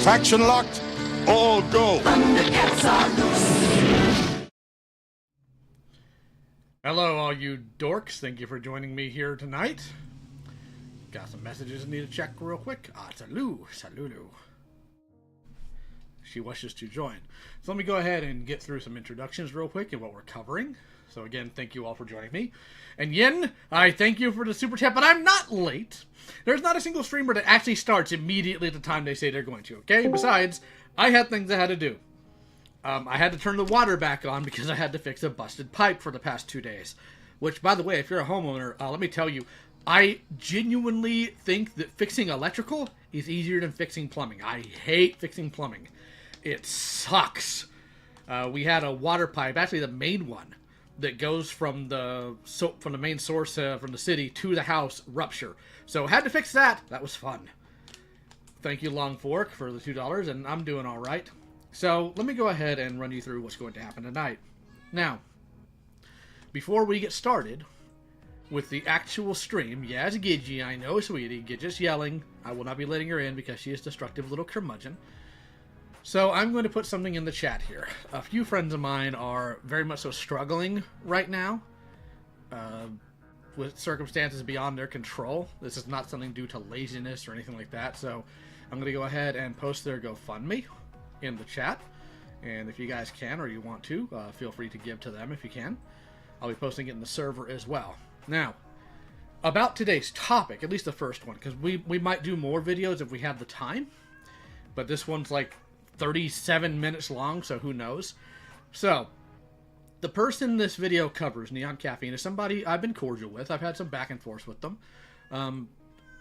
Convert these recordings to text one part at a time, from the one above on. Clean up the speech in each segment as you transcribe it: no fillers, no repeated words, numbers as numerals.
Faction locked. All go. Hello, all you dorks. Thank you for joining me here tonight. Got some messages I need to check real quick. Salulu. She wishes to join. So let me go ahead and get through some introductions real quick and what we're covering. So again, thank you all for joining me. And Yin, I thank you for the super chat, but I'm not late. There's not a single streamer that actually starts immediately at the time they say they're going to, okay? Besides, I had things I had to do. I had to turn the water back on because I had to fix a busted pipe for the past 2 days. Which, by the way, if you're a homeowner, let me tell you, I genuinely think that fixing electrical is easier than fixing plumbing. I hate fixing plumbing. It sucks. We had a water pipe, actually the main one, that goes from the main source from the city to the house rupture. So had to fix that. That was fun. Thank you, Long Fork, for the $2, and I'm doing all right. So let me go ahead and run you through what's going to happen tonight. Now, before we get started with the actual stream, yes, Gidgy, I know, sweetie, Gidget's yelling. I will not be letting her in because she is a destructive little curmudgeon. So I'm going to put something in the chat here. A few friends of mine are very much so struggling right now with circumstances beyond their control. This is not something due to laziness or anything like that. So I'm going to go ahead and post their GoFundMe in the chat. And if you guys can or you want to, feel free to give to them if you can. I'll be posting it in the server as well. Now, about today's topic, at least the first one, because we might do more videos if we have the time. But this one's like 37 minutes long, so who knows. So, the person this video covers, NeonCaffine, is somebody I've been cordial with. I've had some back and forth with them.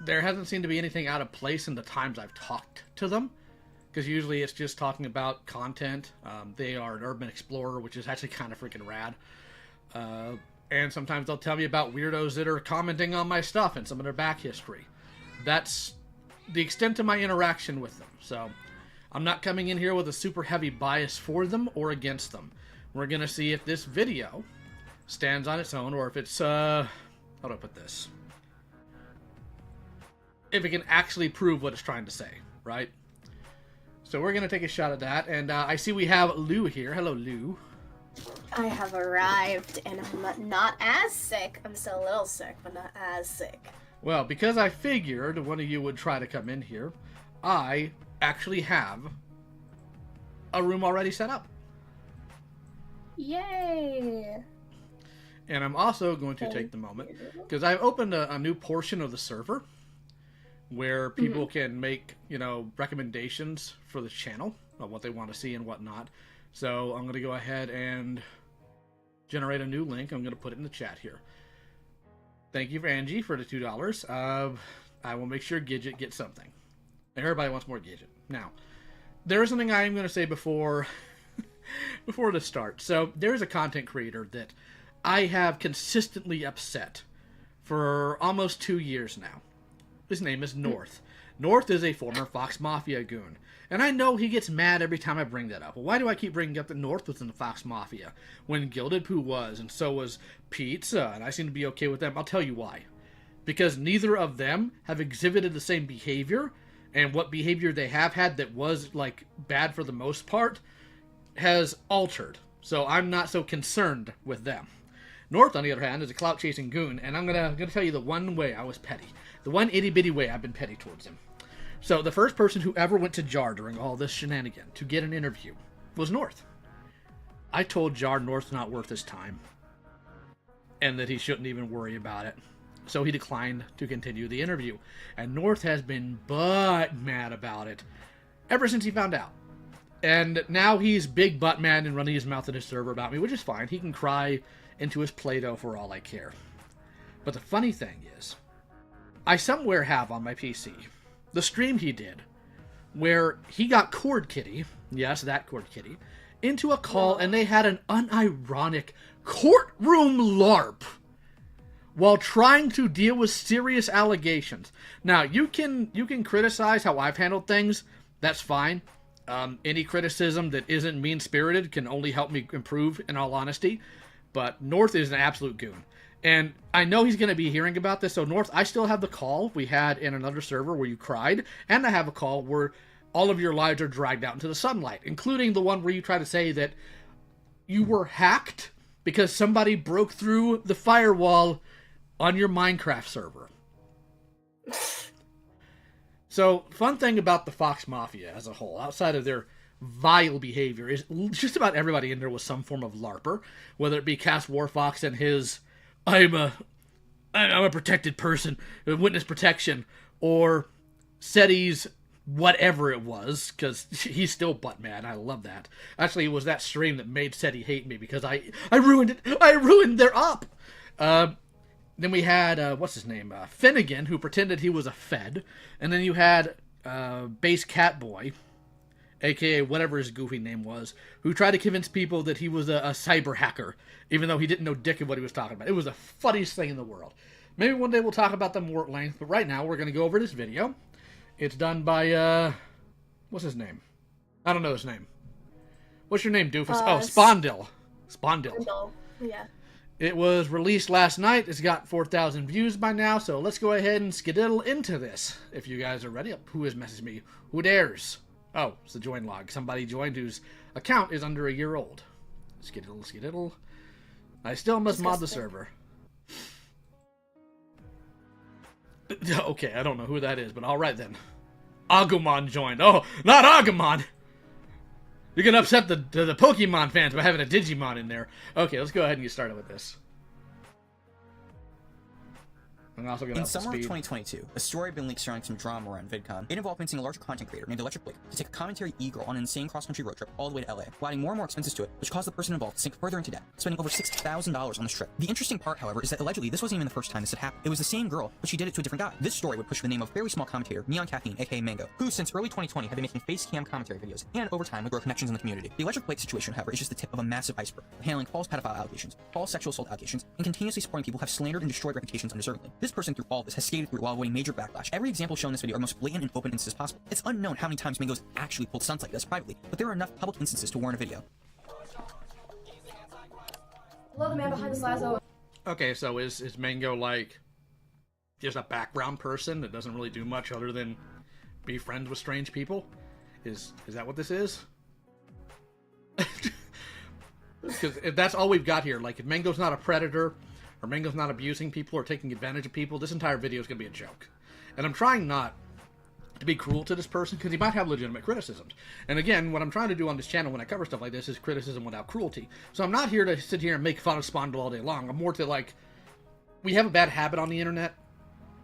There hasn't seemed to be anything out of place in the times I've talked to them, because usually it's just talking about content. They are an urban explorer, which is actually kind of freaking rad. And sometimes they'll tell me about weirdos that are commenting on my stuff and some of their back history. That's the extent of my interaction with them. So, I'm not coming in here with a super heavy bias for them or against them. We're going to see if this video stands on its own, or if it's, how do I put this? If it can actually prove what it's trying to say, right? So we're going to take a shot at that, and I see we have Lou here. Hello, Lou. I have arrived, and I'm not as sick. I'm still a little sick, but not as sick. Well, because I figured one of you would try to come in here, I actually have a room already set up. Yay! And I'm also going to take the moment, because I've opened a new portion of the server where people can make, recommendations for the channel of what they want to see and whatnot. So I'm going to go ahead and generate a new link. I'm going to put it in the chat here. Thank you, Angie, for the $2. I will make sure Gidget gets something. Everybody wants more Gidget. Now, there is something I am going to say before this starts. So, there's a content creator that I have consistently upset for almost 2 years now. His name is North. North is a former Fox Mafia goon. And I know he gets mad every time I bring that up. Well, why do I keep bringing up that North was in the Fox Mafia when Gilded Pooh was, and so was Pizza, and I seem to be okay with them? I'll tell you why. Because neither of them have exhibited the same behavior, and what behavior they have had that was, bad for the most part, has altered. So I'm not so concerned with them. North, on the other hand, is a clout-chasing goon, and I'm gonna tell you the one way I was petty. The one itty-bitty way I've been petty towards him. So the first person who ever went to Jar during all this shenanigan to get an interview was North. I told Jar North's not worth his time, and that he shouldn't even worry about it. So he declined to continue the interview. And North has been butt mad about it ever since he found out. And now he's big butt mad and running his mouth at his server about me, which is fine. He can cry into his Play-Doh for all I care. But the funny thing is, I somewhere have on my PC the stream he did where he got Cord Kitty, yes, that Cord Kitty, into a call, and they had an unironic courtroom LARP while trying to deal with serious allegations. Now, you can criticize how I've handled things. That's fine. Any criticism that isn't mean-spirited can only help me improve, in all honesty. But North is an absolute goon. And I know he's going to be hearing about this. So, North, I still have the call we had in another server where you cried. And I have a call where all of your lives are dragged out into the sunlight, including the one where you try to say that you were hacked because somebody broke through the firewall on your Minecraft server. So, fun thing about the Fox Mafia as a whole, outside of their vile behavior, is just about everybody in there was some form of LARPer, whether it be Cass Warfox and his I'm a protected person, witness protection, or SETI's whatever it was, because he's still butt mad. I love that. Actually, it was that stream that made SETI hate me because I ruined it. I ruined their op. Then we had, what's his name? Finnegan, who pretended he was a Fed. And then you had Base Catboy, a.k.a. whatever his goofy name was, who tried to convince people that he was a cyber hacker, even though he didn't know dick of what he was talking about. It was the funniest thing in the world. Maybe one day we'll talk about them more at length, but right now we're going to go over this video. It's done by, what's his name? I don't know his name. What's your name, doofus? Spondil. Spondil. Yeah. It was released last night. It's got 4,000 views by now, so let's go ahead and skedaddle into this. If you guys are ready. Who has messaged me? Who dares? Oh, it's the join log. Somebody joined whose account is under a year old. Skedaddle, skedaddle. I still must mod the server. Okay, I don't know who that is, but alright then. Agumon joined. Oh, not Agumon! You're gonna upset the Pokemon fans by having a Digimon in there. Okay, let's go ahead and get started with this. I'm also gonna in summer of 2022, a story had been leaked surrounding some drama around VidCon. It involved convincing a larger content creator named Electric Blake to take a commentary e-girl on an insane cross-country road trip all the way to LA, while adding more and more expenses to it, which caused the person involved to sink further into debt, spending over $6,000 on this trip. The interesting part, however, is that allegedly this wasn't even the first time this had happened. It was the same girl, but she did it to a different guy. This story would push for the name of very small commentator NeonCaffine, aka Mango, who since early 2020 had been making face cam commentary videos, and over time would grow connections in the community. The Electric Blake situation, however, is just the tip of a massive iceberg, handling false pedophile allegations, false sexual assault allegations, and continuously supporting people who have slandered and destroyed reputations undeservedly. This person through all this has skated through while avoiding major backlash. Every example shown in this video are the most blatant and open instances possible. It's unknown how many times Mango's actually pulled stunts like this privately, but there are enough public instances to warrant a video. Hello, the man behind this lasso. Okay, so is Mango like just a background person that doesn't really do much other than be friends with strange people? Is that what this is? Because if that's all we've got here, like if Mango's not a predator, or Mango's not abusing people or taking advantage of people, this entire video is going to be a joke. And I'm trying not to be cruel to this person, because he might have legitimate criticisms. And again, what I'm trying to do on this channel when I cover stuff like this is criticism without cruelty. So I'm not here to sit here and make fun of Spondle all day long. I'm more to, like, we have a bad habit on the internet,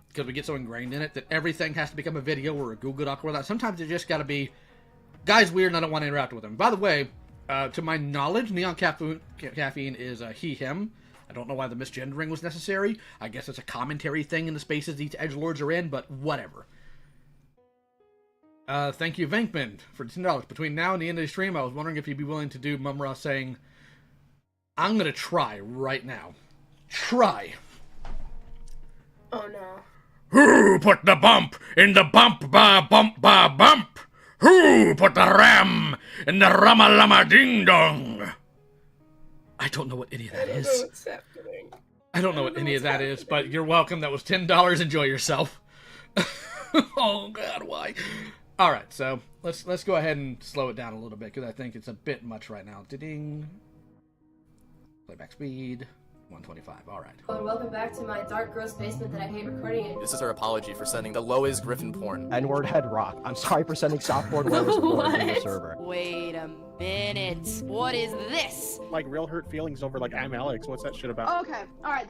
because we get so ingrained in it, that everything has to become a video or a Google Doc or that. Sometimes it just got to be, guy's weird and I don't want to interact with him. By the way, to my knowledge, NeonCaffine is a he, him. I don't know why the misgendering was necessary. I guess it's a commentary thing in the spaces these edgelords are in, but whatever. Thank you, Venkman, for $10. Between now and the end of the stream, I was wondering if you'd be willing to do Mumra saying, I'm gonna try right now. Try. Oh no. Who put the bump in the bump ba bump ba bump? Who put the ram in the rama lama ding dong? I don't know what any of that is. What's happening? I don't know what any of that is, but you're welcome. That was $10. Enjoy yourself. Oh God, why? All right, so let's go ahead and slow it down a little bit because I think it's a bit much right now. Ding. Playback speed 125. All right. And welcome back to my dark, gross basement that I hate recording in. This is our apology for sending the lowest Griffin porn. N-word head rock. I'm sorry for sending softboard wearers porn from the server. Wait a minute. What is this? Like real hurt feelings over like I'm Alex. What's that shit about? Okay, alright.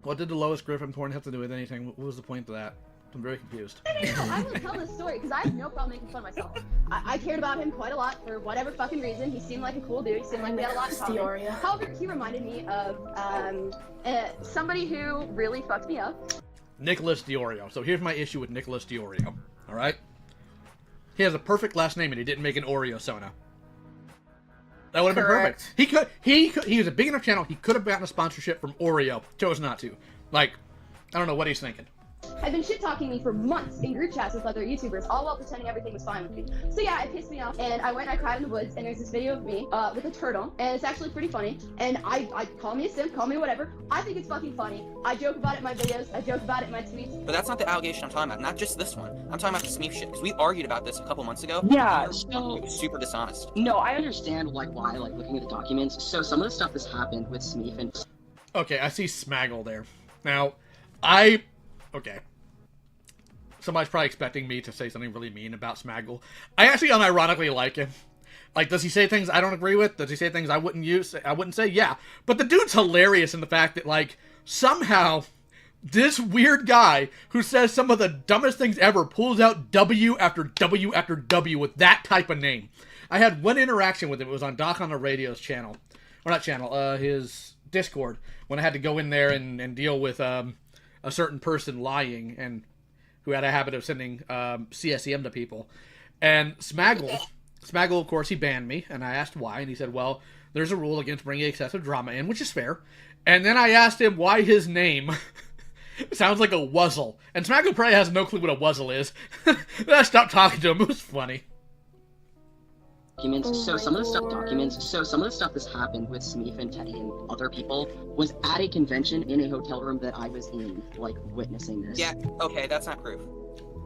What did the lowest Griffin porn have to do with anything? What was the point of that? I'm very confused. No, I will tell this story because I have no problem making fun of myself. I cared about him quite a lot for whatever fucking reason. He seemed like a cool dude. He seemed like we had a lot in common. However, he reminded me of somebody who really fucked me up. Nicholas Diorio. So here's my issue with Nicholas Diorio. All right? He has a perfect last name and he didn't make an Oreo Sona. That would have been perfect. He was a big enough channel. He could have gotten a sponsorship from Oreo. Chose not to. Like, I don't know what he's thinking. I've been shit-talking me for months in group chats with other YouTubers, all while pretending everything was fine with me. So yeah, it pissed me off, and I went and I cried in the woods, and there's this video of me with a turtle, and it's actually pretty funny, and I call me a simp, call me whatever. I think it's fucking funny. I joke about it in my videos, I joke about it in my tweets. But that's not the allegation I'm talking about, not just this one. I'm talking about the Smeef shit, because we argued about this a couple months ago. Yeah, so... It was super dishonest. No, I understand, like, why, like, looking at the documents. So some of the stuff that's happened with Smeef and... Okay, I see Smaggle there. Now, okay. Somebody's probably expecting me to say something really mean about Smaggle. I actually unironically like him. Like, does he say things I don't agree with? Does he say things I wouldn't say? Yeah. But the dude's hilarious in the fact that, like, somehow this weird guy who says some of the dumbest things ever pulls out W after W after W with that type of name. I had one interaction with him. It was on Doc on the Radio's channel. Or not channel, his Discord. When I had to go in there and deal with a certain person lying and who had a habit of sending CSEM to people. And Smaggle, of course, he banned me, and I asked why, and he said, well, there's a rule against bringing excessive drama in, which is fair. And then I asked him why his name sounds like a wuzzle. And Smaggle probably has no clue what a wuzzle is. Then I stopped talking to him. It was funny. So some of the stuff that's happened with Smeef and Teddy and other people was at a convention in a hotel room that I was in, like, witnessing this. Yeah, okay, that's not proof.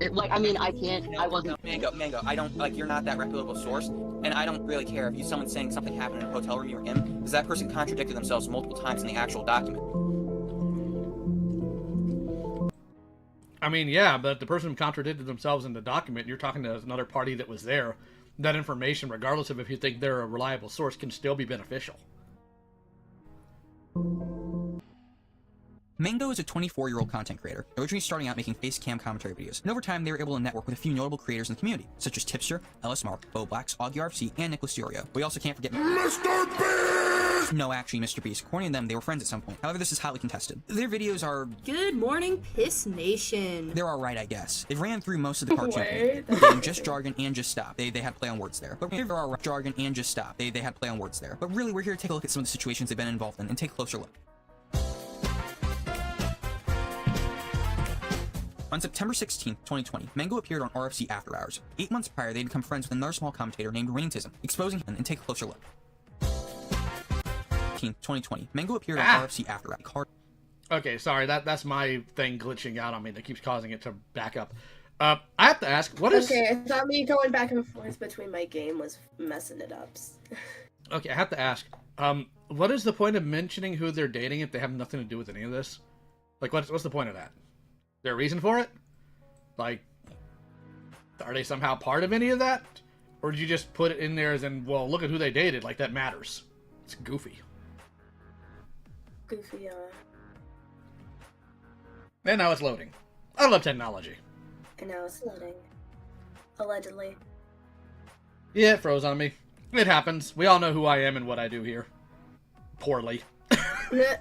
I wasn't... Mango, I don't, like, you're not that reputable source, and I don't really care if someone's saying something happened in a hotel room, you or him, because that person contradicted themselves multiple times in the actual document. I mean, yeah, but the person contradicted themselves in the document, you're talking to another party that was there. That information, regardless of if you think they're a reliable source, can still be beneficial. Mango is a 24-year-old content creator, originally starting out making face cam commentary videos, and over time they were able to network with a few notable creators in the community, such as Tipster, Ellis Mark, Bo Blacks, Augie RFC, and Nicholas Furio. We also can't forget Mr. Beast! No, actually, Mr. Beast. According to them, they were friends at some point. However, this is hotly contested. Their videos are... Good morning, Piss Nation. They're alright, I guess. They ran through most of the cartoon community. Just jargon and just stop. They had play on words there. But there are jargon and just stop. They had play on words there. But really, we're here to take a look at some of the situations they've been involved in and take a closer look. On September 16th, 2020, Mango appeared on RFC After Hours. 8 months prior, they'd become friends with another small commentator named Raintism, exposing him and take a closer look. 2020, Mango appeared on RFC After Hours. Okay, sorry, that's my thing glitching out on me that keeps causing it to back up. I have to ask, what is... Okay, I thought me going back and forth between my game was messing it up. Okay, I have to ask, what is the point of mentioning who they're dating if they have nothing to do with any of this? Like, what's the point of that? Is there a reason for it? Like, are they somehow part of any of that? Or did you just put it in there as in, well, look at who they dated, like that matters? It's goofy. Goofy, And now it's loading. I love technology. And now it's loading. Allegedly. Yeah, it froze on me. It happens. We all know who I am and what I do here. Poorly. Yeah.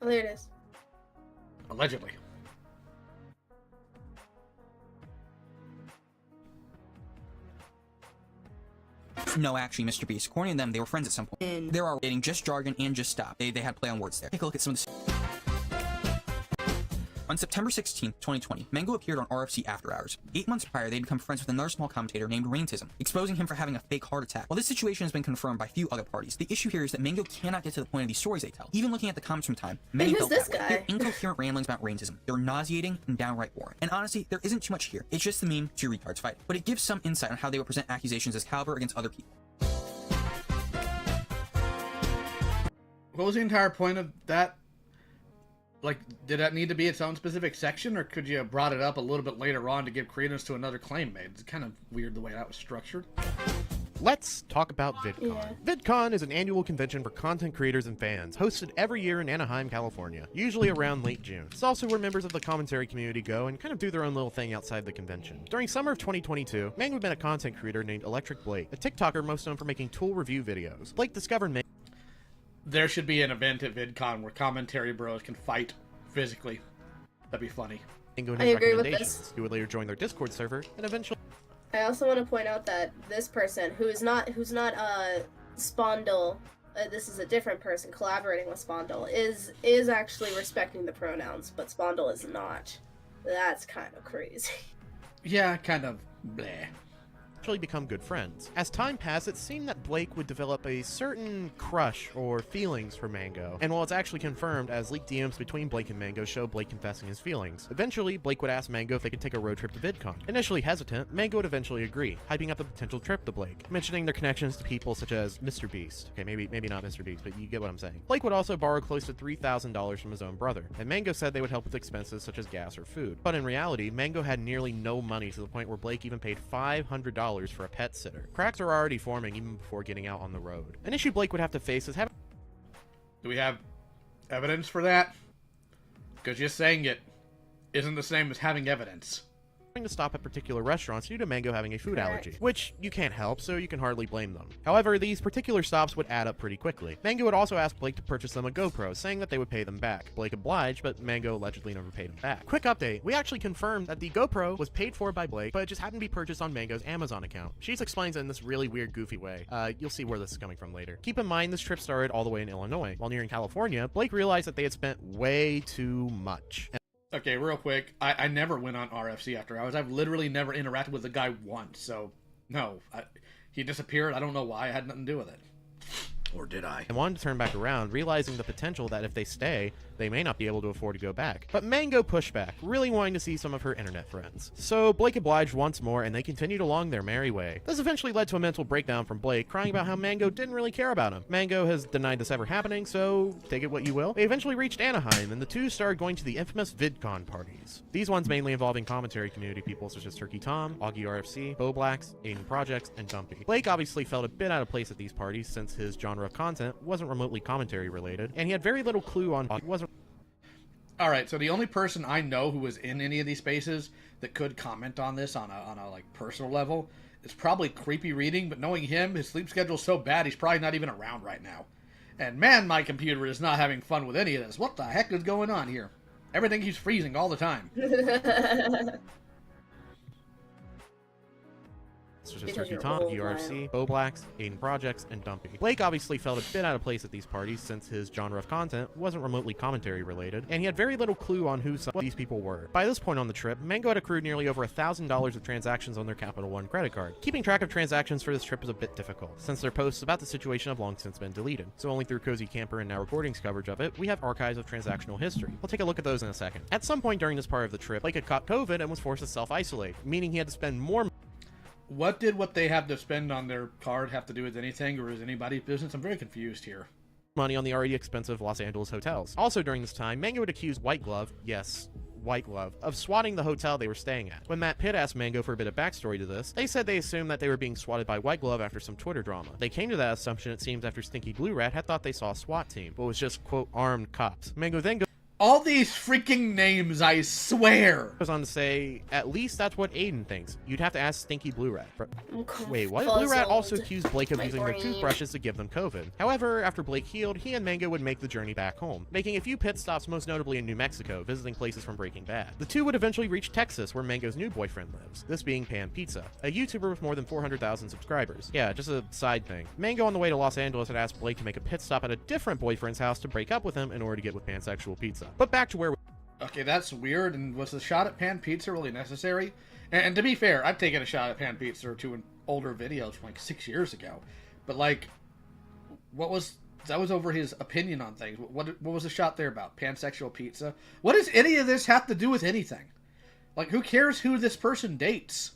Oh, there it is. Allegedly. No, actually, Mr. Beast. According to them, they were friends at some point. There are dating just jargon and just stop. They had play on words there. Take a look at some of the... On September 16th, 2020, Mango appeared on RFC After Hours. 8 months prior, they'd become friends with another small commentator named Raintism, exposing him for having a fake heart attack. While this situation has been confirmed by few other parties, the issue here is that Mango cannot get to the point of these stories they tell. Even looking at the comments from time, many felt that way. They're incoherent ramblings about Raintism. They're nauseating and downright boring. And honestly, there isn't too much here. It's just the meme, two retards fight. But it gives some insight on how they would present accusations as caliber against other people. What was the entire point of that? Like, did that need to be its own specific section, or could you have brought it up a little bit later on to give credence to another claim made? It's kind of weird the way that was structured. Let's talk about VidCon. Yeah. VidCon is an annual convention for content creators and fans, hosted every year in Anaheim, California, usually around late June. It's also where members of the commentary community go and kind of do their own little thing outside the convention. During summer of 2022, Mango met a content creator named Electric Blake, a TikToker most known for making tool review videos. Blake discovered Mango. There should be an event at VidCon where commentary bros can fight physically. That'd be funny. Mango and I his agree with recommendations. this. He would later join their Discord server and eventually... I also want to point out that this person, who's not Spondle this is a different person collaborating with Spondle, is actually respecting the pronouns, but Spondle is not. That's kind of crazy. Yeah, kind of bleh. Actually become good friends. As time passed, it seemed that Blake would develop a certain crush or feelings for Mango, and while it's actually confirmed as leaked DMs between Blake and Mango show Blake confessing his feelings. Eventually, Blake would ask Mango if they could take a road trip to VidCon. Initially hesitant, Mango would eventually agree, hyping up the potential trip to Blake, mentioning their connections to people such as Mr. Beast. Okay, maybe not Mr. Beast, but you get what I'm saying. Blake would also borrow close to $3,000 from his own brother, and Mango said they would help with expenses such as gas or food. But in reality, Mango had nearly no money, to the point where Blake even paid $500 for a pet sitter. Cracks are already forming even before getting out on the road. An issue Blake would have to face is having... Do we have evidence for that? Because just saying it isn't the same as having evidence. To stop at particular restaurants due to Mango having a food allergy, which you can't help, so you can hardly blame them. However, these particular stops would add up pretty quickly. Mango would also ask Blake to purchase them a GoPro, saying that they would pay them back. Blake obliged, but Mango allegedly never paid him back. Quick update, we actually confirmed that the GoPro was paid for by Blake, but it just happened to be purchased on Mango's Amazon account. She explains it in this really weird, goofy way. You'll see where this is coming from later. Keep in mind, this trip started all the way in Illinois. While nearing California, Blake realized that they had spent way too much. Okay, real quick, I never went on RFC after hours. I've literally never interacted with the guy once, so no. He disappeared. I don't know why. I had nothing to do with it. Or did I? And wanted to turn back around, realizing the potential that if they stay, they may not be able to afford to go back. But Mango pushed back, really wanting to see some of her internet friends. So Blake obliged once more, and they continued along their merry way. This eventually led to a mental breakdown from Blake, crying about how Mango didn't really care about him. Mango has denied this ever happening, so take it what you will. They eventually reached Anaheim, and the two started going to the infamous VidCon parties. These ones mainly involving commentary community people such as Turkey Tom, Augie RFC, Bo Blacks, Aiden Projects, and Dumpy. Blake obviously felt a bit out of place at these parties since his genre of content wasn't remotely commentary related, and he had very little clue on Alright, so the only person I know who was in any of these spaces that could comment on this on a like personal level is probably Creepy Reading, but knowing him, his sleep schedule's so bad he's probably not even around right now. And man, my computer is not having fun with any of this. What the heck is going on here? Everything keeps freezing all the time. Such as Turkey Tom, URFC, Bo Blacks, Aiden Projects, and Dumpy. Blake obviously felt a bit out of place at these parties since his genre of content wasn't remotely commentary related, and he had very little clue on who some of these people were. By this point on the trip, Mango had accrued nearly over $1,000 of transactions on their Capital One credit card. Keeping track of transactions for this trip is a bit difficult, since their posts about the situation have long since been deleted. So only through Cozy Camper and now Recordings coverage of it, we have archives of transactional history. We'll take a look at those in a second. At some point during this part of the trip, Blake had caught COVID and was forced to self-isolate, meaning he had to spend more. What did what they have to spend on their card have to do with anything, or is anybody's business? I'm very confused here. Money on the already expensive Los Angeles hotels. Also during this time, Mango would accuse White Glove, yes, White Glove, of swatting the hotel they were staying at. When Matt Pitt asked Mango for a bit of backstory to this, they said they assumed that they were being swatted by White Glove after some Twitter drama. They came to that assumption, it seems, after Stinky Blue Rat had thought they saw a SWAT team, but was just, quote, armed cops. Mango then goes all these freaking names, I swear! Goes on to say, at least that's what Aiden thinks. You'd have to ask Stinky Blue Rat. Wait, what? Blue Rat also accused Blake of using their toothbrushes to give them COVID. However, after Blake healed, he and Mango would make the journey back home, making a few pit stops, most notably in New Mexico, visiting places from Breaking Bad. The two would eventually reach Texas, where Mango's new boyfriend lives, this being Pan Pizza, a YouTuber with more than 400,000 subscribers. Yeah, just a side thing. Mango on the way to Los Angeles had asked Blake to make a pit stop at a different boyfriend's house to break up with him in order to get with Pansexual Pizza. But back to where we Okay, that's weird, and was the shot at Pan Pizza really necessary? And to be fair, I've taken a shot at Pan Pizza or two in older videos from like 6 years ago. But like, that was over his opinion on things. What was the shot there about? Pansexual Pizza? What does any of this have to do with anything? Like, who cares who this person dates?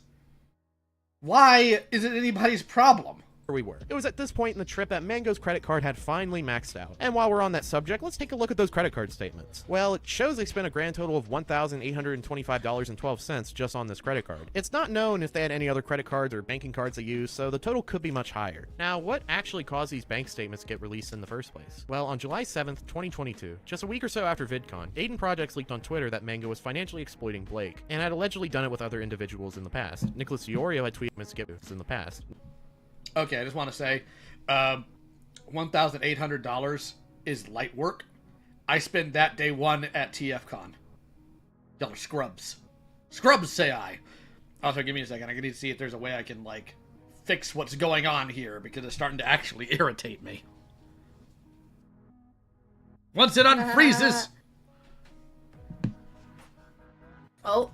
Why is it anybody's problem? we were. It was at this point in the trip that Mango's credit card had finally maxed out. And while we're on that subject, let's take a look at those credit card statements. Well, it shows they spent a grand total of $1,825.12 just on this credit card. It's not known if they had any other credit cards or banking cards they used, so the total could be much higher. Now, what actually caused these bank statements to get released in the first place? Well, on July 7th, 2022, just a week or so after VidCon, Aiden Projects leaked on Twitter that Mango was financially exploiting Blake, and had allegedly done it with other individuals in the past. Nicholas Iorio had tweeted to get in the past. Okay, I just want to say, $1,800 is light work. I spent that day one at TFCon. Y'all are scrubs. Scrubs, say I. Also, give me a second. I need to see if there's a way I can, like, fix what's going on here, because it's starting to actually irritate me. Once it unfreezes. Oh.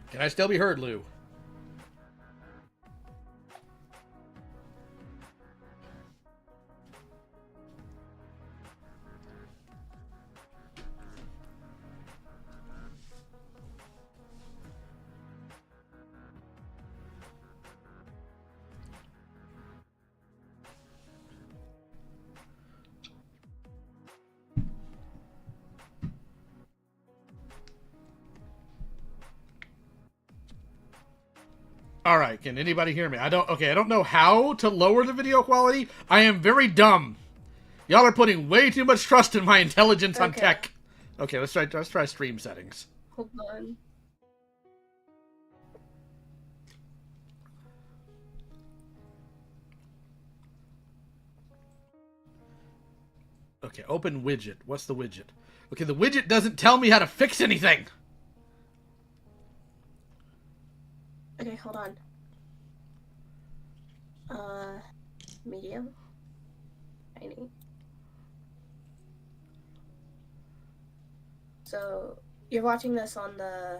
Can I still be heard, Lou? All right, can anybody hear me? I don't know how to lower the video quality. I am very dumb. Y'all are putting way too much trust in my intelligence on tech. Okay, let's try stream settings. Hold on. Okay, open widget. What's the widget? Okay, the widget doesn't tell me how to fix anything. Okay, hold on. Medium. Tiny. So, you're watching this on the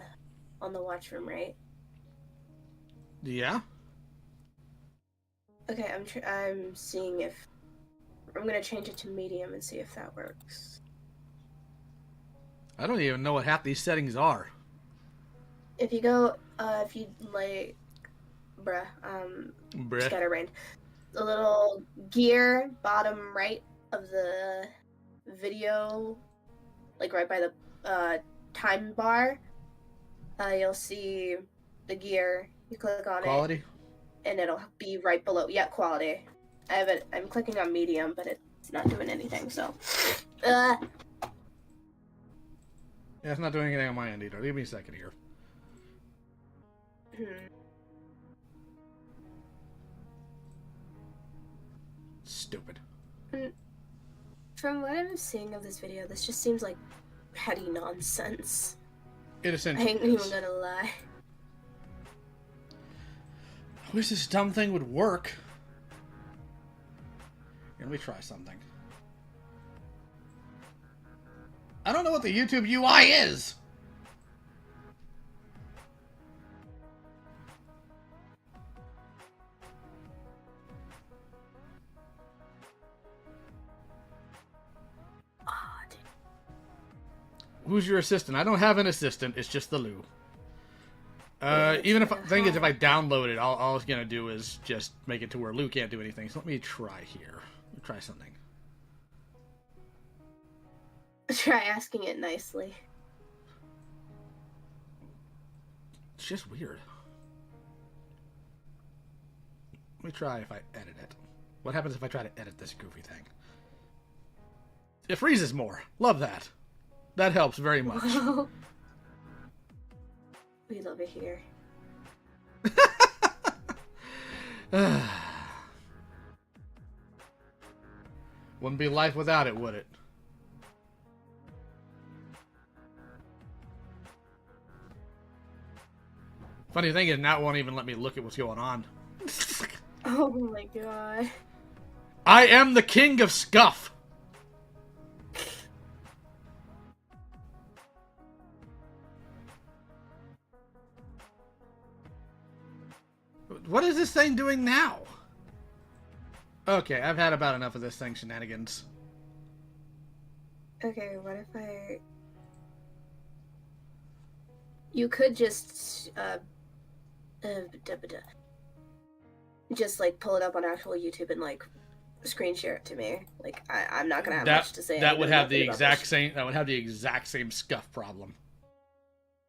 watch room, right? Yeah. Okay, I'm seeing if I'm gonna change it to medium and see if that works. I don't even know what half these settings are. If you go, if you like, scatterbrained, the little gear bottom right of the video, like right by the time bar, you'll see the gear. You click on Quality? And it'll be right below. Yeah, quality. I have it. I'm clicking on medium, but it's not doing anything. So, yeah, it's not doing anything on my end either. Give me a second here. Stupid. From what I'm seeing of this video, this just seems like petty nonsense. It essentially I ain't even gonna lie. I wish this dumb thing would work. Here, let me try something. I don't know what the YouTube UI is. Who's your assistant? I don't have an assistant. It's just the Lou. Even if thing is, if I download it, all it's gonna do is just make it to where Lou can't do anything. So let me try here. Let me try something. Try asking it nicely. It's just weird. Let me try if I edit it. What happens if I try to edit this goofy thing? It freezes more. Love that. That helps very much. We love it here. Wouldn't be life without it, would it? Funny thing is, now it won't even let me look at what's going on. Oh my god. I am the king of scuff. What is this thing doing now? Okay, I've had about enough of this thing shenanigans. Okay, what if I... You could just, just, like, pull it up on actual YouTube and, like, screen share it to me. Like, I'm not gonna have much to say. That would have the exact same, that would have the exact same scuff problem.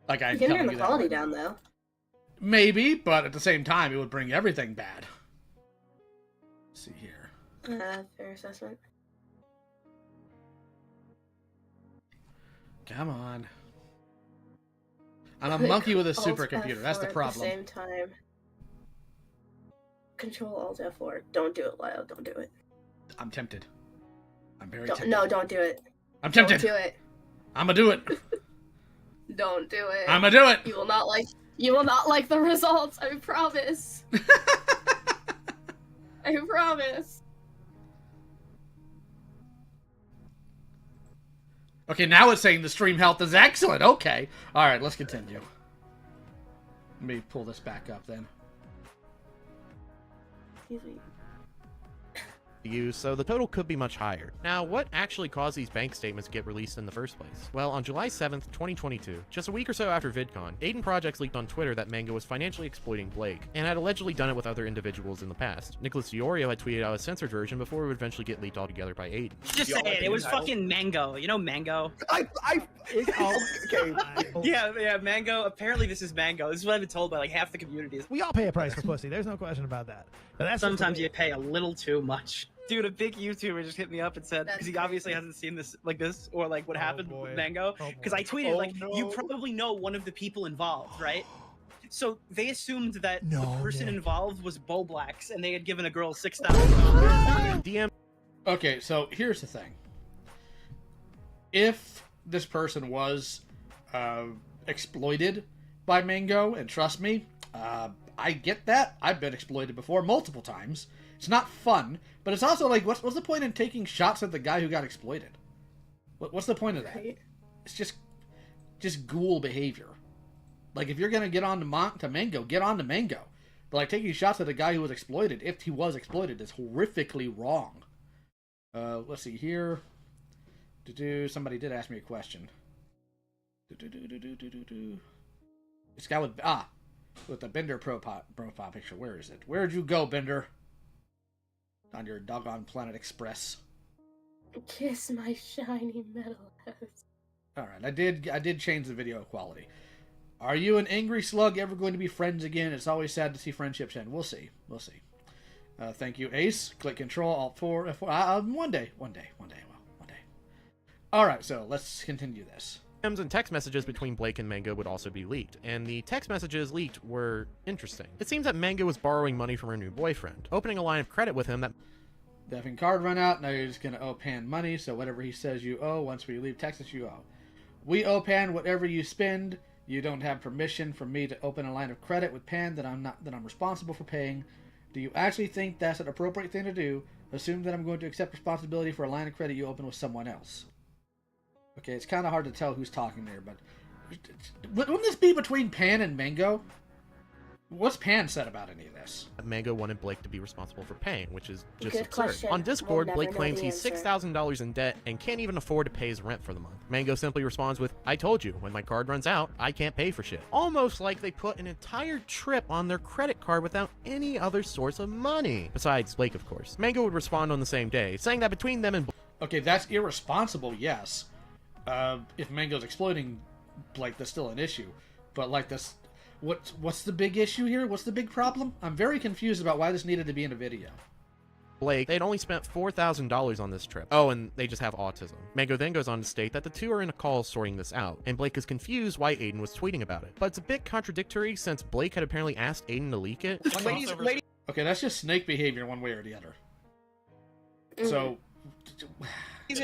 Like, I'm you can telling turn you the quality down, though. Maybe, but at the same time, it would bring everything bad. Let's see here. Fair assessment. Come on. I'm a monkey with a supercomputer. That's the problem. At the same time. Control Alt F4. Don't do it, Lyle. Don't do it. I'm tempted. I'm very Don't, tempted. no, don't do it. I'm tempted. Don't do it. I'm gonna do it. Don't do it. I'm gonna do it. You will not like. You will not like the results. I promise. I promise. Okay, now it's saying the stream health is excellent. Okay. All right, let's continue. Let me pull this back up then. Excuse me. use, so the total could be much higher. Now, what actually caused these bank statements to get released in the first place? Well, on July 7th, 2022, just a week or so after VidCon, Aiden Projects leaked on Twitter that Mango was financially exploiting Blake, and had allegedly done it with other individuals in the past. Nicholas Diorio had tweeted out a censored version before it would eventually get leaked altogether by Aiden. Just say it was fucking Mango. You know Mango? Okay. Yeah, Mango. Apparently this is Mango. This is what I've been told by like half the community. We all pay a price for pussy. There's no question about that. But that's Sometimes you pay a little too much. Dude, a big YouTuber just hit me up and said, because he obviously hasn't seen this, or like what happened with Mango, because I tweeted, you probably know one of the people involved, right? So they assumed that the person involved was Bo Blacks, and they had given a girl $6,000. DM. Okay, so here's the thing. If this person was exploited by Mango, and trust me, I get that. I've been exploited before multiple times. It's not fun, but it's also like, what's the point in taking shots at the guy who got exploited? What's the point of that? It's just ghoul behavior. Like, if you're gonna get on to Mango, get on to Mango. But like taking shots at the guy who was exploited, if he was exploited, is horrifically wrong. Let's see here. Somebody did ask me a question. This guy with the Bender profile picture. Where is it? Where'd you go, Bender? On your doggone Planet Express. Kiss my shiny metal ass. Alright, I did change the video quality. Are you and Angry Slug ever going to be friends again? It's always sad to see friendships end. We'll see. We'll see. Thank you, Ace. Click Control, Alt 4, F4. One day. Alright, so let's continue this. DMs and text messages between Blake and Mango would also be leaked, and the text messages leaked were interesting. It seems that Mango was borrowing money from her new boyfriend, opening a line of credit with him that The effing card run out, now you're just gonna owe Pan money, so whatever he says you owe, once we leave Texas, you owe. We owe Pan whatever you spend. You don't have permission from me to open a line of credit with Pan that I'm responsible for paying. Do you actually think that's an appropriate thing to do? Assume that I'm going to accept responsibility for a line of credit you open with someone else. Okay, it's kind of hard to tell who's talking there, but wouldn't this be between Pan and Mango? What's Pan said about any of this? Mango wanted Blake to be responsible for paying, which is just Good absurd. question. On Discord, We'll Blake never claims know the he's answer. $6,000 in debt and can't even afford to pay his rent for the month. Mango simply responds with, I told you, when my card runs out, I can't pay for shit. Almost like they put an entire trip on their credit card without any other source of money. Besides Blake, of course. Mango would respond on the same day, saying that between them and Okay, that's irresponsible, yes. If Mango's exploiting Blake, that's still an issue. But like this, what's the big issue here? What's the big problem? I'm very confused about why this needed to be in a video. Blake, they'd only spent $4,000 on this trip. Oh, and they just have autism. Mango then goes on to state that the two are in a call sorting this out, and Blake is confused why Aiden was tweeting about it. But it's a bit contradictory since Blake had apparently asked Aiden to leak it. Okay, that's just snake behavior one way or the other. So... Ladies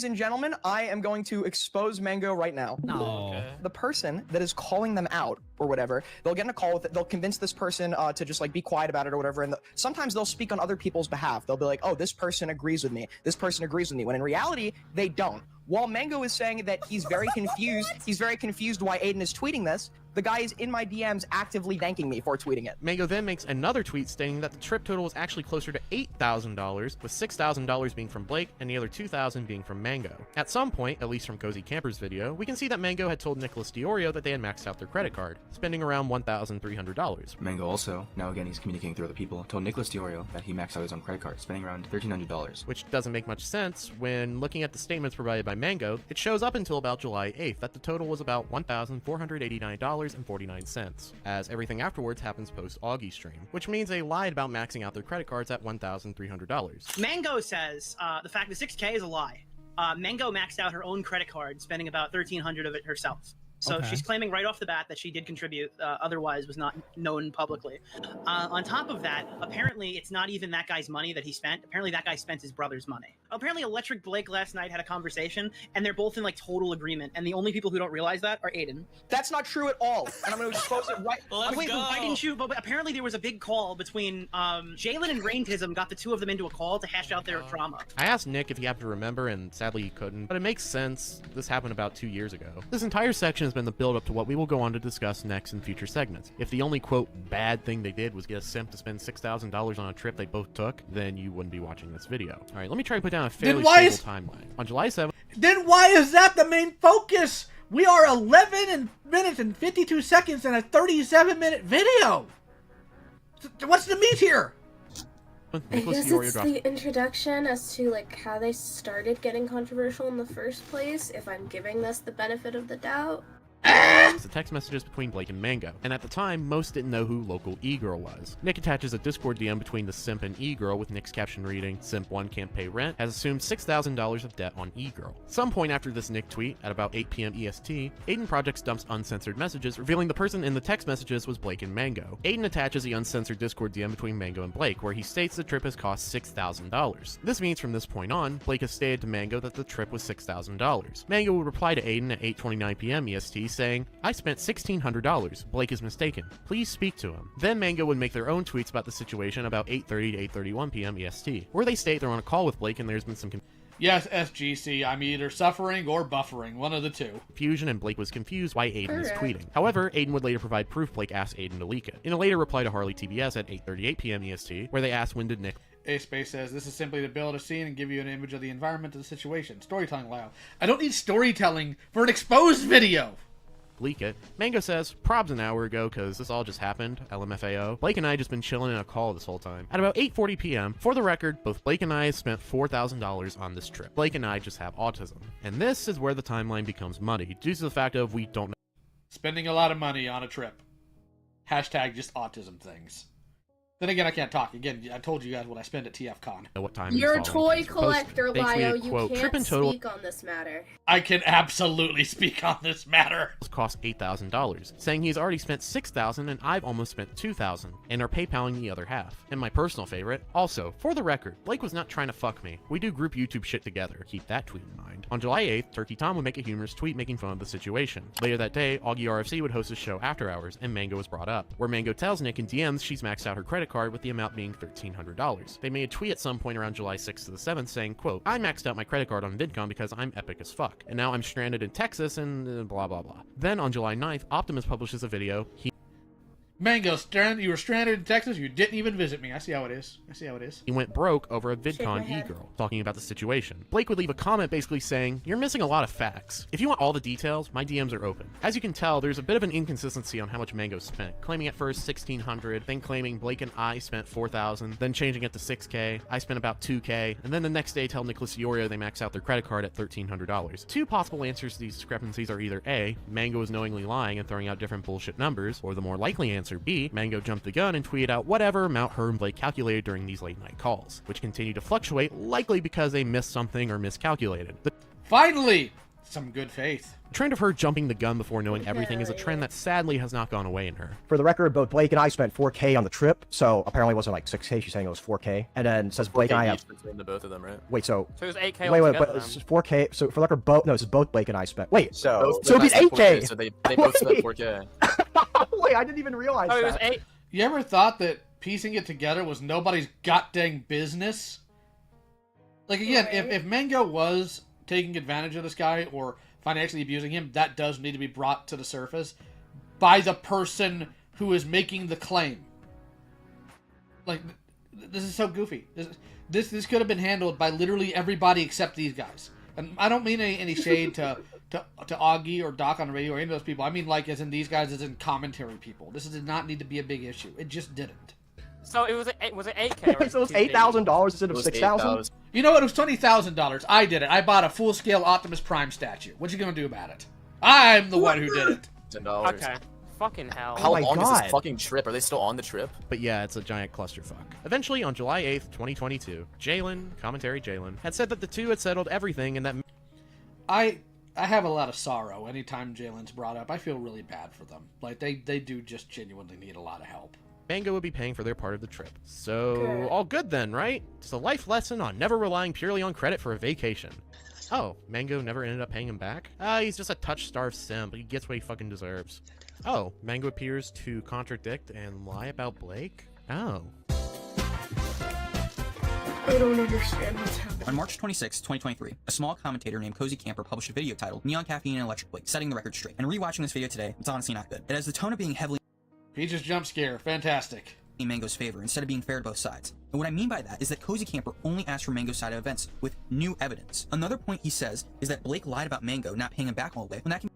and gentlemen, I am going to expose Mango right now. No. Okay. The person that is calling them out or whatever, they'll get in a call with it. They'll convince this person to just like be quiet about it or whatever. And sometimes they'll speak on other people's behalf. They'll be like, "Oh, this person agrees with me. This person agrees with me." When in reality, they don't. While Mango is saying that he's very confused, he's very confused why Aiden is tweeting this. The guy is in my DMs actively thanking me for tweeting it. Mango then makes another tweet stating that the trip total was actually closer to $8,000, with $6,000 being from Blake and the other $2,000 being from Mango. At some point, at least from Cozy Camper's video, we can see that Mango had told Nicholas Diorio that they had maxed out their credit card, spending around $1,300. Mango also, now again he's communicating through other people, told Nicholas Diorio that he maxed out his own credit card, spending around $1,300. Which doesn't make much sense when looking at the statements provided by Mango. It shows up until about July 8th that the total was about $1,489.49, as everything afterwards happens post-Augie stream, which means they lied about maxing out their credit cards at $1,300. Mango says the fact that 6K is a lie. Mango maxed out her own credit card, spending about $1,300 of it herself. So Okay. she's claiming right off the bat that she did contribute, otherwise was not known publicly. On top of that, apparently it's not even that guy's money that he spent. Apparently that guy spent his brother's money. Apparently Electric Blake last night had a conversation, and they're both in like total agreement, and the only people who don't realize that are Aiden. That's not true at all, and I'm going to expose it right. Wait, but why didn't you? But apparently there was a big call between Jalen and Raintism, got the two of them into a call to hash out their drama. I asked Nick if he happened to remember, and sadly he couldn't, but it makes sense. This happened about 2 years ago. This entire section has been the build-up to what we will go on to discuss next in future segments. If the only, quote, bad thing they did was get a simp to spend $6,000 on a trip they both took, then you wouldn't be watching this video. Alright, let me try to put down a fairly stable timeline. On July 7th... Then why is that the main focus? We are 11 minutes and 52 seconds in a 37-minute video. What's the meat here? I guess it's the introduction as to like how they started getting controversial in the first place, if I'm giving this the benefit of the doubt. The text messages between Blake and Mango, and at the time, most didn't know who local E-Girl was. Nick attaches a Discord DM between the simp and E-Girl with Nick's caption reading, "Simp 1 can't pay rent, has assumed $6,000 of debt on E-Girl." Some point after this Nick tweet, at about 8 p.m. EST, Aiden Projects dumps uncensored messages, revealing the person in the text messages was Blake and Mango. Aiden attaches the uncensored Discord DM between Mango and Blake, where he states the trip has cost $6,000. This means from this point on, Blake has stated to Mango that the trip was $6,000. Mango would reply to Aiden at 8:29 p.m. EST saying, "I spent $1,600. Blake is mistaken. Please speak to him." Then Mango would make their own tweets about the situation about 8:30 to 8:31 p.m. EST, where they state they're on a call with Blake and there's been some Yes, SGC, I'm either suffering or buffering, one of the two. confusion, and Blake was confused why Aiden is tweeting. However, Aiden would later provide proof Blake asked Aiden to leak it. In a later reply to Harley TBS at 8:38 p.m. EST, where they asked when did Nick A-Space says, "This is simply to build a scene and give you an image of the environment of the situation. Storytelling allow." I don't need storytelling for an exposed video! leak it. Mango says, "Probs an hour ago, cause this all just happened, LMFAO. Blake and I just been chilling in a call this whole time." At about 8:40 p.m., for the record, both Blake and I spent $4,000 on this trip. Blake and I just have autism. And this is where the timeline becomes muddy, due to the fact of we don't know. Spending a lot of money on a trip. Hashtag just autism things. Then again, I can't talk. Again, I told you guys what I spend at TFCon. What time You're a toy collector, Lio. You can't speak on this matter. I can absolutely speak on this matter. Cost $8,000, saying he's already spent $6,000 and I've almost spent $2,000, and are PayPaling the other half. And my personal favorite, also, for the record, Blake was not trying to fuck me. We do group YouTube shit together. Keep that tweet in mind. On July 8th, Turkey Tom would make a humorous tweet making fun of the situation. Later that day, Augie RFC would host a show after hours, and Mango was brought up, where Mango tells Nick in DMs she's maxed out her credit card with the amount being $1,300. They made a tweet at some point around July 6th to the 7th saying, quote, "I maxed out my credit card on VidCon because I'm epic as fuck, and now I'm stranded in Texas and blah blah blah." Then on July 9th, Optimus publishes a video. Mango, you were stranded in Texas, you didn't even visit me. I see how it is. I see how it is. He went broke over a VidCon e-girl, talking about the situation. Blake would leave a comment basically saying, "You're missing a lot of facts. If you want all the details, my DMs are open." As you can tell, there's a bit of an inconsistency on how much Mango spent, claiming at first $1,600, then claiming Blake and I spent $4,000, then changing it to $6K, I spent about $2K, and then the next day tell Nicholas Iorio they max out their credit card at $1,300. Two possible answers to these discrepancies are either A, Mango is knowingly lying and throwing out different bullshit numbers, or the more likely answer B, Mango jumped the gun and tweeted out whatever amount her and Blake calculated during these late night calls, which continue to fluctuate, likely because they missed something or miscalculated. Finally! Some good faith. The trend of her jumping the gun before knowing everything is a trend that sadly has not gone away in her. For the record, both Blake and I spent $4K on the trip, so apparently it wasn't like $6K, she's saying it was $4K. And then says Blake and I have... between the both of them, right? Wait, so... So it was $8K Wait, but it's 4K, so for the record, both... No, this is both Blake and I spent... Wait, so it'd be 8K! So they both spent 4K. Wait, I didn't even realize that. It was 8... You ever thought that piecing it together was nobody's goddamn business? Like, again, if Mango was taking advantage of this guy or financially abusing him, that does need to be brought to the surface by the person who is making the claim. Like, this is so goofy. This could have been handled by literally everybody except these guys. And I don't mean any shade to Augie or Doc on the radio or any of those people. I mean, like, as in these guys, as in commentary people. This did not need to be a big issue. It just didn't. So it was 8K. So it was $8,000 instead of $6,000. You know what? It was $20,000. I did it. I bought a full-scale Optimus Prime statue. What you gonna do about it? I'm the one who did it. $10. Okay. Fucking hell. How long is this fucking trip? Are they still on the trip? But yeah, it's a giant clusterfuck. Eventually, on July 8th, 2022, Jalen, commentary Jalen, had said that the two had settled everything and that... I have a lot of sorrow anytime Jalen's brought up. I feel really bad for them. Like, they do just genuinely need a lot of help. Mango would be paying for their part of the trip. So, all good then, right? It's a life lesson on never relying purely on credit for a vacation. Oh, Mango never ended up paying him back? He's just a touch-starved simp. He gets what he fucking deserves. Oh, Mango appears to contradict and lie about Blake? Oh. I don't understand what's happening. On March 26, 2023, a small commentator named Cozy Camper published a video titled NeonCaffine and Electric Blake, setting the record straight. And rewatching this video today, it's honestly not good. It has the tone of being heavily Peach's jump scare, fantastic. in Mango's favor instead of being fair to both sides. And what I mean by that is that Cozy Camper only asked for Mango's side of events with new evidence. Another point he says is that Blake lied about Mango not paying him back all the way, when that can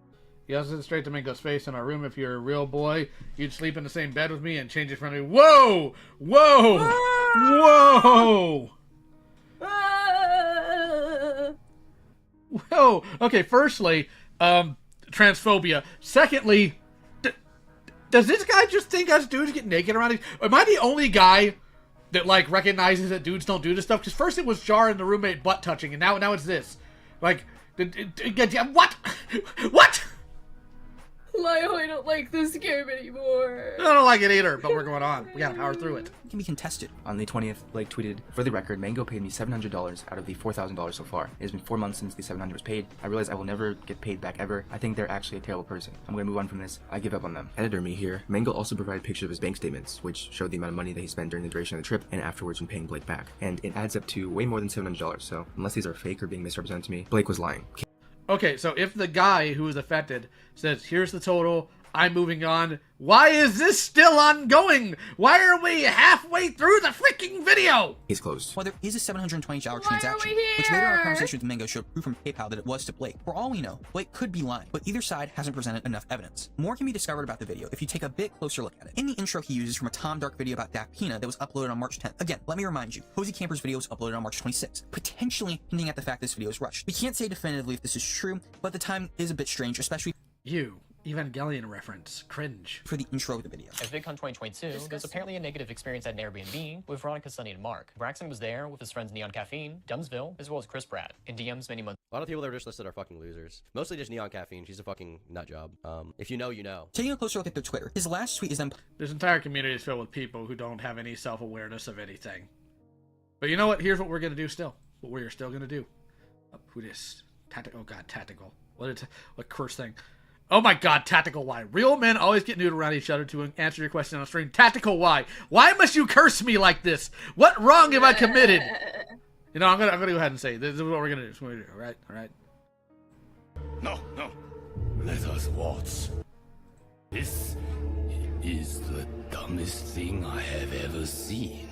He yells it straight to Mango's face in our room. If you're a real boy, you'd sleep in the same bed with me and change in front of me. Whoa! Whoa! Whoa! Whoa! Okay, firstly, transphobia. Secondly, does this guy just think us dudes get naked around? Am I the only guy that, like, recognizes that dudes don't do this stuff? Because first it was Jar and the roommate butt touching, and now it's this. Like, what? What? Lyle, I don't like this game anymore. I don't like it either, but we're going on. We gotta power through it. be contested. On the 20th, Blake tweeted, "For the record, Mango paid me $700 out of the $4,000 so far. It has been 4 months since the $700 was paid. I realize I will never get paid back ever. I think they're actually a terrible person. I'm going to move on from this. I give up on them." Editor me here. Mango also provided pictures of his bank statements, which showed the amount of money that he spent during the duration of the trip and afterwards when paying Blake back. And it adds up to way more than $700, so unless these are fake or being misrepresented to me, Blake was lying. Okay, so if the guy who is affected says, "Here's the total, I'm moving on," why is this still ongoing? Why are we halfway through the freaking video? He's closed. Well, there is a $720 transaction, which later in our conversation with Mango showed proof from PayPal that it was to Blake. For all we know, Blake could be lying, but either side hasn't presented enough evidence. More can be discovered about the video if you take a bit closer look at it. In the intro he uses from a Tom Dark video about Dak Pina that was uploaded on March 10th. Again, let me remind you, Cozy Camper's video was uploaded on March 26th, potentially hinting at the fact this video is rushed. We can't say definitively if this is true, but the time is a bit strange, especially Evangelion reference. Cringe. For the intro of the video. At VidCon 2022, there's apparently a negative experience at an Airbnb with Veronica, Sunny, and Mark. Braxton was there with his friends NeonCaffine, Dumbsville, as well as Chris Pratt. In DMs many months. A lot of people that are just listed are fucking losers. Mostly just NeonCaffine. She's a fucking nut job. If you know, you know. Taking a closer look at their Twitter, his last tweet is them. This entire community is filled with people who don't have any self-awareness of anything. But you know what? Here's what we're gonna do still. What we're still gonna do. Who this? Oh god, tactical. What curse thing? Oh my god, tactical Y. Real men always get nude around each other to answer your question on stream. Tactical Y. Why must you curse me like this? What wrong have I committed? You know, I'm gonna go ahead and say this is what we're gonna do. This is what we're gonna do. Alright? No. Let us watch. This is the dumbest thing I have ever seen.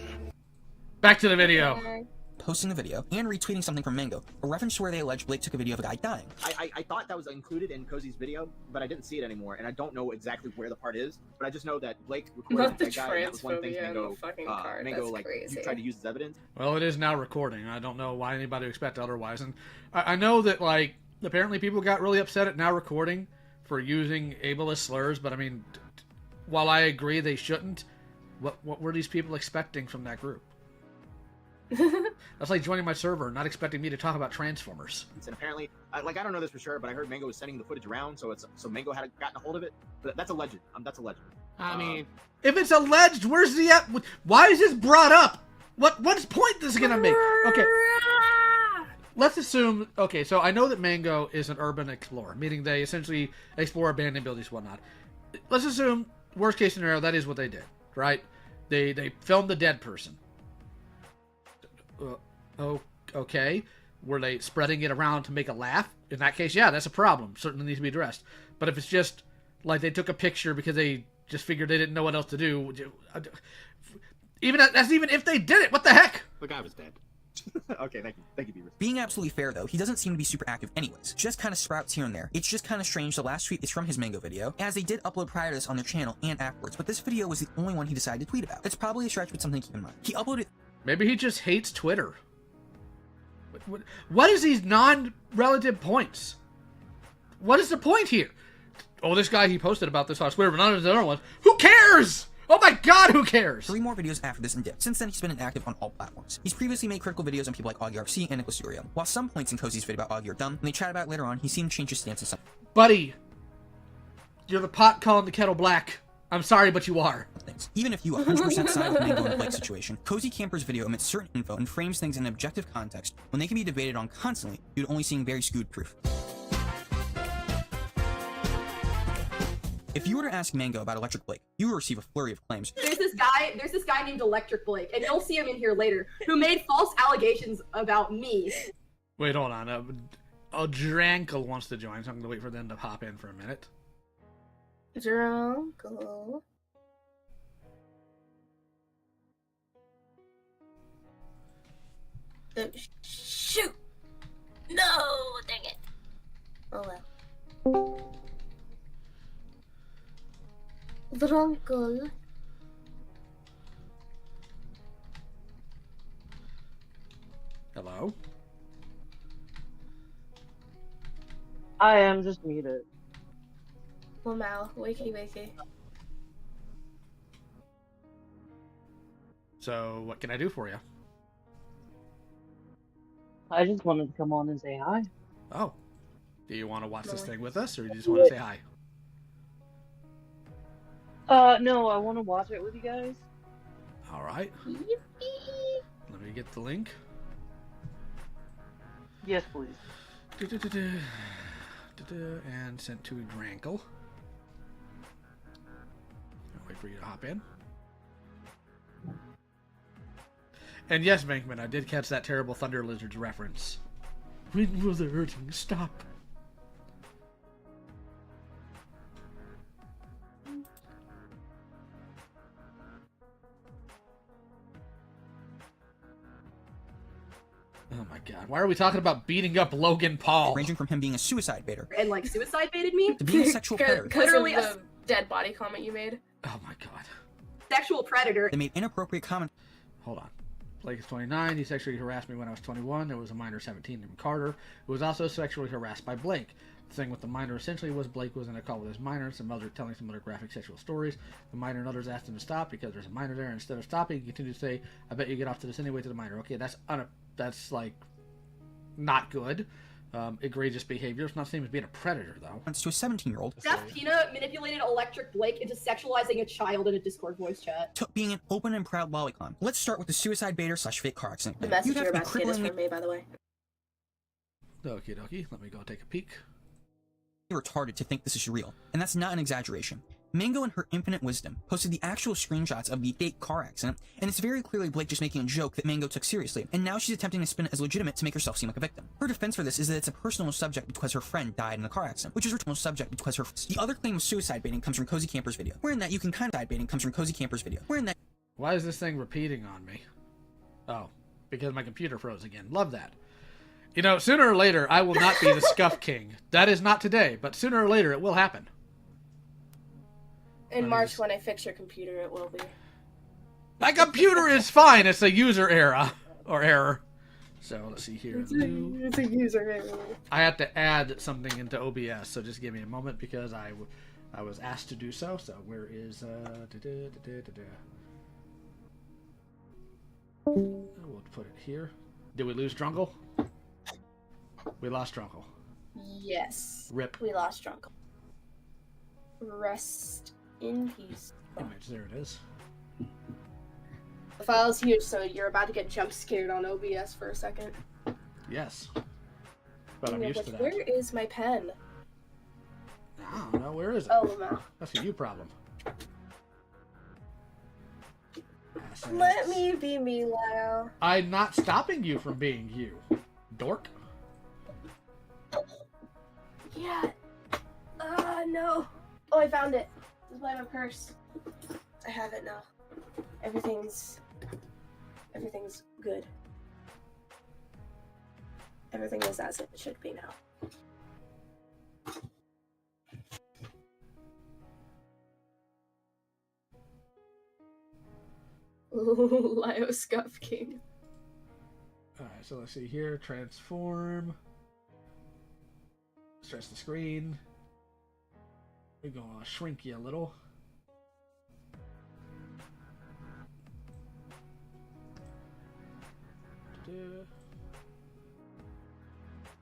Back to the video. Posting the video and retweeting something from Mango, a reference to where they allege Blake took a video of a guy dying. I thought that was included in Cozy's video, but I didn't see it anymore, and I don't know exactly where the part is, but I just know that Blake recorded that guy, and that was one thing Mango, you tried to use as evidence. Well, it is now recording. I don't know why anybody would expect otherwise, and I know that, like, apparently people got really upset at now recording for using ableist slurs, but I mean, while I agree they shouldn't, what were these people expecting from that group? That's like joining my server, not expecting me to talk about Transformers. And apparently, I don't know this for sure, but I heard Mango was sending the footage around, so Mango had gotten a hold of it. But that's alleged. That's alleged. I mean, if it's alleged, where's the why is this brought up? What point this is gonna make? Okay, let's assume. Okay, so I know that Mango is an urban explorer, meaning they essentially explore abandoned buildings, whatnot. Let's assume worst case scenario that is what they did, right? They filmed the dead person. Okay. Were they spreading it around to make a laugh? In that case, yeah, that's a problem. Certainly needs to be addressed. But if it's just like they took a picture because they just figured they didn't know what else to do, even if they did it, what the heck? The guy was dead. Okay, thank you, Beaver. Being absolutely fair, though, he doesn't seem to be super active anyways. Just kind of sprouts here and there. It's just kind of strange. The last tweet is from his Mango video, as they did upload prior to this on their channel and afterwards, but this video was the only one he decided to tweet about. It's probably a stretch, but something to keep in mind. He uploaded... Maybe he just hates Twitter. What is these non-relative points? What is the point here? Oh, this guy, he posted about this on Twitter, but none of the other ones. Who cares? Oh my god, who cares? 3 more videos after this and dip. Since then, he's been inactive on all platforms. He's previously made critical videos on people like AuggieRC and Nicholas Urio. While some points in Cozy's video about Auggie are dumb, when they chat about it later on, he seemed to change his stance on some Buddy, you're the pot calling the kettle black. I'm sorry, but you are. things. Even if you 100% side with Mango in the Blake situation, Cozy Camper's video omits certain info and frames things in an objective context when they can be debated on constantly due to only seeing very skewed proof. If you were to ask Mango about Electric Blake, you will receive a flurry of claims. There's this guy named Electric Blake, and you'll see him in here later, who made false allegations about me. Wait, hold on. Drankle wants to join, so I'm going to wait for them to hop in for a minute. Drankle. Shoot! No! Dang it. Oh well. Drankle. Hello? I am just muted. Well, Mal, wakey. So, what can I do for you? I just wanted to come on and say hi. Oh. Do you want to watch this thing with us, or do you just want to say hi? No, I want to watch it with you guys. Alright. Let me get the link. Yes, please. And sent to Drankle. I'll wait for you to hop in. And yes, Bankman, I did catch that terrible Thunder Lizards reference. When will the hurting stop? Oh my god, why are we talking about beating up Logan Paul? Ranging from him being a suicide baiter And like suicide baited me? to being a sexual predator. Because of the dead body comment you made. Oh my god. Sexual predator. They made inappropriate comment. Hold on. Blake is 29. He sexually harassed me when I was 21. There was a minor 17 named Carter who was also sexually harassed by Blake. The thing with the minor essentially was Blake was in a call with his minor, telling some other graphic sexual stories. The minor and others asked him to stop because there's a minor there. Instead of stopping, he continued to say, "I bet you get off to this anyway," to the minor. Okay, that's like not good. Egregious behavior. It's not the same as being a predator, though. It's to a 17-year-old. Jeff Pina manipulated Electric Blake into sexualizing a child in a Discord voice chat. To being an open and proud lolicon. Let's start with the suicide baiter / fake car accident. The message You'd have you're to be about to get is cripplingly from me, by the way. Okie dokie. Let me go take a peek. retarded to think this is real, and that's not an exaggeration. Mango, in her infinite wisdom, posted the actual screenshots of the fake car accident, and it's very clearly Blake just making a joke that Mango took seriously, and now she's attempting to spin it as legitimate to make herself seem like a victim. Her defense for this is that it's a personal subject because her friend died in a car accident, which is a personal subject because her. The other claim of suicide baiting comes from Cozy Camper's video, wherein that you can kind of side baiting comes from Cozy Camper's video, wherein that. Why is this thing repeating on me? Oh, because my computer froze again. Love that. You know, sooner or later, I will not be the Scuff King. That is not today, but sooner or later, it will happen. In March, when I fix your computer, it will be. My computer is fine. It's a user error. So, let's see here. It's a user error. I have to add something into OBS, so just give me a moment because I was asked to do so. So, where is... We'll put it here. Did we lose Drungle? We lost Drungle. Yes. Rip. We lost Drungle. Rest in peace. Image, there it is. The file's huge, so you're about to get jump scared on OBS for a second. Yes. But I'm used to that. Where is my pen? I don't know. Where is it? Oh, no. That's a you problem. Let me be me, Lyle. I'm not stopping you from being you, dork. Yeah. No. Oh, I found it. This is why I'm cursed. I have it now. Everything's good. Everything is as it should be now. Lio Scuff King. Alright, so let's see here. Transform. Stretch the screen. We're gonna shrink you a little.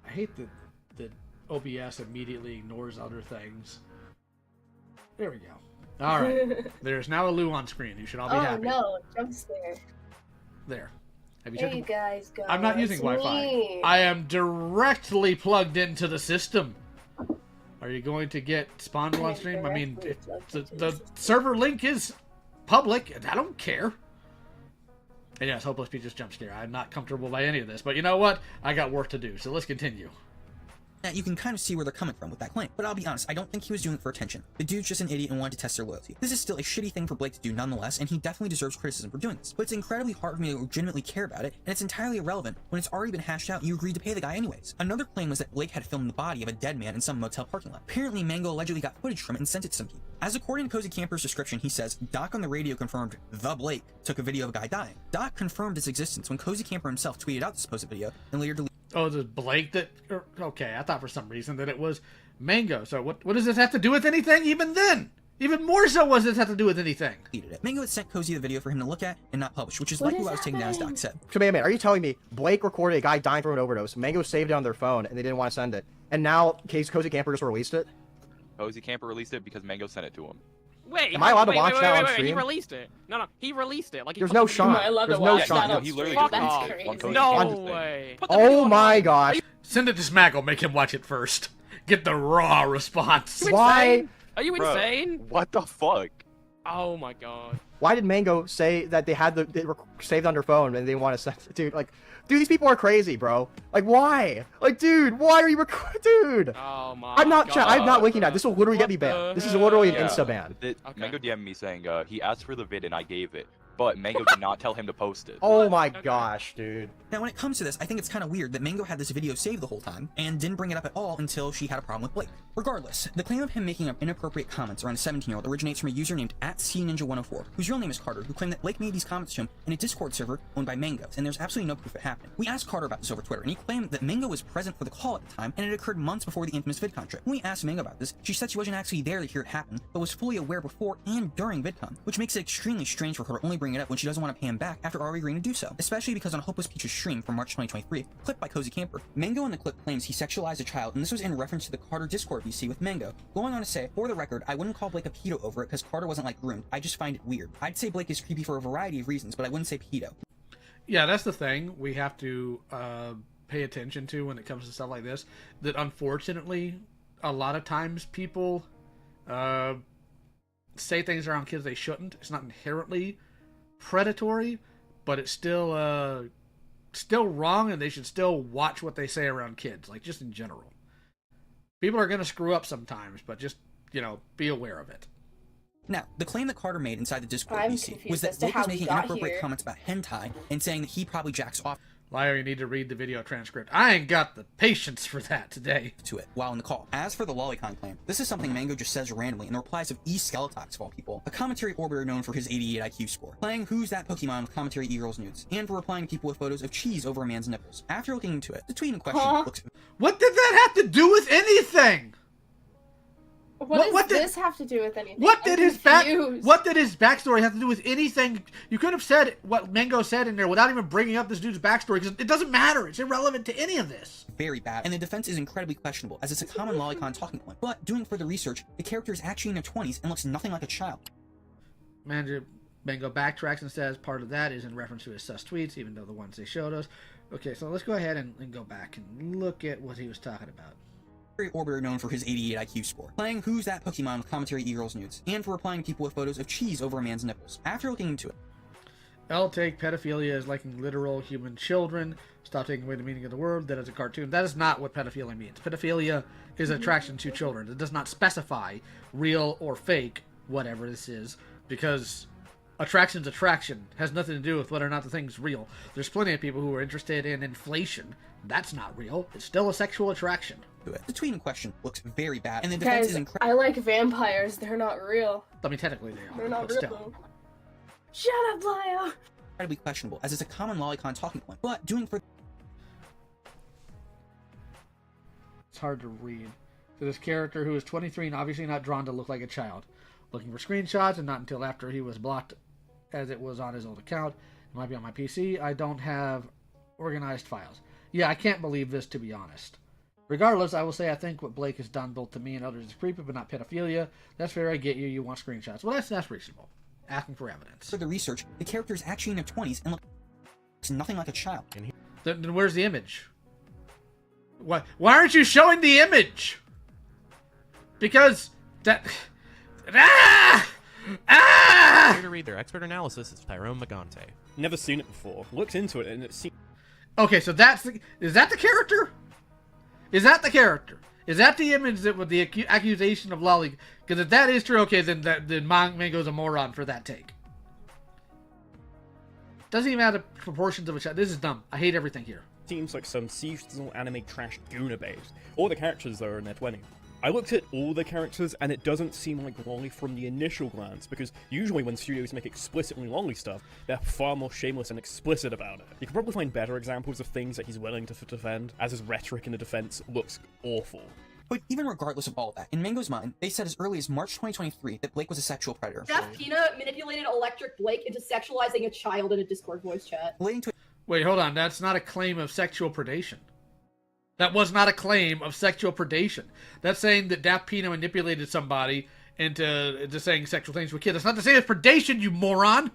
I hate that OBS immediately ignores other things. There we go. All right. There's now a Lou on screen. You should all be happy. Oh no, jump scare. There. Have you There checked you guys go. I'm not using It's Wi-Fi. me. I am directly plugged into the system. Are you going to get spawned on stream? I mean, the server link is public. I don't care. And yes, Hopeless Peach's jump scare. I'm not comfortable by any of this. But you know what? I got work to do. So let's continue. You can kind of see where they're coming from with that claim. But I'll be honest, I don't think he was doing it for attention. The dude's just an idiot and wanted to test their loyalty. This is still a shitty thing for Blake to do nonetheless, and he definitely deserves criticism for doing this. But it's incredibly hard for me to legitimately care about it, and it's entirely irrelevant when it's already been hashed out and you agreed to pay the guy anyways. Another claim was that Blake had filmed the body of a dead man in some motel parking lot. Apparently, Mango allegedly got footage from it and sent it to some people. As according to Cozy Camper's description, he says, Doc on the radio confirmed the Blake took a video of a guy dying. Doc confirmed its existence when Cozy Camper himself tweeted out the supposed video and later deleted. Oh, is it Blake that... Okay, I thought for some reason that it was Mango. So what does this have to do with anything even then? Even more so, what does this have to do with anything? Mango had sent Cozy the video for him to look at and not publish, which is likely what I was taking down as Doc said. So, man, are you telling me Blake recorded a guy dying from an overdose, Mango saved it on their phone, and they didn't want to send it, and now Cozy Camper just released it? Cozy Camper released it because Mango sent it to him. Wait, am I allowed to watch that on wait, stream? He released it. No, he released it. Like There's no shot. There's no shot. He literally Fuck just off. released it. No way. Oh my gosh. Send it to Smaggle. Make him watch it first. Get the raw response. Why? Are you insane? What the fuck? Oh my god. Why did Mango say that they had they were saved on their phone and they want to send it? Dude, these people are crazy, bro. Like, why? Like, dude, why are you dude? Oh my I'm not god. I'm not linking that. This will literally get me banned. This is literally an insta ban. Mango DM'd me saying he asked for the vid and I gave it, but Mango did not tell him to post it. Oh my gosh, dude. Now, when it comes to this, I think it's kind of weird that Mango had this video saved the whole time and didn't bring it up at all until she had a problem with Blake. Regardless, the claim of him making up inappropriate comments around a 17-year-old originates from a user named @CNinja104, whose real name is Carter, who claimed that Blake made these comments to him in a Discord server owned by Mango, and there's absolutely no proof it happened. We asked Carter about this over Twitter, and he claimed that Mango was present for the call at the time, and it occurred months before the infamous VidCon trip. When we asked Mango about this, she said she wasn't actually there to hear it happen, but was fully aware before and during VidCon, which makes it extremely strange for her to only bring it up when she doesn't want to pay him back after already agreeing to do so, especially because on Hopeless Peach's stream from March 2023, clipped by Cozy Camper, Mango in the clip claims he sexualized a child, and this was in reference to the Carter Discord VC with Mango, going on to say, for the record, I wouldn't call Blake a pedo over it because Carter wasn't like groomed. I just find it weird. I'd say Blake is creepy for a variety of reasons, but I wouldn't say pedo. Yeah, that's the thing we have to pay attention to when it comes to stuff like this. That unfortunately, a lot of times people say things around kids they shouldn't. It's not inherently predatory, but it's still wrong, and they should still watch what they say around kids, like just in general. People are going to screw up sometimes, but just, be aware of it. Now, the claim that Carter made inside the Discord VC was that Blake was making inappropriate comments about hentai and saying that he probably jacks off. Liar, you need to read the video transcript. I ain't got the patience for that today. To it while in the call. As for the lolicon claim, this is something Mango just says randomly in the replies of Skeletox of all people, a commentary orbiter known for his 88 IQ score, playing Who's That Pokemon with commentary e-girls nudes, and for replying to people with photos of cheese over a man's nipples. After looking into it, the tweet in question looks... What did that have to do with anything? What does this have to do with anything? What did his backstory have to do with anything? You could have said what Mango said in there without even bringing up this dude's backstory, because it doesn't matter. It's irrelevant to any of this. Very bad, and the defense is incredibly questionable, as it's a common lolicon talking point. But doing further research, the character is actually in their 20s and looks nothing like a child. Mango backtracks and says part of that is in reference to his sus tweets, even though the ones they showed us. Okay, so let's go ahead and go back and look at what he was talking about. Orbiter known for his 88 IQ score, playing Who's That Pokemon with commentary e-girls nudes, and for replying to people with photos of cheese over a man's nipples. After looking into it, I'll take pedophilia as liking literal human children. Stop taking away the meaning of the word. That is a cartoon. That is not what pedophilia means. Pedophilia is attraction to children. It does not specify real or fake, whatever this is, because attraction's attraction. It has nothing to do with whether or not the thing's real. There's plenty of people who are interested in inflation. That's not real. It's still a sexual attraction. The tweet in question looks very bad, and the defense is incredible. I like vampires. They're not real. I mean, technically they are. They're not real. Still. Shut up, Lyle. Incredibly questionable, as it's a common lolicon talking point. But doing for... It's hard to read. So this character who is 23 and obviously not drawn to look like a child. Looking for screenshots, and not until after he was blocked, as it was on his old account. It might be on my PC. I don't have organized files. Yeah, I can't believe this, to be honest. Regardless, I will say I think what Blake has done both to me and others is creepy, but not pedophilia. That's fair, I get you. You want screenshots. Well, that's reasonable. Asking for evidence. For the research, the character is actually in their 20s and looks nothing like a child. Then where's the image? Why aren't you showing the image? Because that... Here to read their expert analysis is Tyrone Magante. Never seen it before. Looked into it and it seemed... Okay, so is that the character? Is that the character? Is that the image that with the accusation of lolly? Because if that is true, okay, then Mango's a moron for that take. Doesn't even have the proportions of a child. This is dumb. I hate everything here. Seems like some seasonal anime trash Guna base. All the characters though are in their 20s. I looked at all the characters and it doesn't seem like lolly from the initial glance, because usually when studios make explicitly lolly stuff, they're far more shameless and explicit about it. You can probably find better examples of things that he's willing to defend, as his rhetoric in the defense looks awful. But even regardless of all of that, in Mango's mind, they said as early as March 2023 that Blake was a sexual predator. Jeff Pina manipulated Electric Blake into sexualizing a child in a Discord voice chat. Wait, hold on. That's not a claim of sexual predation. That was not a claim of sexual predation. That's saying that Daft Pino manipulated somebody into saying sexual things to a kid. That's not the same as predation, you moron!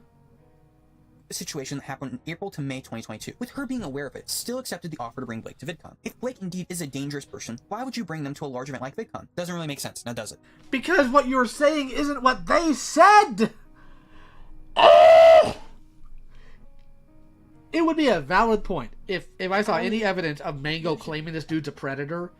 The situation that happened in April to May 2022. With her being aware of it, still accepted the offer to bring Blake to VidCon. If Blake indeed is a dangerous person, why would you bring them to a large event like VidCon? Doesn't really make sense, now does it? Because what you're saying isn't what they said! Oh! It would be a valid point if I saw any evidence of Mango claiming this dude's a predator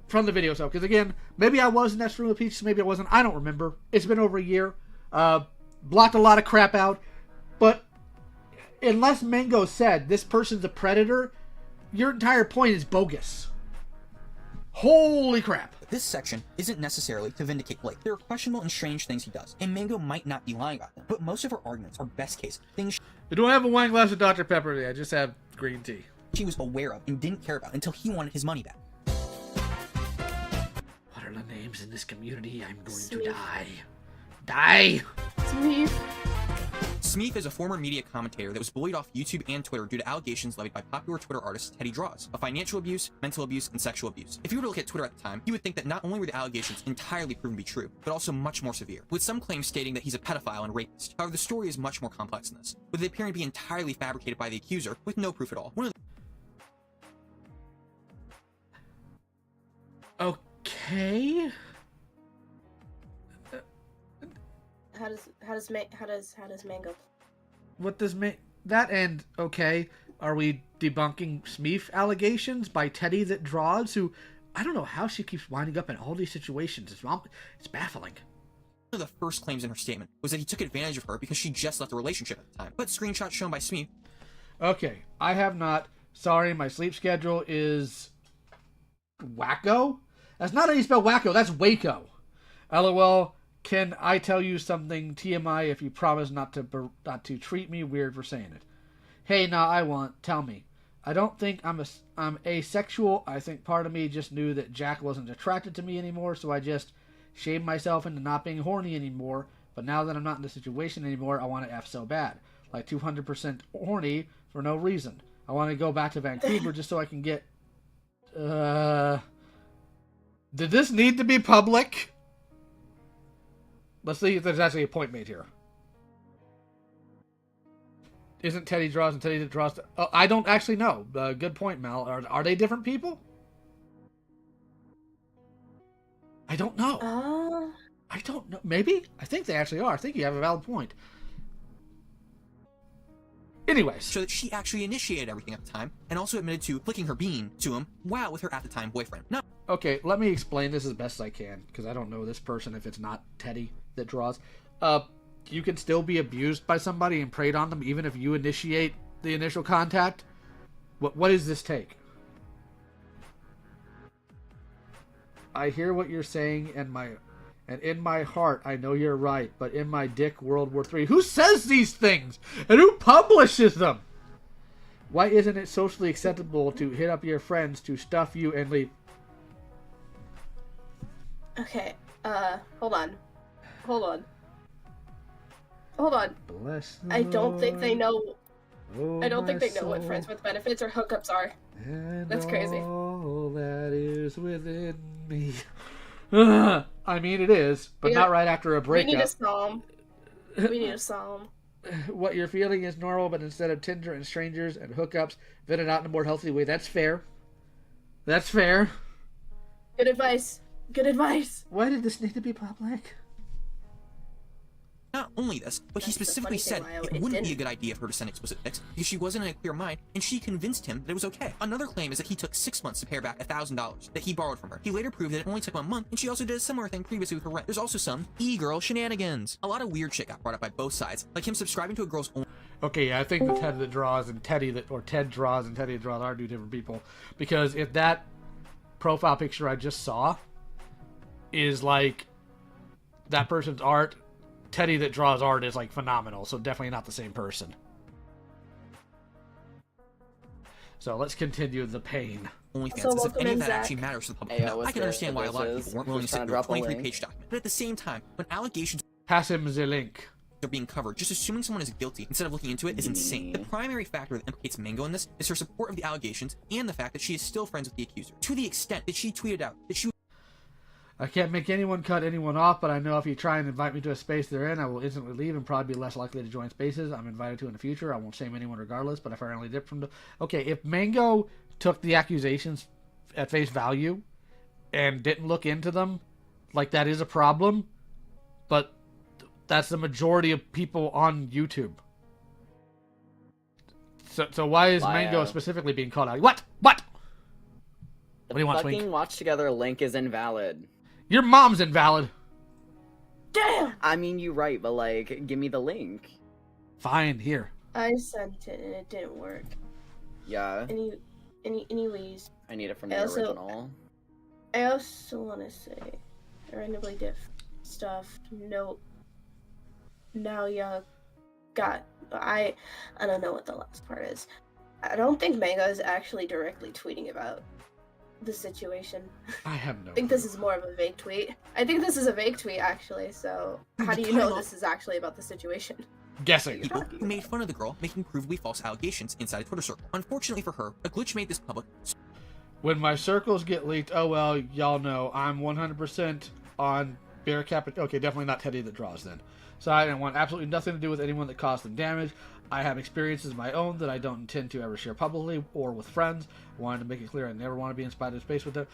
from the video itself. Because again, maybe I was in that room with Peaches, maybe I wasn't. I don't remember. It's been over a year. Blocked a lot of crap out. But unless Mango said this person's a predator, your entire point is bogus. Holy crap. This section isn't necessarily to vindicate Blake. There are questionable and strange things he does, and Mango might not be lying about them, but most of her arguments are best case things I don't have a wine glass of Dr. Pepper today, I just have green tea. She was aware of and didn't care about until he wanted his money back. What are the names in this community? I'm going to die. Die! Smeef. Smeef is a former media commentator that was bullied off YouTube and Twitter due to allegations levied by popular Twitter artist Teddy Draws of financial abuse, mental abuse, and sexual abuse. If you were to look at Twitter at the time, you would think that not only were the allegations entirely proven to be true, but also much more severe, with some claims stating that he's a pedophile and rapist. However, the story is much more complex than this, with it appearing to be entirely fabricated by the accuser with no proof at all. Okay. How does Mango? What does that end? Okay, are we debunking Smeef allegations by Teddy that Draws? Who I don't know how she keeps winding up in all these situations. It's baffling. One of the first claims in her statement was that he took advantage of her because she just left the relationship at the time. But screenshots shown by Smeef. Okay, I have not. Sorry, my sleep schedule is wacko. That's not how you spell wacko. That's Waco. LOL. Can I tell you something TMI if you promise not to treat me weird for saying it? Hey, nah, I won't. Tell me. I don't think I'm asexual. I think part of me just knew that Jack wasn't attracted to me anymore, so I just shamed myself into not being horny anymore. But now that I'm not in the situation anymore, I want to F so bad. Like 200% horny for no reason. I want to go back to Vancouver just so I can get... Did this need to be public? Let's see if there's actually a point made here. Isn't Teddy Draws and Teddy that Draws... I don't actually know. Good point, Mal. Are they different people? I don't know. I don't know. Maybe? I think they actually are. I think you have a valid point. Anyways. So that she actually initiated everything at the time, and also admitted to flicking her bean to him while with her at the time boyfriend. No. Okay, let me explain this as best I can, because I don't know this person if it's not Teddy that Draws. You can still be abused by somebody and preyed on them even if you initiate the initial contact. What is this take? I hear what you're saying, and in my heart I know you're right, but in my dick World War III. Who says these things? And who publishes them? Why isn't it socially acceptable to hit up your friends to stuff you and leave? Okay, hold on. Bless I don't think they know Oh, I don't think my they know what soul. friends with benefits or hookups are. And That's crazy. all that is within me. I mean, it is, but not right after a breakup. We need a psalm. We need a psalm. What you're feeling is normal, but instead of Tinder and strangers and hookups, vet it out in a more healthy way. That's fair. That's fair. Good advice. Good advice. Why did this need to be public? Not only this, but he specifically said it wouldn't be a good idea for her to send explicit pics because she wasn't in a clear mind, and she convinced him that it was okay. Another claim is that he took 6 months to pay her back $1,000 that he borrowed from her. He later proved that it only took 1 month, and she also did a similar thing previously with her rent. There's also some e-girl shenanigans. A lot of weird shit got brought up by both sides, like him subscribing to a girl's own. Okay, yeah, I think the Ted that draws and Teddy that, or Ted draws and Teddy that draws are two different people, because if that profile picture I just saw is like that person's art, Teddy that draws art is like phenomenal, so definitely not the same person. So let's continue the pain. OnlyFans, as if any of that actually matters to the public. Now, I can understand why a lot of people weren't willing to sit through a 23-page document, but at the same time, when allegations pass him the link are being covered, just assuming someone is guilty instead of looking into it is insane. The primary factor that implicates Mango in this is her support of the allegations and the fact that she is still friends with the accuser, to the extent that she tweeted out that she I can't make anyone cut anyone off, but I know if you try and invite me to a space they're in, I will instantly leave and probably be less likely to join spaces I'm invited to in the future. I won't shame anyone regardless, but if I only dip from the... Okay, if Mango took the accusations at face value and didn't look into them, like, that is a problem, but that's the majority of people on YouTube. So why is Mango specifically being called out? What? What do you want, Twink? Fucking watch together link is invalid. Your mom's invalid. Damn! I mean, you're right, but like, give me the link. Fine, here. I sent it and it didn't work. Yeah. Anyways. I need it from the original. I also want to say, randomly diff stuff. No. Now you got. I don't know what the last part is. I don't think Mango is actually directly tweeting about the situation. I have no I think this is more of a vague tweet. I think this is a vague tweet, actually, so how do you know this is actually about the situation? Guessing. People who made fun of the girl making provably false allegations inside a Twitter circle. Unfortunately for her, a glitch made this public. When my circles get leaked, oh well, y'all know, I'm 100% on Bear Cap. Okay, definitely not Teddy that draws then. So I didn't want absolutely nothing to do with anyone that caused them damage. I have experiences of my own that I don't intend to ever share publicly or with friends. I wanted to make it clear I never want to be in space with them.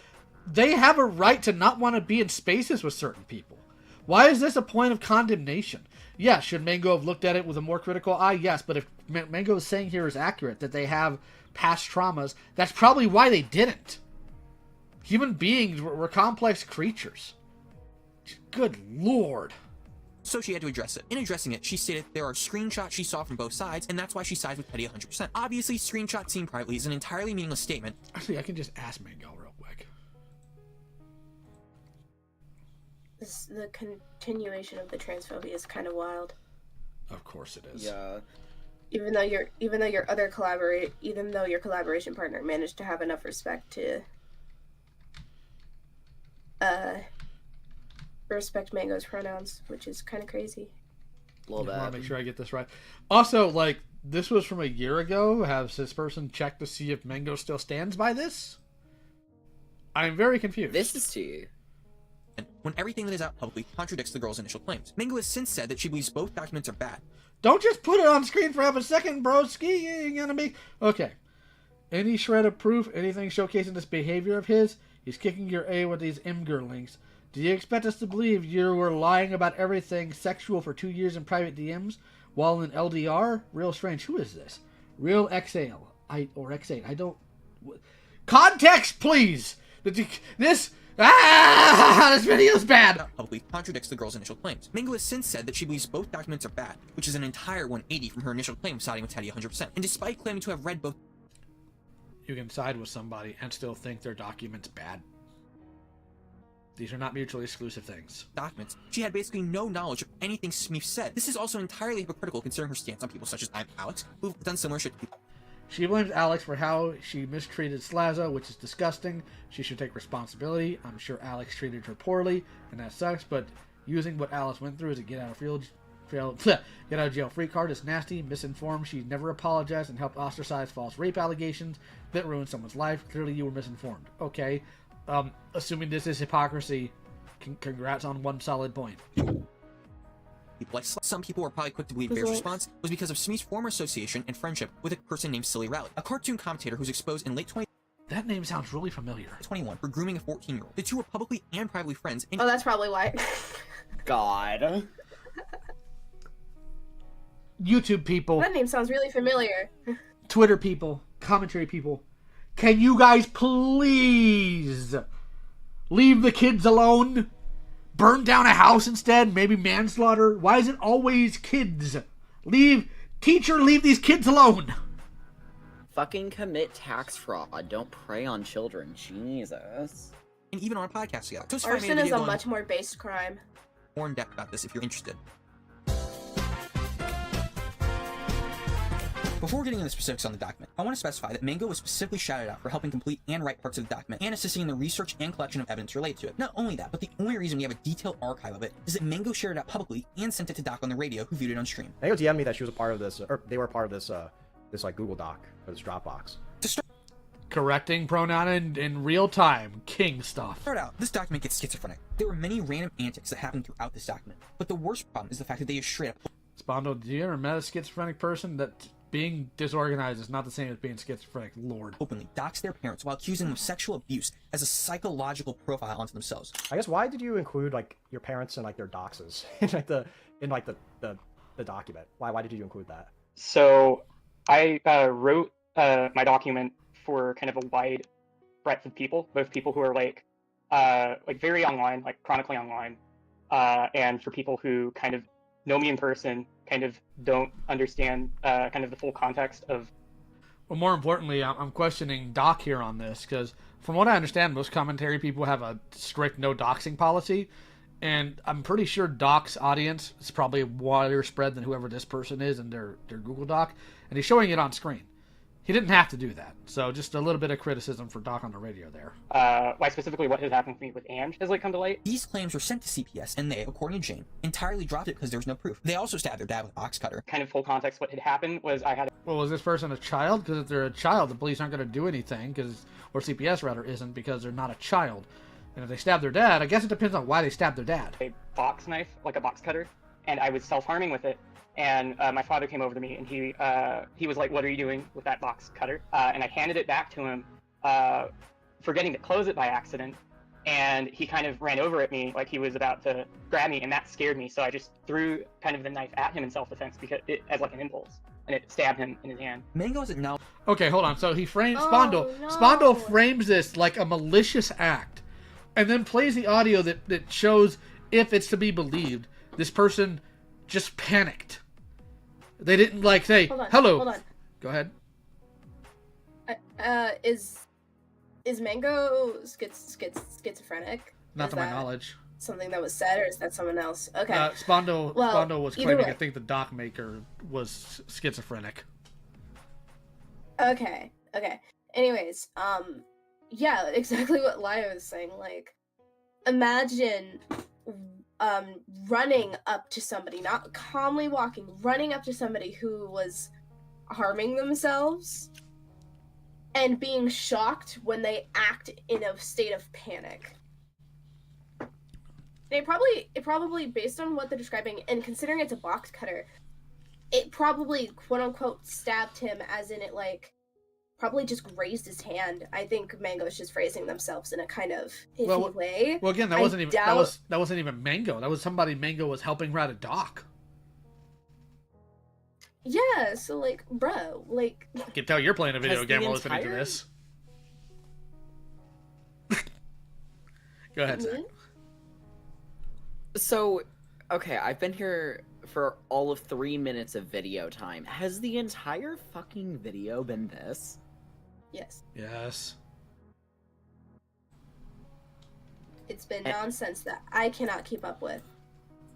They have a right to not want to be in spaces with certain people. Why is this a point of condemnation? Yes, should Mango have looked at it with a more critical eye? Yes, but if Mango is saying here is accurate, that they have past traumas, that's probably why they didn't. Human beings were complex creatures. Good lord. So she had to address it. In addressing it, she stated there are screenshots she saw from both sides, and that's why she sides with Petty 100%. Obviously, screenshots seen privately is an entirely meaningless statement. Actually, I can just ask Mango real quick. The continuation of the transphobia is kind of wild. Of course it is. Yeah. Even though your collaboration partner managed to have enough respect to respect Mango's pronouns, which is kind of crazy. I want to make sure I get this right. Also, like, this was from a year ago. Has this person checked to see if Mango still stands by this? I'm very confused. This is tea. When everything that is out publicly contradicts the girl's initial claims. Mango has since said that she believes both documents are bad. Don't just put it on screen for half a second, bro. Skiing gonna be okay. Any shred of proof, anything showcasing this behavior of his, he's kicking your A with these Imgur links. Do you expect us to believe you were lying about everything sexual for 2 years in private DMs while in LDR? Real strange. Who is this? Real XAL. Or X8. I don't... Context, please! This video's bad! Publicly contradicts the girl's initial claims. Mango has since said that she believes both documents are bad, which is an entire 180 from her initial claim siding with Teddy 100%. And despite claiming to have read both... You can side with somebody and still think their document's bad. These are not mutually exclusive things. Documents. She had basically no knowledge of anything Smeef said. This is also entirely hypocritical considering her stance on people such as I'm Alex, who've done similar shit to people. She blames Alex for how she mistreated Slaza, which is disgusting. She should take responsibility. I'm sure Alex treated her poorly, and that sucks, but using what Alice went through as a get out of field Get out of jail free card is nasty, misinformed. She never apologized and helped ostracize false rape allegations that ruined someone's life. Clearly, you were misinformed. Okay. Assuming this is hypocrisy, congrats on one solid point. Like some people are probably quick to believe Bear's response was because of Smee's former association and friendship with a person named Silly Rowley, a cartoon commentator who's exposed in late 20. That name sounds really familiar. 21 for grooming a 14-year-old. The two were publicly and privately friends. Oh, that's probably why. God. YouTube people. That name sounds really familiar. Twitter people. Commentary people. Can you guys please leave the kids alone? Burn down a house instead? Maybe manslaughter? Why is it always kids? Leave these kids alone. Fucking commit tax fraud. Don't prey on children. Jesus. And even on a podcast together. Arson is a much more based crime. More in depth about this if you're interested. Before getting into the specifics on the document, I want to specify that Mango was specifically shouted out for helping complete and write parts of the document, and assisting in the research and collection of evidence related to it. Not only that, but the only reason we have a detailed archive of it is that Mango shared it out publicly and sent it to Doc on the radio, who viewed it on stream. Mango DM'd me that she was a part of this, or they were a part of this, this like Google Doc, or this Dropbox. Correcting pronoun in real time. King stuff. Start out, this document gets schizophrenic. There were many random antics that happened throughout this document, but the worst problem is the fact that they just straight up... Spondo, do you ever met a schizophrenic person that... Being disorganized is not the same as being schizophrenic, Lord. Openly dox their parents while accusing them of sexual abuse as a psychological profile onto themselves. I guess why did you include like your parents and like their doxes in the document? Why did you include that? So I wrote my document for kind of a wide breadth of people, both people who are like very online, like chronically online, and for people who kind of know me in person, kind of don't understand kind of the full context of... Well, more importantly, I'm questioning Doc here on this, because from what I understand, most commentary people have a strict no doxing policy, and I'm pretty sure Doc's audience is probably wider spread than whoever this person is in their Google Doc, and he's showing it on screen. He didn't have to do that, so just a little bit of criticism for Doc on the radio there. Why specifically what has happened to me with Ange has come to light. These claims were sent to CPS, and they, according to Jane, entirely dropped it because there was no proof. They also stabbed their dad with a box cutter. Kind of full context, what had happened was I had... Well, was this person a child? Because if they're a child, the police aren't going to do anything, or CPS rather isn't, because they're not a child. And if they stab their dad, I guess it depends on why they stabbed their dad. A box knife, like a box cutter, and I was self-harming with it. And my father came over to me, and he was like, "What are you doing with that box cutter?" And I handed it back to him, forgetting to close it by accident. And he kind of ran over at me like he was about to grab me, and that scared me. So I just threw kind of the knife at him in self-defense because as like an impulse, and it stabbed him in his hand. Mango is now... Okay, hold on. So he frames Spondo. No. Spondo frames this like a malicious act, and then plays the audio that shows, if it's to be believed, this person just panicked. They didn't say, hello. Hold on. Go ahead. Is Mango schizophrenic? Not to my knowledge. Something that was said, or is that someone else? Okay. Spondo was claiming, I think the doc maker was schizophrenic. Okay. Anyways, yeah, exactly what Laya was saying. Like, imagine running up to somebody, not calmly walking, running up to somebody who was harming themselves and being shocked when they act in a state of panic. It probably, based on what they're describing, and considering it's a box cutter, it probably, quote-unquote, stabbed him, as in it, probably just grazed his hand. I think Mango's just phrasing themselves in a kind of iffy way. Well, again, that wasn't even Mango. That was somebody Mango was helping write a doc. Yeah, so bro, I can tell you're playing a video game while listening to this. Go ahead, Zach. So, okay, I've been here for all of 3 minutes of video time. Has the entire fucking video been this? Yes. It's been nonsense that I cannot keep up with.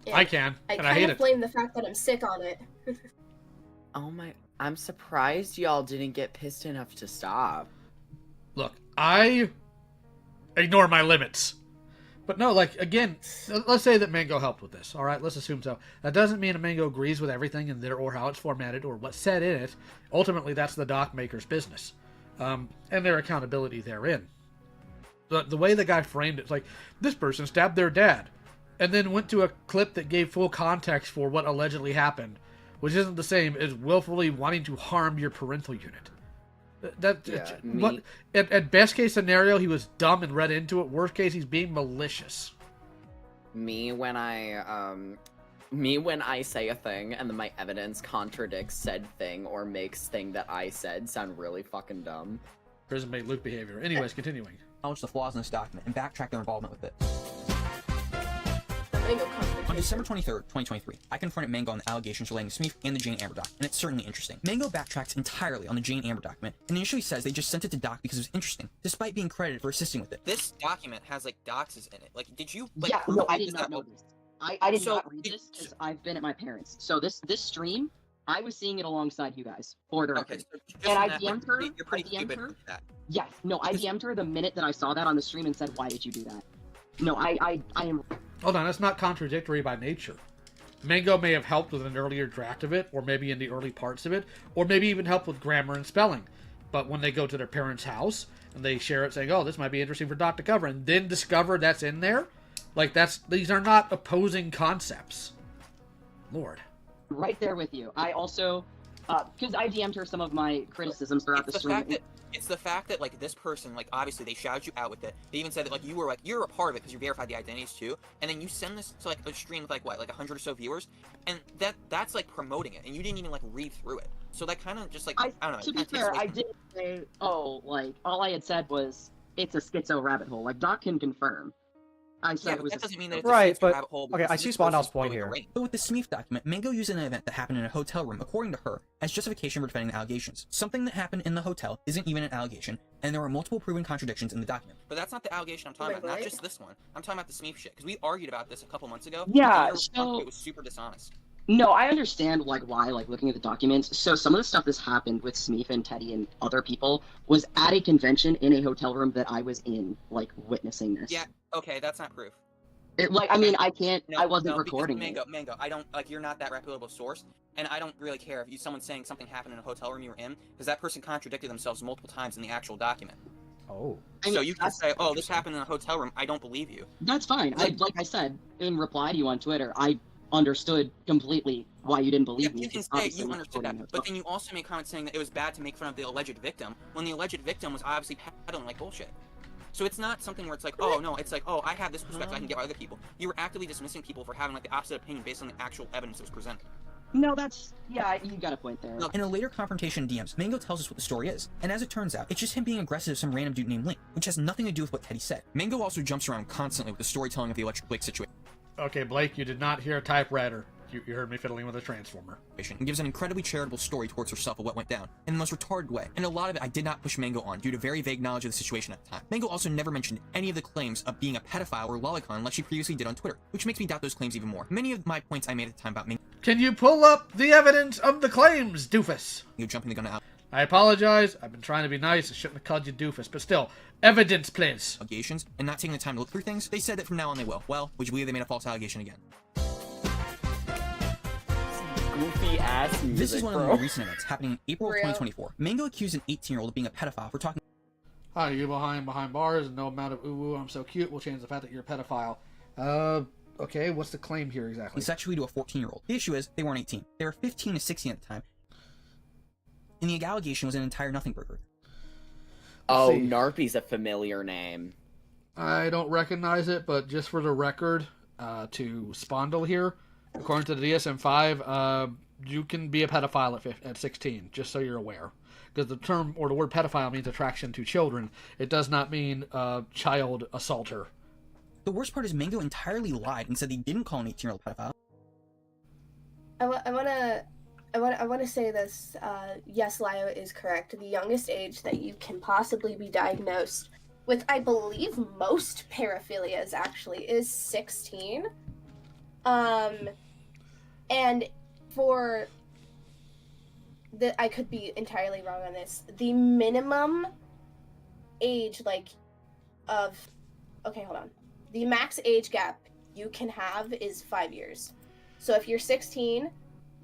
And I can, and I hate it. I kind of blame the fact that I'm sick on it. Oh my... I'm surprised y'all didn't get pissed enough to stop. Look, I ignore my limits. But no, like, again, let's say that Mango helped with this, all right? Let's assume so. That doesn't mean that Mango agrees with everything in there or how it's formatted or what's said in it. Ultimately, that's the doc maker's business, and their accountability therein. The way the guy framed it, it's like, this person stabbed their dad, and then went to a clip that gave full context for what allegedly happened, which isn't the same as willfully wanting to harm your parental unit. At best case scenario, he was dumb and read into it. Worst case, he's being malicious. Me when I say a thing and then my evidence contradicts said thing or makes thing that I said sound really fucking dumb. Prison made Luke behavior. Anyways, continuing. Acknowledge the flaws in this document and backtrack their involvement with it. On December 23rd, 2023, I confronted Mango on the allegations relating to Smeef and the Jane Amber doc, and it's certainly interesting. Mango backtracks entirely on the Jane Amber document, and initially says they just sent it to Doc because it was interesting, despite being credited for assisting with it. This document has, like, doxes in it. Like, did you, like... Yeah, no, I did not know this. I did not read this because I've been at my parents'. So this stream, I was seeing it alongside you guys, for the record. And I DM'd her. You're pretty stupid for that. Yes, no, I DM'd her the minute that I saw that on the stream and said, why did you do that? No, I am... Hold on, that's not contradictory by nature. Mango may have helped with an earlier draft of it, or maybe in the early parts of it, or maybe even helped with grammar and spelling. But when they go to their parents' house, and they share it saying, oh, this might be interesting for Doc to cover, and then discover that's in there, like, these are not opposing concepts. Lord. Right there with you. I also, because I DM'd her some of my criticisms throughout the stream. It's the fact that, like, this person, like, obviously they shouted you out with it. They even said that, like, you're a part of it because you verified the identities too. And then you send this to, like, a stream with, like, what, like 100 or so viewers? And that's, like, promoting it. And you didn't even, like, read through it. So that kind of just, like, I don't know. To be fair, I didn't say, oh, like, all I had said was, it's a schizo rabbit hole. Like, Doc can confirm. I said it was that doesn't mean that it's right, a but rabbit hole. okay, I see Spondal's point here. But with the Smeef document, Mango used an event that happened in a hotel room, according to her, as justification for defending the allegations. Something that happened in the hotel isn't even an allegation, and there are multiple proven contradictions in the document. But that's not the allegation I'm talking about, not just this one. I'm talking about the Smeef shit, because we argued about this a couple months ago. Yeah, so it was super dishonest. No, I understand, like, why, like, looking at the documents. So some of the stuff that's happened with Smeef and Teddy and other people was at a convention in a hotel room that I was in, like, witnessing this. Yeah, okay, that's not proof. I mean, I can't. I wasn't recording. Mango, I don't like. You're not that reputable source, and I don't really care if someone's saying something happened in a hotel room you were in, because that person contradicted themselves multiple times in the actual document. Oh. So you can say, "Oh, this happened in a hotel room." I don't believe you. That's fine. Like I said in reply to you on Twitter, I understood completely why you didn't believe me. You can say you understood that, but then you also made comments saying that it was bad to make fun of the alleged victim when the alleged victim was obviously peddling like bullshit. So it's not something where it's like, oh no, it's like, oh, I have this perspective I can get by other people. You were actively dismissing people for having like the opposite opinion based on the actual evidence that was presented. No, yeah, you got a point there. In a later confrontation in DMs, Mango tells us what the story is, and as it turns out, it's just him being aggressive to some random dude named Link, which has nothing to do with what Teddy said. Mango also jumps around constantly with the storytelling of the Electric Blake situation. Okay, Blake, you did not hear a typewriter. You heard me fiddling with a transformer. And gives an incredibly charitable story towards herself of what went down, in the most retarded way. And a lot of it I did not push Mango on, due to very vague knowledge of the situation at the time. Mango also never mentioned any of the claims of being a pedophile or lolicon like she previously did on Twitter, which makes me doubt those claims even more. Many of my points I made at the time about Mango... Can you pull up the evidence of the claims, doofus? You jumping the gun out. I apologize. I've been trying to be nice. I shouldn't have called you doofus, but still, evidence, please. Allegations, and not taking the time to look through things, they said that from now on they will. Well, would you believe they made a false allegation again? Goofy ass music, This is one of the more recent events, happening in April of 2024. Mango accused an 18-year-old of being a pedophile for talking... Hi, you behind bars and no amount of ooh, I'm so cute will change the fact that you're a pedophile. Okay, what's the claim here exactly? Sexually to a 14-year-old. The issue is, they weren't 18. They were 15 to 16 at the time. And the allegation was an entire nothing burger. Oh, Narpy's a familiar name. I don't recognize it, but just for the record, to Spondle here, according to the DSM-5, you can be a pedophile at 16, just so you're aware. Because the term, or the word pedophile means attraction to children. It does not mean child assaulter. The worst part is Mango entirely lied and said they didn't call an 18-year-old pedophile. I want to say this. Yes, Lio is correct. The youngest age that you can possibly be diagnosed with, I believe most paraphilias actually, is 16. And for I could be entirely wrong on this. The minimum age, okay, hold on. the max age gap you can have is 5 years. So if you're 16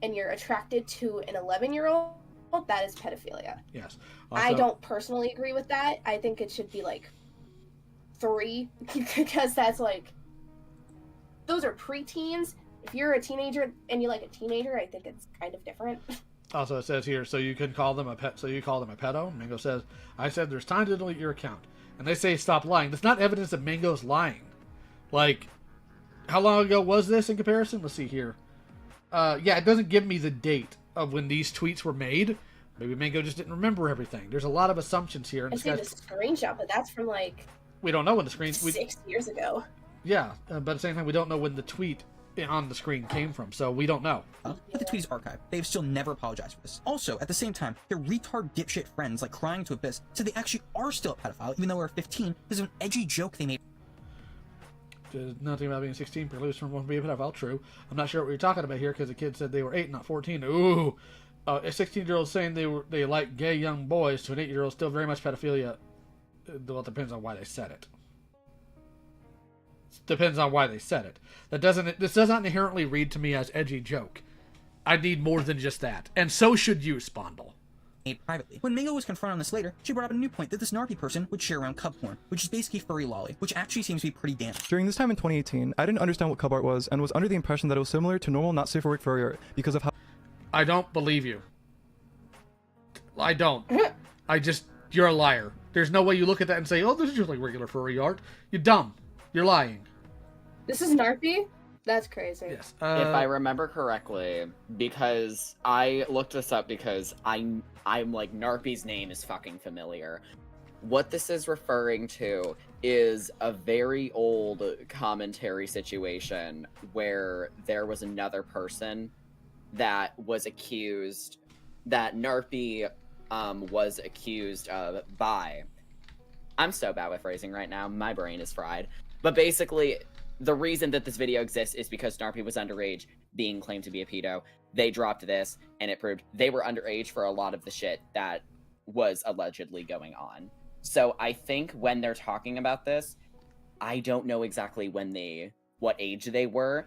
and you're attracted to an 11-year-old, that is pedophilia. Yes. I don't personally agree with that. I think it should be like 3 because that's like, those are preteens. If you're a teenager and you like a teenager, I think it's kind of different. Also, it says here, so you can call them a pet. So you call them a pedo. Mango says, "I said there's time to delete your account," and they say stop lying. That's not evidence that Mango's lying. Like, how long ago was this in comparison? Let's see here. Yeah, it doesn't give me the date of when these tweets were made. Maybe Mango just didn't remember everything. There's a lot of assumptions here. And I see the screenshot, but that's from like we don't know when the screen 6 years ago. Yeah, but at the same time, we don't know when the tweet on the screen came from, so we don't know. But the tweet is archived. They've still never apologized for this. Also, at the same time, their retard dipshit friends, like Crying to Abyss, said they actually are still a pedophile, even though they're 15, because of an edgy joke they made. There's nothing about being 16 precludes from being a pedophile. True. I'm not sure what you're talking about here, because the kid said they were 8, not 14. Ooh. A 16-year-old saying they like gay young boys to an 8-year-old, still very much pedophilia. Well, it depends on why they said it. Depends on why they said it. This does not inherently read to me as edgy joke. I need more than just that. And so should you, Spondle. Privately. When Mango was confronted on this later, she brought up a new point that this narky person would share around cub porn, which is basically furry lolly, which actually seems to be pretty damaged. During this time in 2018, I didn't understand what cub art was and was under the impression that it was similar to normal not safe for work furry art because of how— I don't believe you. I don't. You're a liar. There's no way you look at that and say, oh, this is just like regular furry art. You're dumb. You're lying. This is Narpy? That's crazy. Yes. If I remember correctly, because I looked this up because I'm like, Narpy's name is fucking familiar. What this is referring to is a very old commentary situation where there was another person that was accused, that Narpy was accused of by. I'm so bad with phrasing right now. My brain is fried. But basically, the reason that this video exists is because Narpy was underage, being claimed to be a pedo. They dropped this, and it proved they were underage for a lot of the shit that was allegedly going on. So I think when they're talking about this, I don't know exactly what age they were,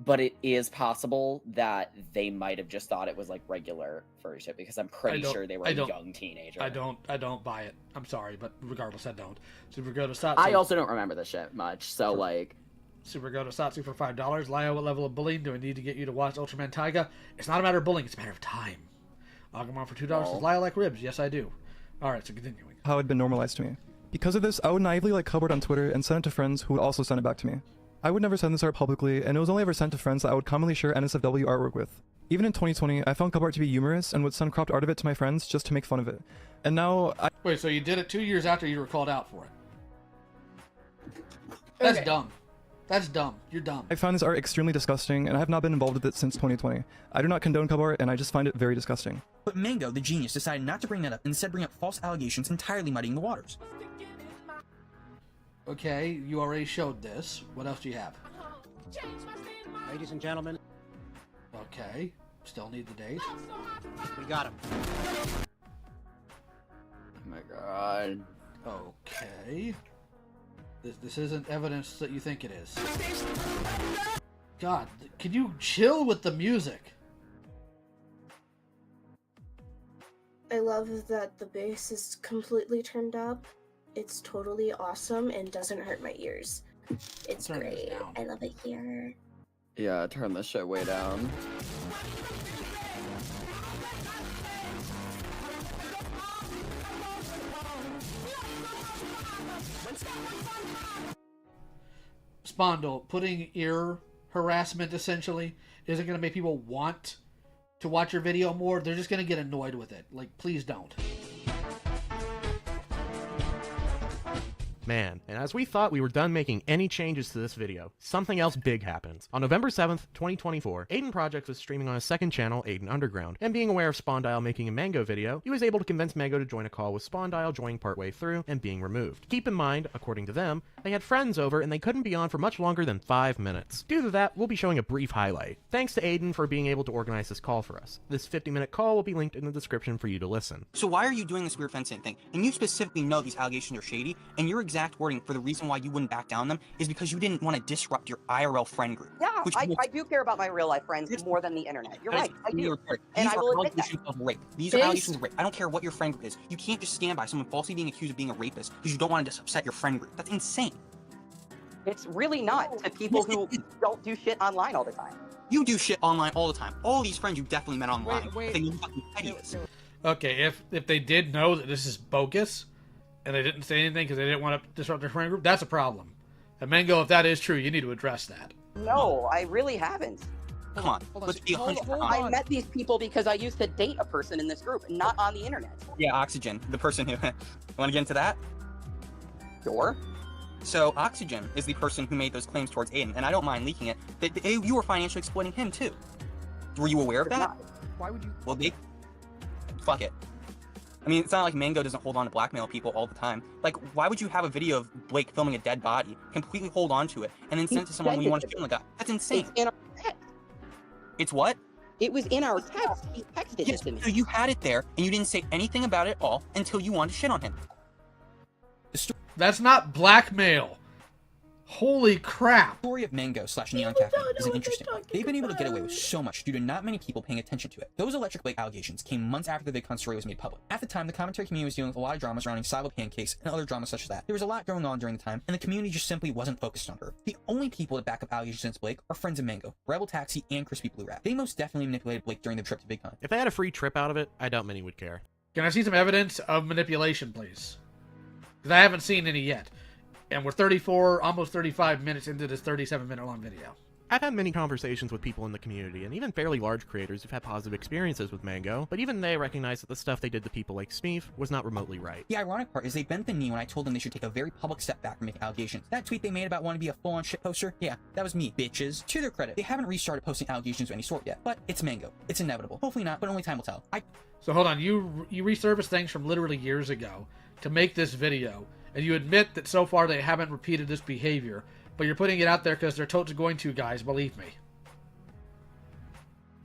but it is possible that they might have just thought it was like regular furry shit, because I'm pretty sure they were a young teenager. I don't buy it. I'm sorry, but regardless, I don't. Super go to Satsu. I also don't remember this shit much, so like. Super go to Satsu for $5. Lio, what level of bullying do I need to get you to watch Ultraman Taiga? It's not a matter of bullying, it's a matter of time. Agumon for $2 says, Lio like ribs. Yes, I do. Alright, so continuing. how it had been normalized to me. Because of this, I would naively like cub art on Twitter and send it to friends who would also send it back to me. I would never send this art publicly, and it was only ever sent to friends that I would commonly share NSFW artwork with. Even in 2020, I found cub art to be humorous and would send cropped art of it to my friends just to make fun of it. And now I— Wait, so you did it 2 years after you were called out for it? That's dumb. That's dumb. You're dumb. I found this art extremely disgusting, and I have not been involved with it since 2020. I do not condone cub art, and I just find it very disgusting. But Mango, the genius, decided not to bring that up and instead bring up false allegations, entirely muddying the waters. Okay, you already showed this. What else do you have? Ladies and gentlemen. Okay, still need the date. We got him. Oh my god. Okay. This isn't evidence that you think it is. God, can you chill with the music? I love that the bass is completely turned up. It's totally awesome and doesn't hurt my ears. It's great. I love it here. Yeah, turn this shit way down. Spondle, putting ear harassment essentially isn't going to make people want to watch your video more. They're just going to get annoyed with it. Like, please don't. Man, and as we thought we were done making any changes to this video, something else big happens. On November 7th, 2024, Aiden Project was streaming on his second channel, Aiden Underground, and being aware of Spondyle making a Mango video, he was able to convince Mango to join a call with Spondyle joining partway through and being removed. Keep in mind, according to them, they had friends over and they couldn't be on for much longer than 5 minutes. Due to that, we'll be showing a brief highlight. Thanks to Aiden for being able to organize this call for us. This 50-minute call will be linked in the description for you to listen. So why are you doing this weird fencing thing? And you specifically know these allegations are shady, and you're exactly exact wording for the reason why you wouldn't back down them is because you didn't want to disrupt your IRL friend group. Yeah, which I do care about my real life friends more than the internet. You're right, I do. And These I are will admit that. allegations of rape. These are allegations of rape. I don't care what your friend group is. You can't just stand by someone falsely being accused of being a rapist because you don't want to just upset your friend group. That's insane. It's really not to people who don't do shit online all the time. You do shit online all the time. All these friends you definitely met online. Wait. They know who fucking petty is. Okay, if they did know that this is bogus, and they didn't say anything because they didn't want to disrupt their friend group, that's a problem. And Mango, if that is true, you need to address that. No, I really haven't. Come on, let's be 100% I met these people because I used to date a person in this group, not on the internet. Yeah, Oxygen, the person who... You want to get into that? Sure. So, Oxygen is the person who made those claims towards Aiden, and I don't mind leaking it. You were financially exploiting him, too. Were you aware of that? Why would you... Well, fuck it. I mean, it's not like Mango doesn't hold on to blackmail people all the time. Like, why would you have a video of Blake filming a dead body, completely hold on to it, and then send it to someone when you want to film the guy? That's insane. It's in our text. It's what? It was in our text. He texted it to me. So you had it there, and you didn't say anything about it at all until you wanted to shit on him. That's not blackmail. Holy crap. The story of Mango / NeonCaffine is an interesting one. They've been able to get away with so much due to not many people paying attention to it. Those Electric Blake allegations came months after the VidCon story was made public. At the time, the commentary community was dealing with a lot of drama surrounding Cyber Pancakes and other dramas such as that. There was a lot going on during the time, and the community just simply wasn't focused on her. The only people that back up allegations against Blake are friends of Mango, Rebel Taxi, and Crispy Blue Rat. They most definitely manipulated Blake during the trip to VidCon. If they had a free trip out of it, I doubt many would care. Can I see some evidence of manipulation, please? Because I haven't seen any yet. And we're 34, almost 35 minutes into this 37-minute long video. I've had many conversations with people in the community, and even fairly large creators who've had positive experiences with Mango, but even they recognize that the stuff they did to people like Smeef was not remotely right. The ironic part is they bent the knee when I told them they should take a very public step back from making allegations. That tweet they made about wanting to be a full-on shit poster, yeah, that was me, bitches. To their credit, they haven't restarted posting allegations of any sort yet, but it's Mango. It's inevitable. Hopefully not, but only time will tell. So hold on, you resurfaced things from literally years ago to make this video, and you admit that so far they haven't repeated this behavior, but you're putting it out there because they're totally going to, guys, believe me.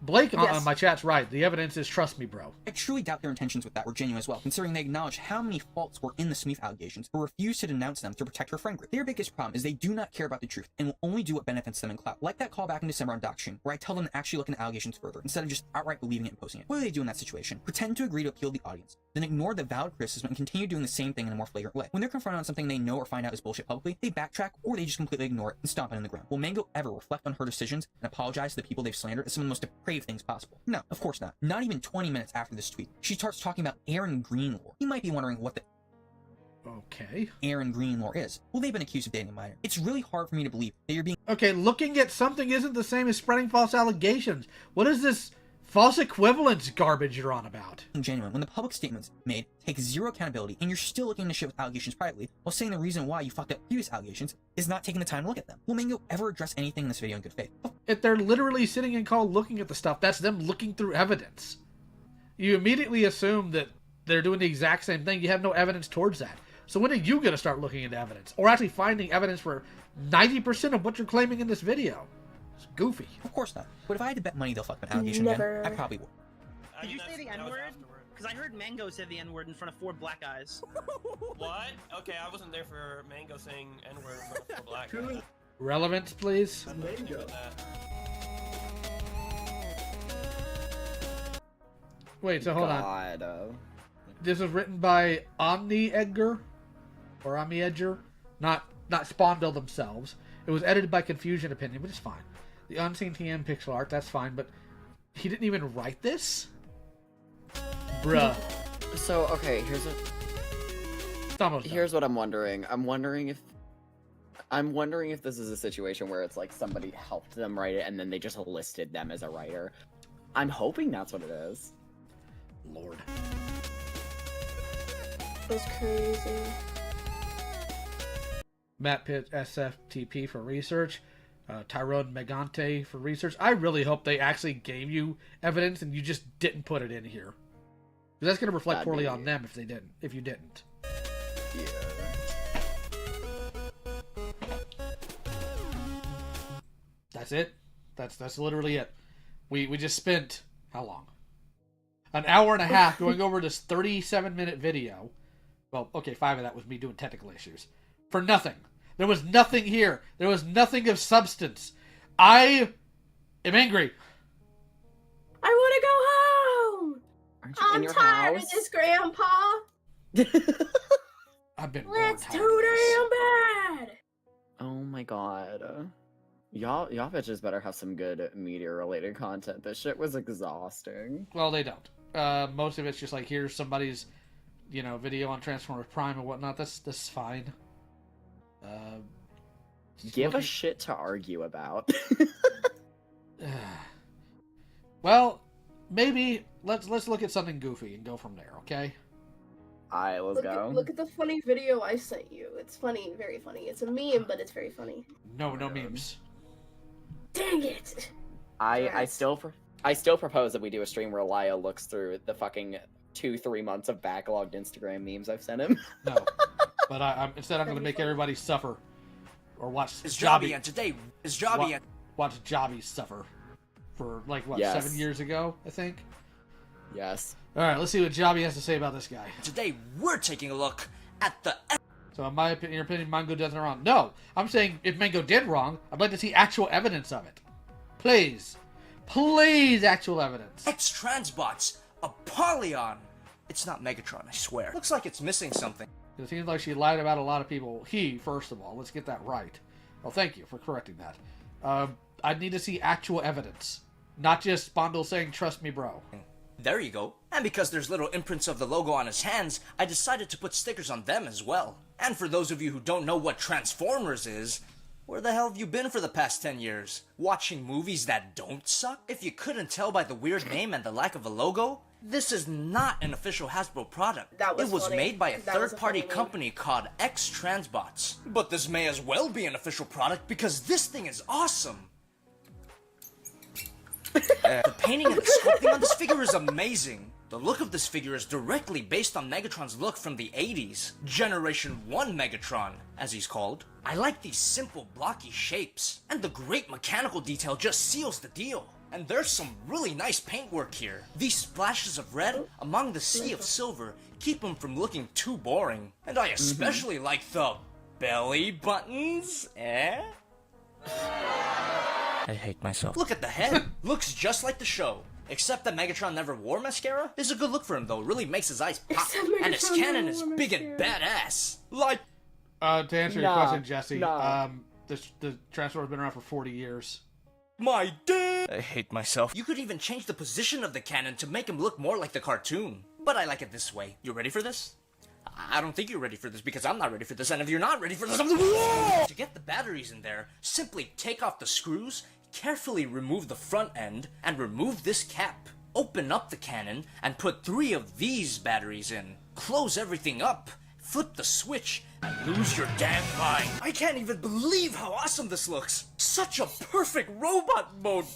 Blake on my chat's right. The evidence is trust me, bro. I truly doubt their intentions with that were genuine as well, considering they acknowledge how many faults were in the Smeef allegations, but refuse to denounce them to protect her friend group. Their biggest problem is they do not care about the truth and will only do what benefits them in clout. Like that call back in December on Doxxing, where I tell them to actually look into allegations further, instead of just outright believing it and posting it. What do they do in that situation? Pretend to agree to appeal to the audience, then ignore the valid criticism and continue doing the same thing in a more flagrant way. When they're confronted on something they know or find out is bullshit publicly, they backtrack or they just completely ignore it and stomp it in the ground. Will Mango ever reflect on her decisions and apologize to the people they've slandered as some of the most depraved things possible? No, of course not. Not even 20 minutes after this tweet, she starts talking about Aaron Green lore. You might be wondering what the Aaron Green lore is. Well, they've been accused of dating a minor. It's really hard for me to believe that you're being... Okay, looking at something isn't the same as spreading false allegations. What is this false equivalence garbage you're on about? Genuine when the public statements made take zero accountability and you're still looking into shit with allegations privately while saying the reason why you fucked up previous allegations is not taking the time to look at them. Will Mango ever address anything in this video in good faith? If they're literally sitting in call looking at the stuff, that's them looking through evidence. You immediately assume that they're doing the exact same thing. You have no evidence towards that. So when are you going to start looking into evidence? Or actually finding evidence for 90% of what you're claiming in this video? It's goofy. Of course not. But if I had to bet money they'll fuck an allegation again, I probably would. Did you say the N-word? Because I heard Mango say the N-word in front of 4 black guys. What? Okay, I wasn't there for Mango saying N-word in front of 4 black guys. Relevance, please. Wait, so hold on. This was written by Omni Edgar, or Omni Edger, not Spawnville themselves. It was edited by Confusion Opinion, but it's fine. The Unseen TM pixel art, that's fine, but he didn't even write this? Bruh. So, okay, here's what I'm wondering. I'm wondering if this is a situation where it's like somebody helped them write it and then they just listed them as a writer. I'm hoping that's what it is. Lord. That's crazy. Matt Pitt SFTP for research. Tyrone Megante for research. I really hope they actually gave you evidence and you just didn't put it in here. Because that's going to reflect poorly on them if you didn't. Yeah. That's it. That's literally it. We just spent how long? An hour and a half going over this 37-minute video. Well, okay, 5 of that was me doing technical issues. For nothing. There was nothing here. There was nothing of substance. I am angry. I want to go home. Aren't you in I'm your tired house? of this, Grandpa. I've been Let's tired too of this. damn bad. Oh my god. Y'all bitches better have some good media-related content. This shit was exhausting. Well, they don't. Most of it's just like, here's somebody's, video on Transformers Prime and whatnot. That's fine. Give a shit to argue about. Well, maybe let's look at something goofy and go from there, okay? Alright, let's go. Look at the funny video I sent you. It's funny, very funny. It's a meme, but it's very funny. No memes. Dang it! I still propose that we do a stream where Elia looks through the fucking 2-3 months of backlogged Instagram memes I've sent him. No. But I'm going to make everybody suffer. Or watch It's Jobby. Jobby, and today is Jobby. And watch Jobby suffer. For, 7 years ago, I think? Yes. Alright, let's see what Jobby has to say about this guy. Today we're taking a look at the. So in your opinion, Mango does it wrong. No, I'm saying if Mango did wrong, I'd like to see actual evidence of it. Please. Please, actual evidence. X-Transbots, Apollyon. It's not Megatron, I swear. Looks like it's missing something. It seems like she lied about a lot of people. First of all, let's get that right. Well, thank you for correcting that. I'd need to see actual evidence. Not just Bondle saying, trust me, bro. There you go. And because there's little imprints of the logo on his hands, I decided to put stickers on them as well. And for those of you who don't know what Transformers is, where the hell have you been for the past 10 years? Watching movies that don't suck? If you couldn't tell by the weird name and the lack of a logo, this is not an official Hasbro product. It was funny. made by a That was a third-party funny name. company called X-Transbots. But this may as well be an official product because this thing is awesome. The painting and the sculpting on this figure is amazing. The look of this figure is directly based on Megatron's look from the 80s. Generation 1 Megatron, as he's called. I like these simple, blocky shapes. And the great mechanical detail just seals the deal. And there's some really nice paintwork here. These splashes of red among the sea of silver keep him from looking too boring. And I especially like the belly buttons, I hate myself. Look at the head. Looks just like the show. Except that Megatron never wore mascara. It's a good look for him though. Really makes his eyes pop. And his cannon is big and badass. Like... To answer your question, Jesse, the Transformer's been around for 40 years. My dick! I hate myself. You could even change the position of the cannon to make him look more like the cartoon. But I like it this way. You ready for this? I don't think you're ready for this because I'm not ready for this, and if you're not ready for this, I'm To get the batteries in there, simply take off the screws, carefully remove the front end, and remove this cap. Open up the cannon, and put 3 of these batteries in. Close everything up, flip the switch, and lose your damn mind. I can't even believe how awesome this looks. Such a perfect robot mode.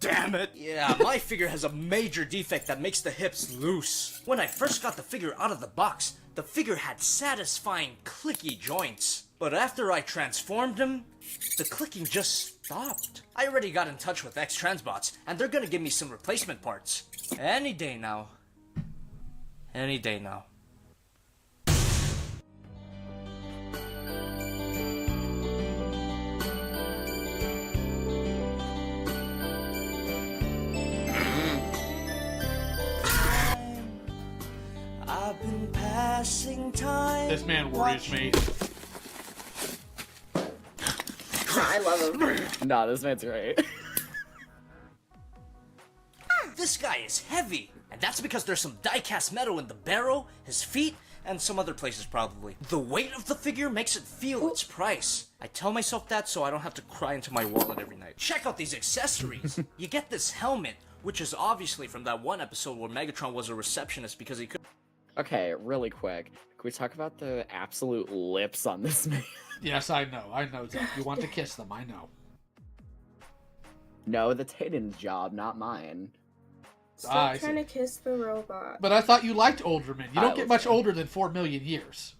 Damn it. Yeah, my figure has a major defect that makes the hips loose. When I first got the figure out of the box, the figure had satisfying clicky joints. But after I transformed him, the clicking just stopped. I already got in touch with X-Transbots, and they're gonna give me some replacement parts. Any day now. Any day now. I've been passing time. This man worries me. I love him. Nah, this man's great. This guy is heavy, and that's because there's some die-cast metal in the barrel, his feet, and some other places probably. The weight of the figure makes it feel its price. I tell myself that so I don't have to cry into my wallet every night. Check out these accessories. You get this helmet, which is obviously from that one episode where Megatron was a receptionist because he could... Okay, really quick. Can we talk about the absolute lips on this man? Yes, I know, Zach. You want to kiss them, I know. No, that's Hayden's job, not mine. Stop trying to kiss the robot. But I thought you liked older men. You don't get much older than 4 million years.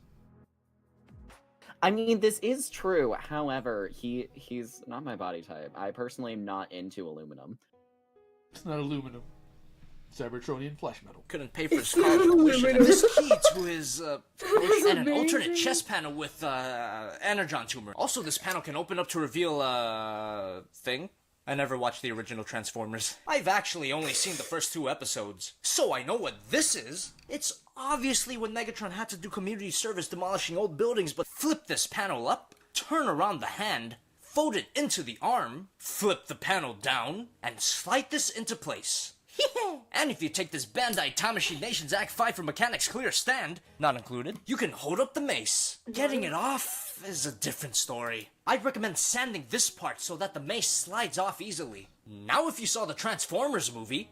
I mean, this is true. However, he's not my body type. I personally am not into aluminum. It's not aluminum. Cybertronian flesh metal. Couldn't pay for his college tuition. And this key to his, and an alternate chest panel with, energon tumor. Also, this panel can open up to reveal, thing. I never watched the original Transformers. I've actually only seen the first 2 episodes, so I know what this is. It's obviously when Megatron had to do community service demolishing old buildings, but flip this panel up, turn around the hand, fold it into the arm, flip the panel down, and slide this into place. And if you take this Bandai Time Machine Nations Act 5 for Mechanics Clear stand, not included, you can hold up the mace. Getting it off is a different story. I'd recommend sanding this part so that the mace slides off easily. Now if you saw the Transformers movie,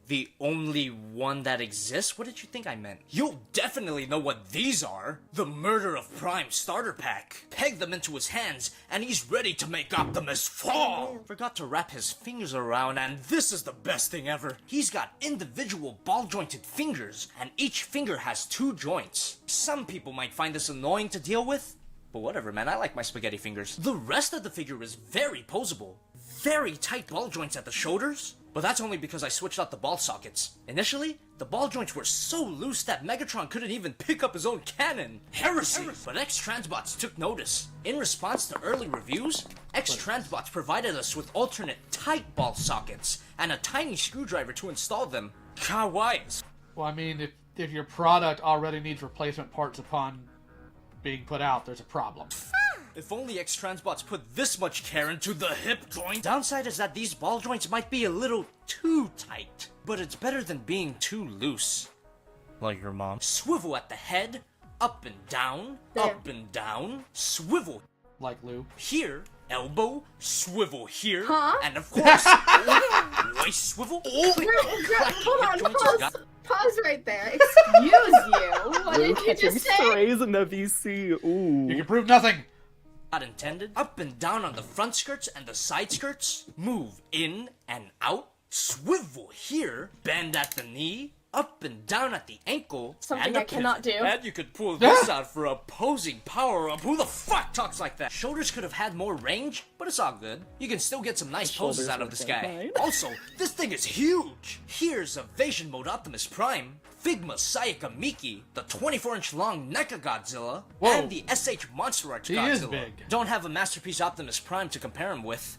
the only one that exists, what did you think I meant? You'll definitely know what these are. The Murder of Prime starter pack. Peg them into his hands, and he's ready to make Optimus fall. Forgot to wrap his fingers around, and this is the best thing ever. He's got individual ball-jointed fingers, and each finger has 2 joints. Some people might find this annoying to deal with, but whatever, man, I like my spaghetti fingers. The rest of the figure is very poseable. Very tight ball joints at the shoulders, but that's only because I switched out the ball sockets. Initially, the ball joints were so loose that Megatron couldn't even pick up his own cannon. Heresy! But X-Transbots took notice. In response to early reviews, X-Transbots provided us with alternate tight ball sockets and a tiny screwdriver to install them. Kawaii. Well, I mean, if your product already needs replacement parts upon being put out, there's a problem. If only X-Transbots put this much care into the hip joint. Downside is that these ball joints might be a little too tight, but it's better than being too loose. Like your mom. Swivel at the head, up and down, swivel. Like Lou. Here, elbow, swivel here, Huh? and of course, waist swivel. Hold on, pause right there. Excuse you. What did you just say? Strays in the VC. Ooh. You can prove nothing. Not intended. Up and down on the front skirts and the side skirts. Move in and out. Swivel here. Bend at the knee. Up and down at the ankle. Something and I cannot do. And you could pull this out for a posing power-up. Who the fuck talks like that? Shoulders could have had more range, but it's all good. You can still get some nice poses out of this guy. Also, this thing is huge. Here's Evasion Mode Optimus Prime. Figma Sayaka Miki, the 24-inch long NECA Godzilla, and the SH Monster Arch Godzilla. He is big. Don't have a Masterpiece Optimus Prime to compare him with.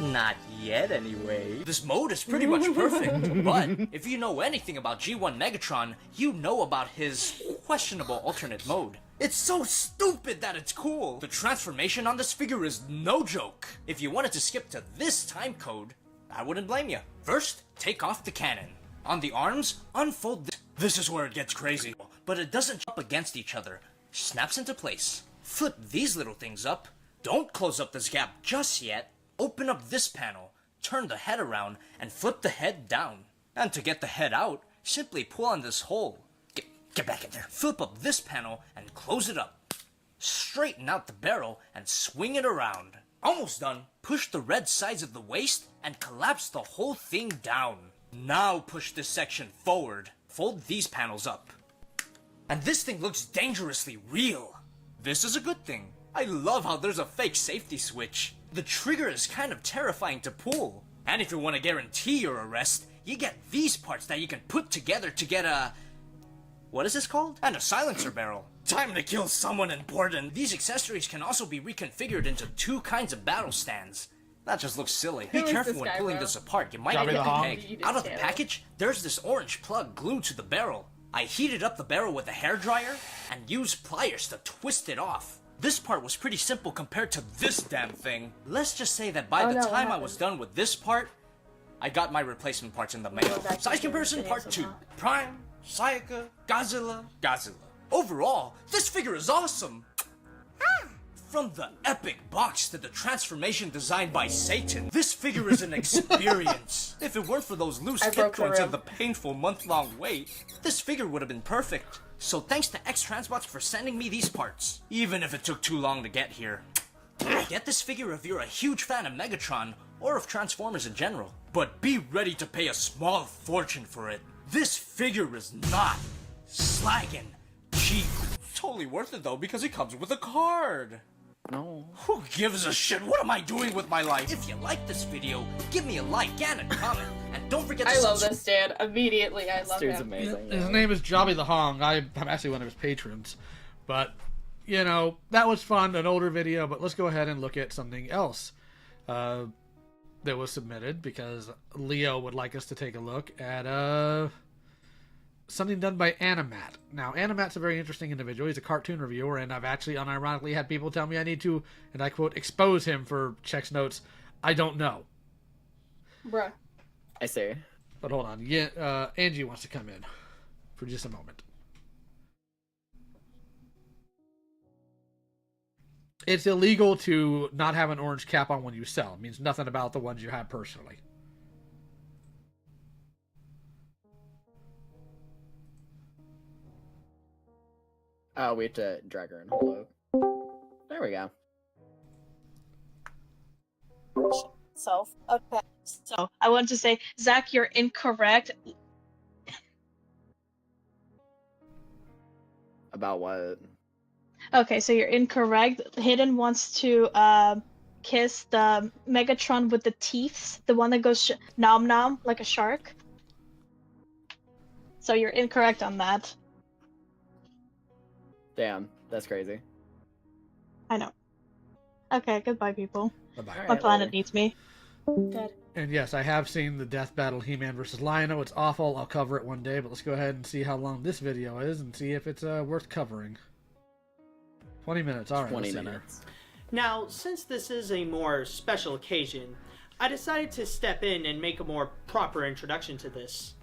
Not yet, anyway. This mode is pretty much perfect, but if you know anything about G1 Megatron, you know about his questionable alternate mode. It's so stupid that it's cool. The transformation on this figure is no joke. If you wanted to skip to this time code, I wouldn't blame you. First, take off the cannon. On the arms, unfold this. This is where it gets crazy, but it doesn't jump against each other. Snaps into place. Flip these little things up. Don't close up this gap just yet. Open up this panel, turn the head around, and flip the head down. And to get the head out, simply pull on this hole. Get back in there. Flip up this panel and close it up. Straighten out the barrel and swing it around. Almost done. Push the red sides of the waist and collapse the whole thing down. Now push this section forward. Fold these panels up. And this thing looks dangerously real. This is a good thing. I love how there's a fake safety switch. The trigger is kind of terrifying to pull. And if you want to guarantee your arrest, you get these parts that you can put together to get a... what is this called? And a silencer barrel. Time to kill someone important. These accessories can also be reconfigured into 2 kinds of battle stands. That just looks silly. Be careful when pulling this apart. You might get the peg. Out of the package, there's this orange plug glued to the barrel. I heated up the barrel with a hairdryer and used pliers to twist it off. This part was pretty simple compared to this damn thing. Let's just say that by the time I was done with this part, I got my replacement parts in the mail. Size comparison part 2. Prime, Sayaka, Godzilla. Overall, this figure is awesome. From the epic box to the transformation designed by Satan, this figure is an experience. If it weren't for those loose hip joints and the painful month-long wait, this figure would have been perfect. So thanks to X-Transbots for sending me these parts, even if it took too long to get here. Get this figure if you're a huge fan of Megatron, or of Transformers in general. But be ready to pay a small fortune for it. This figure is not slagging cheap. Totally worth it though, because it comes with a card. No. Who gives a shit? What am I doing with my life? If you like this video, give me a like and a comment. And don't forget to I love this dude. Immediately, I love Dude's him. amazing. His name is Jobby the Hong. I'm actually one of his patrons. But, you know, that was fun, an older video, but let's go ahead and look at something else that was submitted, because Leo would like us to take a look at something done by Animat. Now, Animat's a very interesting individual. He's a cartoon reviewer, and I've actually unironically had people tell me I need to, and I quote, expose him for checks notes I don't know. Bruh. I see. But hold on. Yeah, Angie wants to come in for just a moment. It's illegal to not have an orange cap on when you sell. It means nothing about the ones you have personally. Oh, we have to drag her in. Hello. There we go. Self. Okay. So I want to say, Zach, you're incorrect. About what? Okay, so you're incorrect. Hidden wants to kiss the Megatron with the teeth, the one that goes nom nom like a shark. So you're incorrect on that. Damn, that's crazy. I know. Okay, goodbye, people. Bye-bye. My planet needs me. Good. And yes, I have seen the Death Battle He-Man versus Lion-O. It's awful. I'll cover it one day, but let's go ahead and see how long this video is and see if it's worth covering. 20 minutes. All right. 20 let's see minutes. Now, since this is a more special occasion, I decided to step in and make a more proper introduction to this.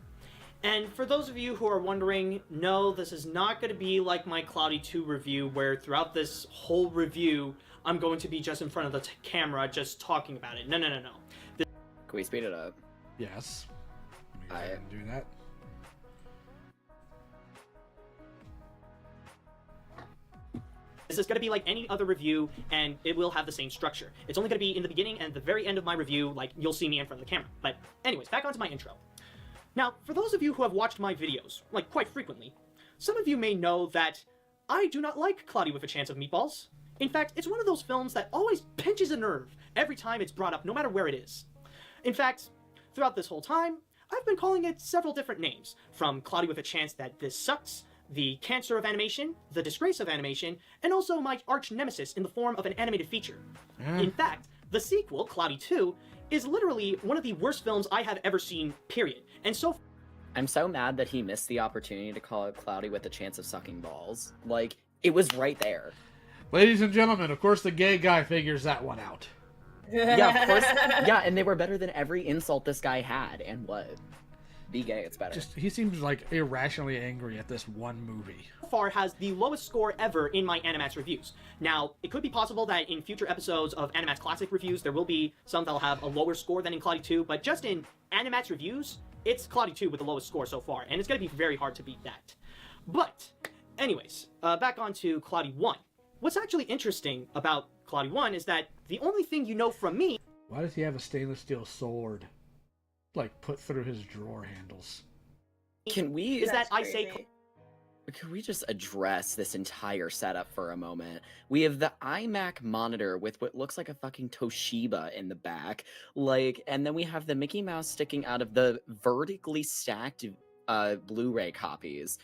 And for those of you who are wondering, no, this is not going to be like my Cloudy 2 review, where throughout this whole review, I'm going to be just in front of the camera, just talking about it. No, no, no, no. Can we speed it up? Yes. I can do that. This is going to be like any other review, and it will have the same structure. It's only going to be in the beginning and the very end of my review, like, you'll see me in front of the camera. But anyways, back onto my intro. Now, for those of you who have watched my videos, like, quite frequently, some of you may know that I do not like Cloudy with a Chance of Meatballs. In fact, it's one of those films that always pinches a nerve every time it's brought up, no matter where it is. In fact, throughout this whole time, I've been calling it several different names, from Cloudy with a Chance That This Sucks, the Cancer of Animation, the Disgrace of Animation, and also my arch nemesis in the form of an animated feature. In fact, the sequel, Cloudy 2, is literally one of the worst films I have ever seen, period. And so... I'm so mad that he missed the opportunity to call it Cloudy with a Chance of Sucking Balls. Like, it was right there. Ladies and gentlemen, of course the gay guy figures that one out. Yeah, of course. Yeah, and they were better than every insult this guy had. And what? Be gay, it's better. He seems like irrationally angry at this one movie. Far has the lowest score ever in my Animats reviews. Now, it could be possible that in future episodes of Animats Classic reviews, there will be some that'll have a lower score than in Cloudy 2, but just in Animats reviews, it's Cloudy 2 with the lowest score so far, and it's going to be very hard to beat that. But, anyways, back on to Cloudy 1. What's actually interesting about Cloudy 1 is that the only thing you know from me... Why does he have a stainless steel sword, like, put through his drawer handles? Can we... Is that I say... Can we just address this entire setup for a moment? We have the iMac monitor with what looks like a fucking Toshiba in the back. Like, and then we have the Mickey Mouse sticking out of the vertically stacked Blu-ray copies.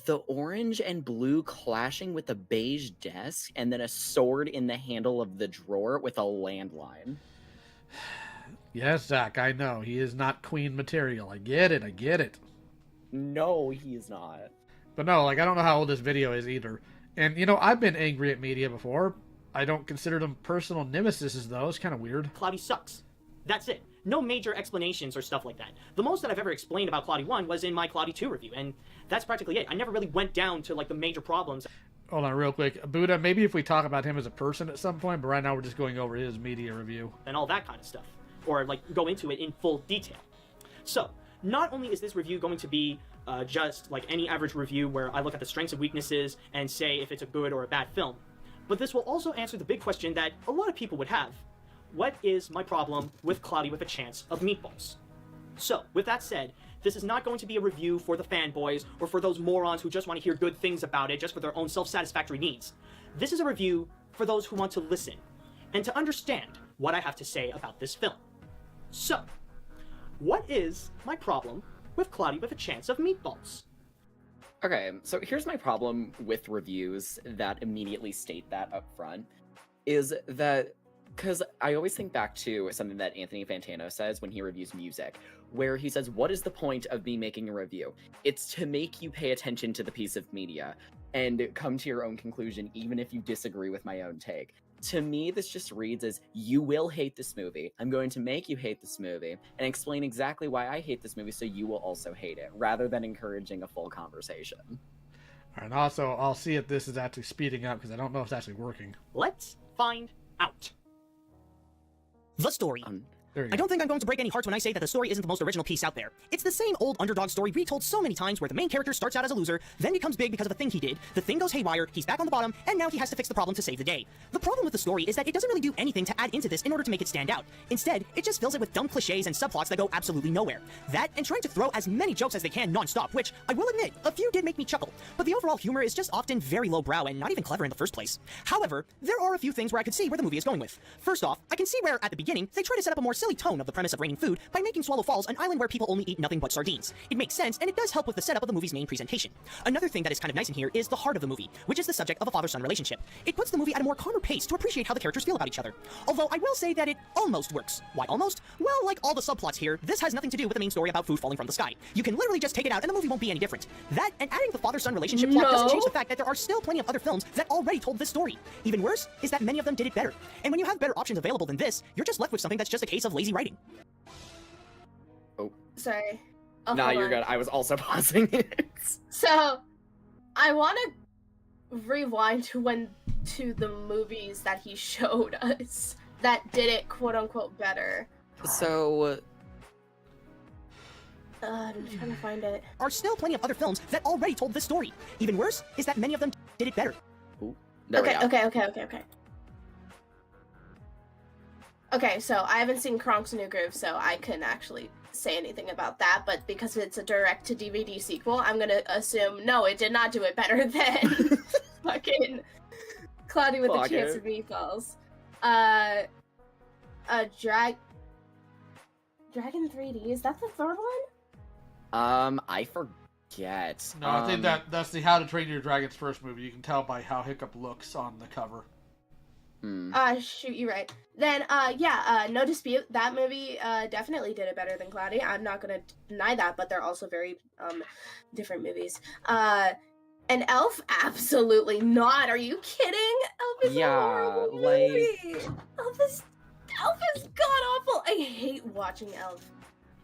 The orange and blue clashing with a beige desk, and then a sword in the handle of the drawer with a landline. Yes, Zach, I know. He is not Queen material. I get it, I get it. No, he is not. But no, like, I don't know how old this video is either. And, you know, I've been angry at media before. I don't consider them personal nemesis, though. It's kind of weird. Cloudy sucks. That's it. No major explanations or stuff like that. The most that I've ever explained about Cloudy 1 was in my Cloudy 2 review, and that's practically it. I never really went down to, like, the major problems. Hold on real quick. Buddha, maybe if we talk about him as a person at some point, but right now we're just going over his media review. And all that kind of stuff. Or, like, go into it in full detail. So, not only is this review going to be just like any average review where I look at the strengths and weaknesses and say if it's a good or a bad film, but this will also answer the big question that a lot of people would have. What is my problem with Cloudy with a Chance of Meatballs? So, with that said, this is not going to be a review for the fanboys or for those morons who just want to hear good things about it just for their own self-satisfactory needs. This is a review for those who want to listen and to understand what I have to say about this film. So, what is my problem with Cloudy with a Chance of Meatballs? Okay, so here's my problem with reviews that immediately state that up front, is that, because I always think back to something that Anthony Fantano says when he reviews music, where he says, what is the point of me making a review? It's to make you pay attention to the piece of media and come to your own conclusion, even if you disagree with my own take. To me, this just reads as, you will hate this movie. I'm going to make you hate this movie and explain exactly why I hate this movie so you will also hate it, rather than encouraging a full conversation. And also, I'll see if this is actually speeding up, because I don't know if it's actually working. Let's find out. The story. I don't think I'm going to break any hearts when I say that the story isn't the most original piece out there. It's the same old underdog story retold so many times where the main character starts out as a loser, then becomes big because of a thing he did, the thing goes haywire, he's back on the bottom, and now he has to fix the problem to save the day. The problem with the story is that it doesn't really do anything to add into this in order to make it stand out. Instead, it just fills it with dumb cliches and subplots that go absolutely nowhere. That, and trying to throw as many jokes as they can non-stop, which, I will admit, a few did make me chuckle, but the overall humor is just often very lowbrow and not even clever in the first place. However, there are a few things where I could see where the movie is going with. First off, I can see where, at the beginning, they try to set up a more silly tone of the premise of raining food by making Swallow Falls an island where people only eat nothing but sardines. It makes sense, and it does help with the setup of the movie's main presentation. Another thing that is kind of nice in here is the heart of the movie, which is the subject of a father-son relationship. It puts the movie at a more calmer pace to appreciate how the characters feel about each other. Although I will say that it almost works. Why almost? Well, like all the subplots here, this has nothing to do with the main story about food falling from the sky. You can literally just take it out and the movie won't be any different. That, and adding the father-son relationship plot doesn't change the fact that there are still plenty of other films that already told this story. Even worse is that many of them did it better. And when you have better options available than this, you're just left with something that's just a case of lazy writing. Sorry. Oh, Nah, hold you're on. good. I was also pausing it. So, I want to rewind to the movies that he showed us that did it quote unquote better. So, I'm trying to find it. Are still plenty of other films that already told this story. Even worse is that many of them did it better. Okay, so I haven't seen Kronk's New Groove, so I couldn't actually say anything about that, but because it's a direct-to-DVD sequel, I'm gonna assume, no, it did not do it better than fucking Cloudy with a Chance of Meatballs. Dragon 3D, is that the third one? I forget. No, I think that's the How to Train Your Dragon's first movie. You can tell by how Hiccup looks on the cover. Shoot, you're right. Then, no dispute. That movie, definitely did it better than Cloudy. I'm not gonna deny that, but they're also very, different movies. And Elf, absolutely not. Are you kidding? Elf is a horrible movie. Elf is god-awful. I hate watching Elf.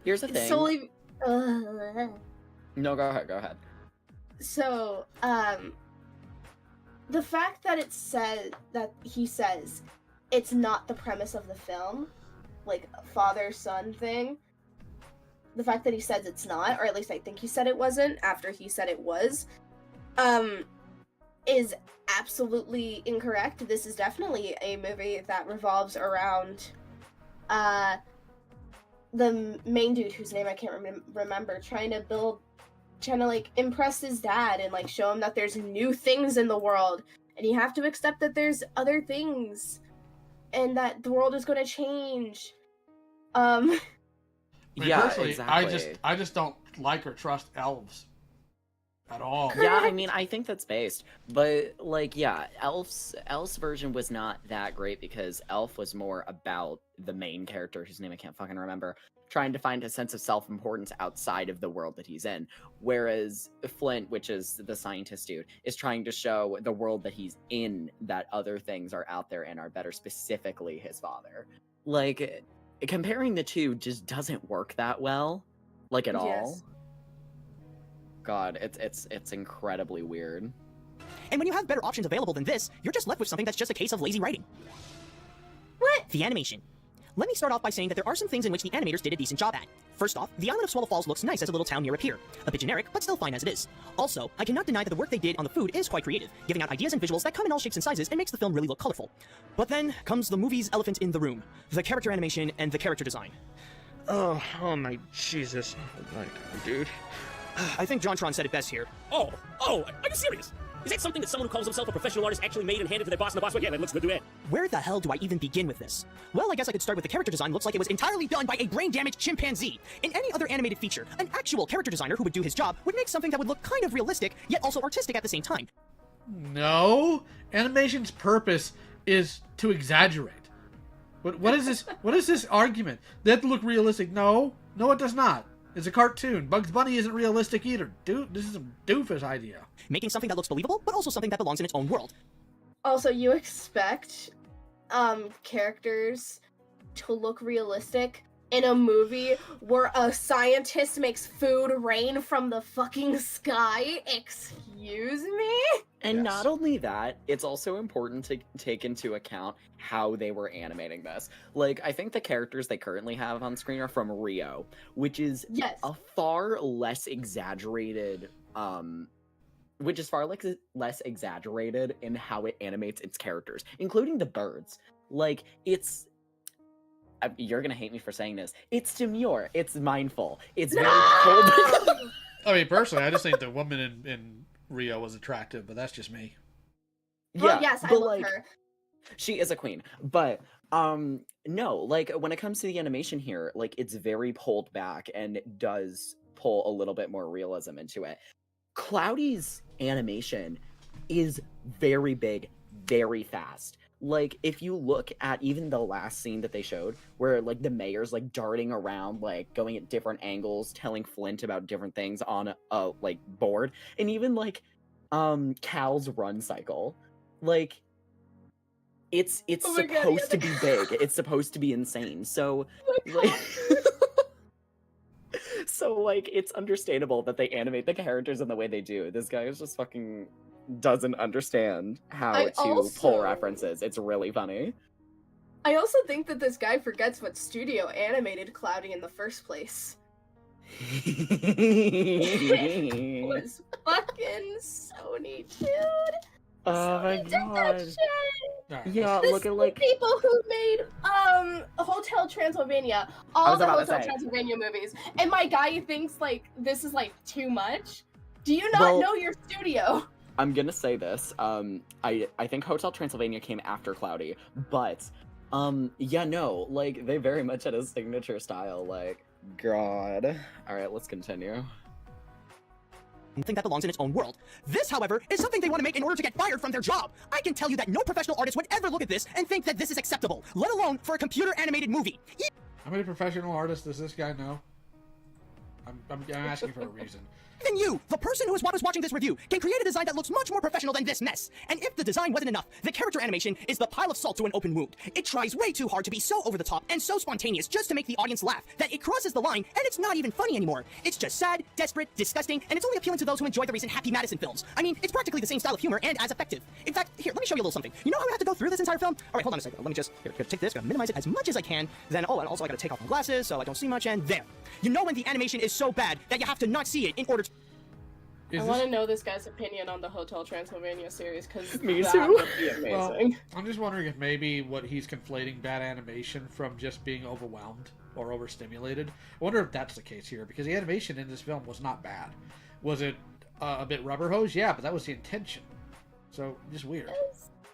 Here's the thing. It's solely... No, go ahead. So, the fact that he says it's not the premise of the film, like father-son thing, the fact that he says it's not, or at least I think he said it wasn't after he said it was, is absolutely incorrect. This is definitely a movie that revolves around the main dude whose name I can't remember, trying to like impress his dad and like show him that there's new things in the world and you have to accept that there's other things and that the world is going to change. Personally, exactly. I just don't like or trust elves at all. Yeah, I mean, I think that's based, but like, yeah, Elf's version was not that great because Elf was more about the main character, whose name I can't fucking remember, trying to find a sense of self-importance outside of the world that he's in, whereas Flint, which is the scientist dude, is trying to show the world that he's in that other things are out there and are better, specifically his father. Like, comparing the two just doesn't work that well, like at all. God, it's incredibly weird. And when you have better options available than this, you're just left with something that's just a case of lazy writing. What? The animation. Let me start off by saying that there are some things in which the animators did a decent job at. First off, the island of Swallow Falls looks nice as a little town near a pier. A bit generic, but still fine as it is. Also, I cannot deny that the work they did on the food is quite creative, giving out ideas and visuals that come in all shapes and sizes and makes the film really look colorful. But then comes the movie's elephant in the room, the character animation and the character design. Oh my Jesus. Oh my God, dude. I think JonTron said it best here. Oh, are you serious? Is that something that someone who calls himself a professional artist actually made and handed to their boss, and the boss went, yeah, that looks good, do it? Where the hell do I even begin with this? Well, I guess I could start with the character design. Looks like it was entirely done by a brain-damaged chimpanzee. In any other animated feature, an actual character designer who would do his job would make something that would look kind of realistic, yet also artistic at the same time. No, animation's purpose is to exaggerate. What is this? What is this argument? They have to look realistic. No, it does not. It's a cartoon. Bugs Bunny isn't realistic either. Dude, this is a doofus idea. Making something that looks believable, but also something that belongs in its own world. Also, you expect characters to look realistic in a movie where a scientist makes food rain from the fucking sky? Excuse me? And not only that, it's also important to take into account how they were animating this. Like, I think the characters they currently have on screen are from Rio, which is a far less exaggerated, less exaggerated in how it animates its characters, including the birds. Like, it's... You're gonna hate me for saying this. It's demure. It's mindful. It's very cold. I mean, personally, I just think the woman in Rio was attractive, but that's just me. Well, yes, I love her. She is a queen, but no, like when it comes to the animation here, like it's very pulled back and it does pull a little bit more realism into it. Cloudy's animation is very big, very fast. Like, if you look at even the last scene that they showed, where, like, the mayor's, like, darting around, like, going at different angles, telling Flint about different things on a, like, board, and even, like, Cal's run cycle, like, it's supposed to be big. It's supposed to be insane. So, like... So, like, it's understandable that they animate the characters in the way they do. This guy is just fucking... doesn't understand how to pull references. It's really funny. I also think that this guy forgets what studio animated Cloudy in the first place. It was fucking Sony, dude. Oh my god. Yeah, The look at like people who made Hotel Transylvania, all the Hotel Transylvania movies, and my guy thinks like this is like too much. Do you not know your studio? I'm gonna say this. I think Hotel Transylvania came after Cloudy, but yeah, no, like they very much had a signature style. Like, God. All right, let's continue. Think that belongs in its own world. This, however, is something they want to make in order to get fired from their job. I can tell you that no professional artist would ever look at this and think that this is acceptable, let alone for a computer animated movie. How many professional artists does this guy know? I'm asking for a reason. Even you, the person who is watching this review, can create a design that looks much more professional than this mess. And if the design wasn't enough, the character animation is the pile of salt to an open wound. It tries way too hard to be so over the top and so spontaneous just to make the audience laugh that it crosses the line and it's not even funny anymore. It's just sad, desperate, disgusting, and it's only appealing to those who enjoy the recent Happy Madison films. I mean, it's practically the same style of humor and as effective. In fact, here, let me show you a little something. You know how I have to go through this entire film? All right, hold on a second. Let me just, here, take this, minimize it as much as I can. Then, oh, and also I gotta take off my glasses so I don't see much, and there. You know when the animation is so bad that you have to not see it in order to... I want to know this guy's opinion on the Hotel Transylvania series, because Me that too. would be amazing. Well, I'm just wondering if maybe what he's conflating bad animation from just being overwhelmed or overstimulated. I wonder if that's the case here, because the animation in this film was not bad. Was it a bit rubber hose? Yeah, but that was the intention. So, just weird.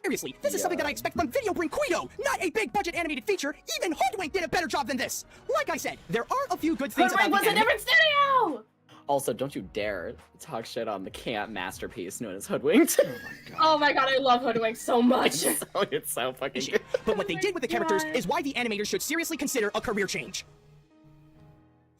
Seriously, this is something that I expect from Video Brinquito, not a big budget animated feature. Even Hoodwink did a better job than this. Like I said, there are a few good things Hoodwink about was a different studio! Also, don't you dare talk shit on the camp masterpiece known as Hoodwinked. Oh my god, I love Hoodwink so much. It's so fucking good. But what they did with the characters is why the animators should seriously consider a career change.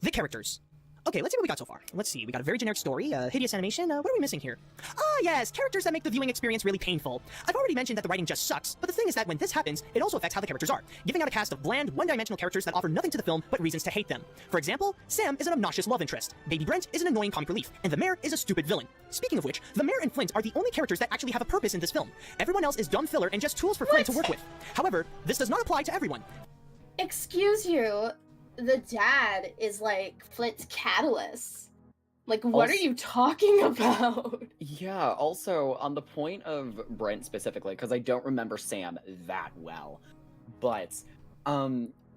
The characters. Okay, let's see what we got so far. Let's see, we got a very generic story, hideous animation, what are we missing here? Ah, yes, characters that make the viewing experience really painful. I've already mentioned that the writing just sucks, but the thing is that when this happens, it also affects how the characters are, giving out a cast of bland, one-dimensional characters that offer nothing to the film but reasons to hate them. For example, Sam is an obnoxious love interest, Baby Brent is an annoying comic relief, and the mayor is a stupid villain. Speaking of which, the mayor and Flint are the only characters that actually have a purpose in this film. Everyone else is dumb filler and just tools for Flint to work with. However, this does not apply to everyone. Excuse you, the dad is like Flint's catalyst. Like, what are you talking about? Yeah, also, on the point of Brent specifically, because I don't remember Sam that well, but,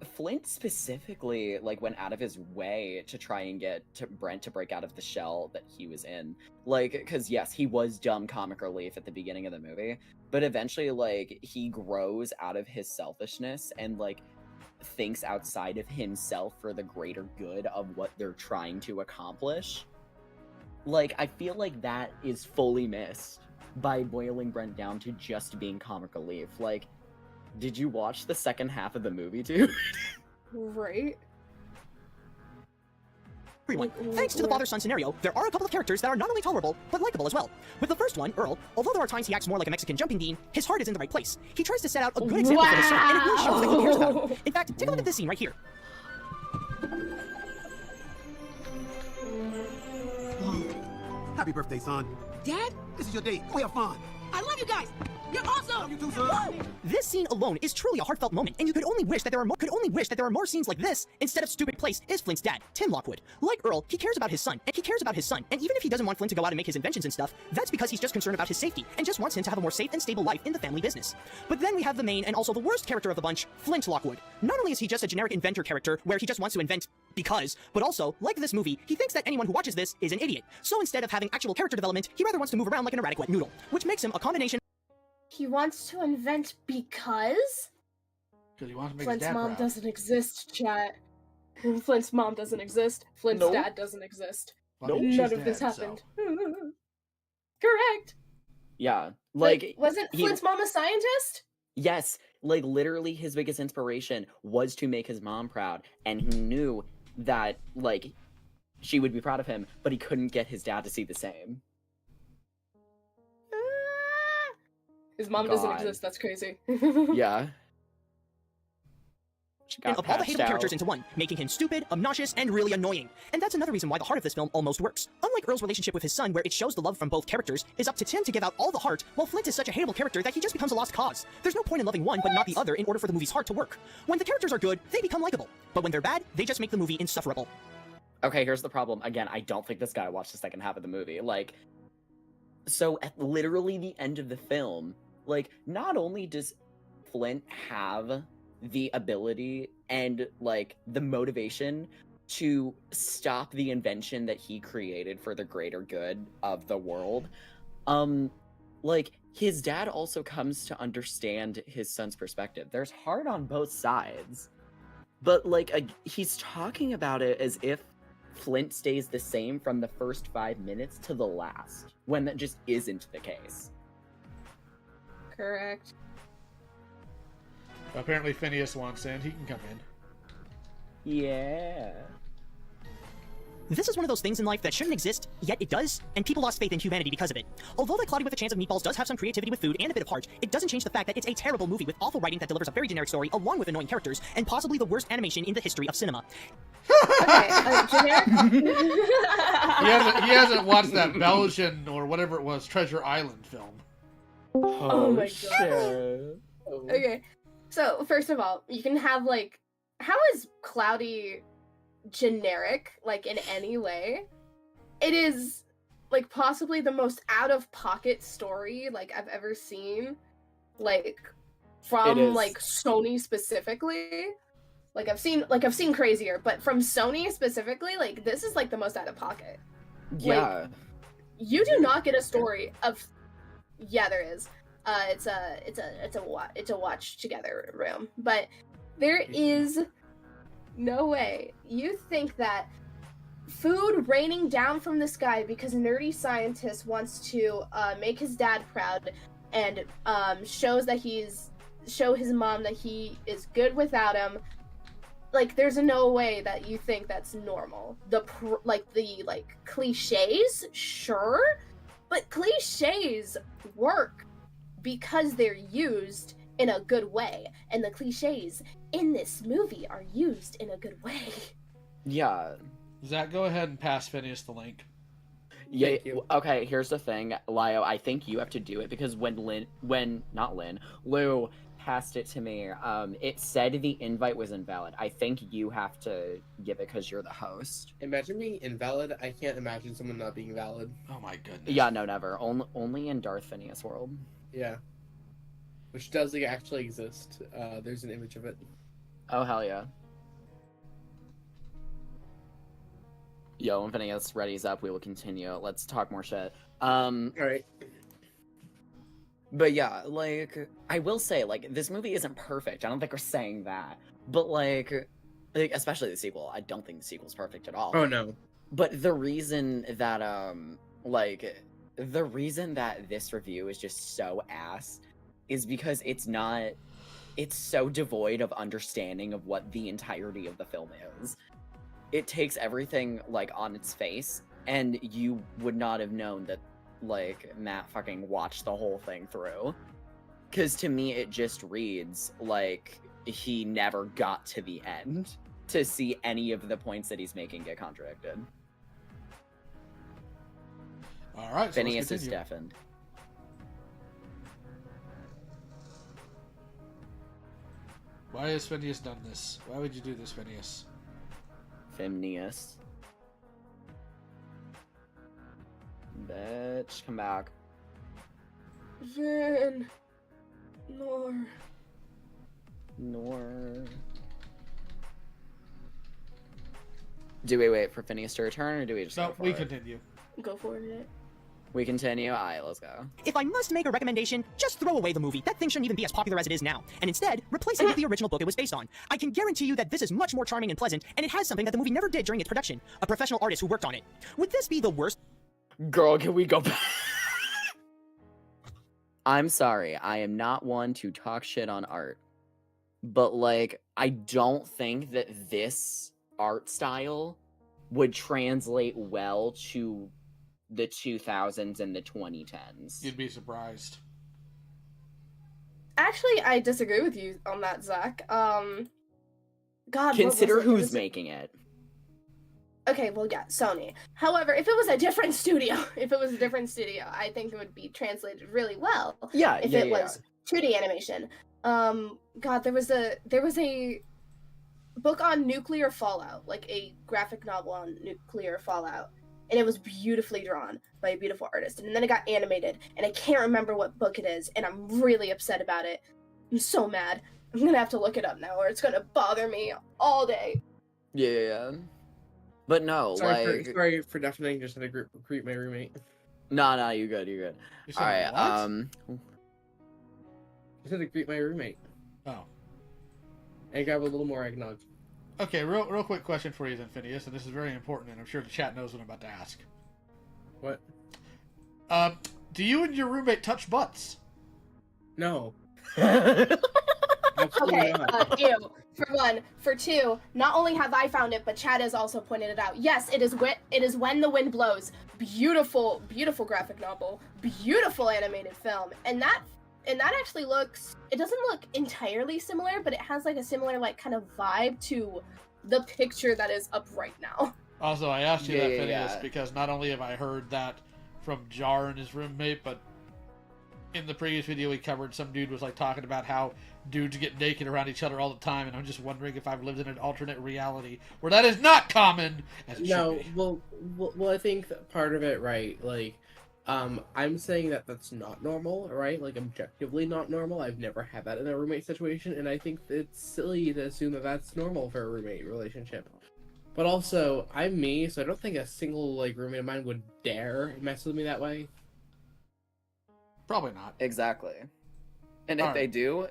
Flint specifically, like, went out of his way to try and get Brent to break out of the shell that he was in. Like, because yes, he was dumb comic relief at the beginning of the movie, but eventually, like, he grows out of his selfishness and, like, thinks outside of himself for the greater good of what they're trying to accomplish. Like, I feel like that is fully missed by boiling Brent down to just being comic relief. Like, did you watch the second half of the movie, dude? Right. Everyone. Thanks to the father-son scenario, there are a couple of characters that are not only tolerable, but likable as well. With the first one, Earl, although there are times he acts more like a Mexican jumping bean, his heart is in the right place. He tries to set out a good example for his son, and it really shows that he cares about him. In fact, take a look at this scene right here. Happy birthday, son. Dad? This is your day. Go have fun. I love you guys! You're awesome! You too, son. This scene alone is truly a heartfelt moment, and you could only wish that there are more scenes like this instead of stupid place is Flint's dad, Tim Lockwood. Like Earl, he cares about his son, and even if he doesn't want Flint to go out and make his inventions and stuff, that's because he's just concerned about his safety and just wants him to have a more safe and stable life in the family business. But then we have the main and also the worst character of the bunch, Flint Lockwood. Not only is he just a generic inventor character where he just wants to invent because, but also, like this movie, he thinks that anyone who watches this is an idiot. So instead of having actual character development, he rather wants to move around like an erratic wet noodle, which makes him a combination. He wants to invent because? Because he wants to make Flint's his dad mom proud. doesn't exist, chat. Flint's mom doesn't exist. Flint's No. dad doesn't exist. Nope. None She's of this dead, so. happened. Correct. Yeah, like, wasn't he- Flint's mom a scientist? Yes, like, literally his biggest inspiration was to make his mom proud, and he knew that, like, she would be proud of him, but he couldn't get his dad to see the same. His mom doesn't God. exist. That's crazy. Yeah. She got Of all the patched hateable out. characters into one, making him stupid, obnoxious, and really annoying. And that's another reason why the heart of this film almost works. Unlike Earl's relationship with his son, where it shows the love from both characters, is up to Tim to give out all the heart, while Flint is such a hateable character that he just becomes a lost cause. There's no point in loving one but not the other in order for the movie's heart to work. When the characters are good, they become likable. But when they're bad, they just make the movie insufferable. Okay, here's the problem. Again, I don't think this guy watched the second half of the movie. Like, so at literally the end of the film, like, not only does Flint have the ability and, like, the motivation to stop the invention that he created for the greater good of the world, like, his dad also comes to understand his son's perspective. There's heart on both sides, but, like, he's talking about it as if Flint stays the same from the first 5 minutes to the last, when that just isn't the case. Correct. Apparently Phineas wants in. He can come in. Yeah. This is one of those things in life that shouldn't exist, yet it does, and people lost faith in humanity because of it. Although The Cloudy with a Chance of Meatballs does have some creativity with food and a bit of heart, it doesn't change the fact that it's a terrible movie with awful writing that delivers a very generic story along with annoying characters, and possibly the worst animation in the history of cinema. Generic? He hasn't watched that Belgian or whatever it was Treasure Island film. Oh my shit. Okay, so first of all, you can have, like, how is Cloudy generic, like, in any way? It is, like, possibly the most out-of-pocket story, like, I've ever seen, like, It from, is. like, Sony specifically. Like, I've seen crazier, but from Sony specifically, like, this is, like, the most out-of-pocket. Yeah. You do not get a story of. Yeah, there is. It's a watch together room, but there is no way you think that food raining down from the sky because a nerdy scientist wants to make his dad proud and show his mom that he is good without him. Like, there's no way that you think that's normal. The cliches, sure, but cliches work because they're used in a good way, and the cliches in this movie are used in a good way. Yeah. Zach, go ahead and pass Phineas the link. Yeah. Okay, here's the thing, Lio. I think you have to do it because when Lou passed it to me, it said the invite was invalid. I think you have to give it because you're the host. Imagine being invalid. I can't imagine someone not being valid. Oh my goodness. Yeah, no, never. Only in Darth Phineas world. Yeah. Which does actually exist. There's an image of it. Oh, hell yeah. Yo, when Phineas ready's up, we will continue. Let's talk more shit. Alright. But yeah, like, I will say, like, this movie isn't perfect. I don't think we're saying that. But, like, especially the sequel. I don't think the sequel's perfect at all. Oh, no. But the reason that, the reason that this review is just so ass is because it's so devoid of understanding of what the entirety of the film is. It takes everything, like, on its face, and you would not have known that, like, Matt fucking watched the whole thing through. Because to me, it just reads like he never got to the end to see any of the points that he's making get contradicted. All right, so Phineas let's is continue. deafened. Why has Phineas done this? Why would you do this, Phineas? Phineas. Bitch, come back. Vin. Nor. Do we wait for Phineas to return, or do we just No, go for we it? continue. Go for it. We continue? Alright, let's go. If I must make a recommendation, just throw away the movie. That thing shouldn't even be as popular as it is now. And instead, replace it with the original book it was based on. I can guarantee you that this is much more charming and pleasant, and it has something that the movie never did during its production. A professional artist who worked on it. Would this be the worst? Girl, can we go back? I'm sorry, I am not one to talk shit on art. But, like, I don't think that this art style would translate well to the 2000s and the 2010s. You'd be surprised. Actually, I disagree with you on that, Zach. God, Consider what was it? who's making it. Okay, well, yeah, Sony. However, if it was a different studio, I think it would be translated really well. Yeah, if yeah, it yeah. was 2D animation. God, there was a book on nuclear fallout, like a graphic novel on nuclear fallout, and it was beautifully drawn by a beautiful artist. And then it got animated, and I can't remember what book it is, and I'm really upset about it. I'm so mad. I'm gonna have to look it up now, or it's gonna bother me all day. Yeah. But no, like... Sorry for deafening, just had to greet my roommate. No, you good. Alright, Just had to greet my roommate. Oh. And grab a little more eggnog. Okay, real quick question for you then, Phineas, and this is very important, and I'm sure the chat knows what I'm about to ask. What? Do you and your roommate touch butts? No. Okay, ew. For one. For two, not only have I found it, but Chad has also pointed it out. Yes, it is When the Wind Blows. Beautiful, beautiful graphic novel. Beautiful animated film. And that actually looks, it doesn't look entirely similar, but it has like a similar like kind of vibe to the picture that is up right now. Also, I asked you that, Phineas, Yeah. because not only have I heard that from Jar and his roommate, but in the previous video we covered, some dude was like talking about how dudes get naked around each other all the time, and I'm just wondering if I've lived in an alternate reality where that is not common as it No, should be. well, I think that part of it, right, like, I'm saying that that's not normal, right? Like, objectively not normal. I've never had that in a roommate situation, and I think it's silly to assume that that's normal for a roommate relationship. But also, I'm me, so I don't think a single, like, roommate of mine would dare mess with me that way. Probably not. Exactly. And if they do,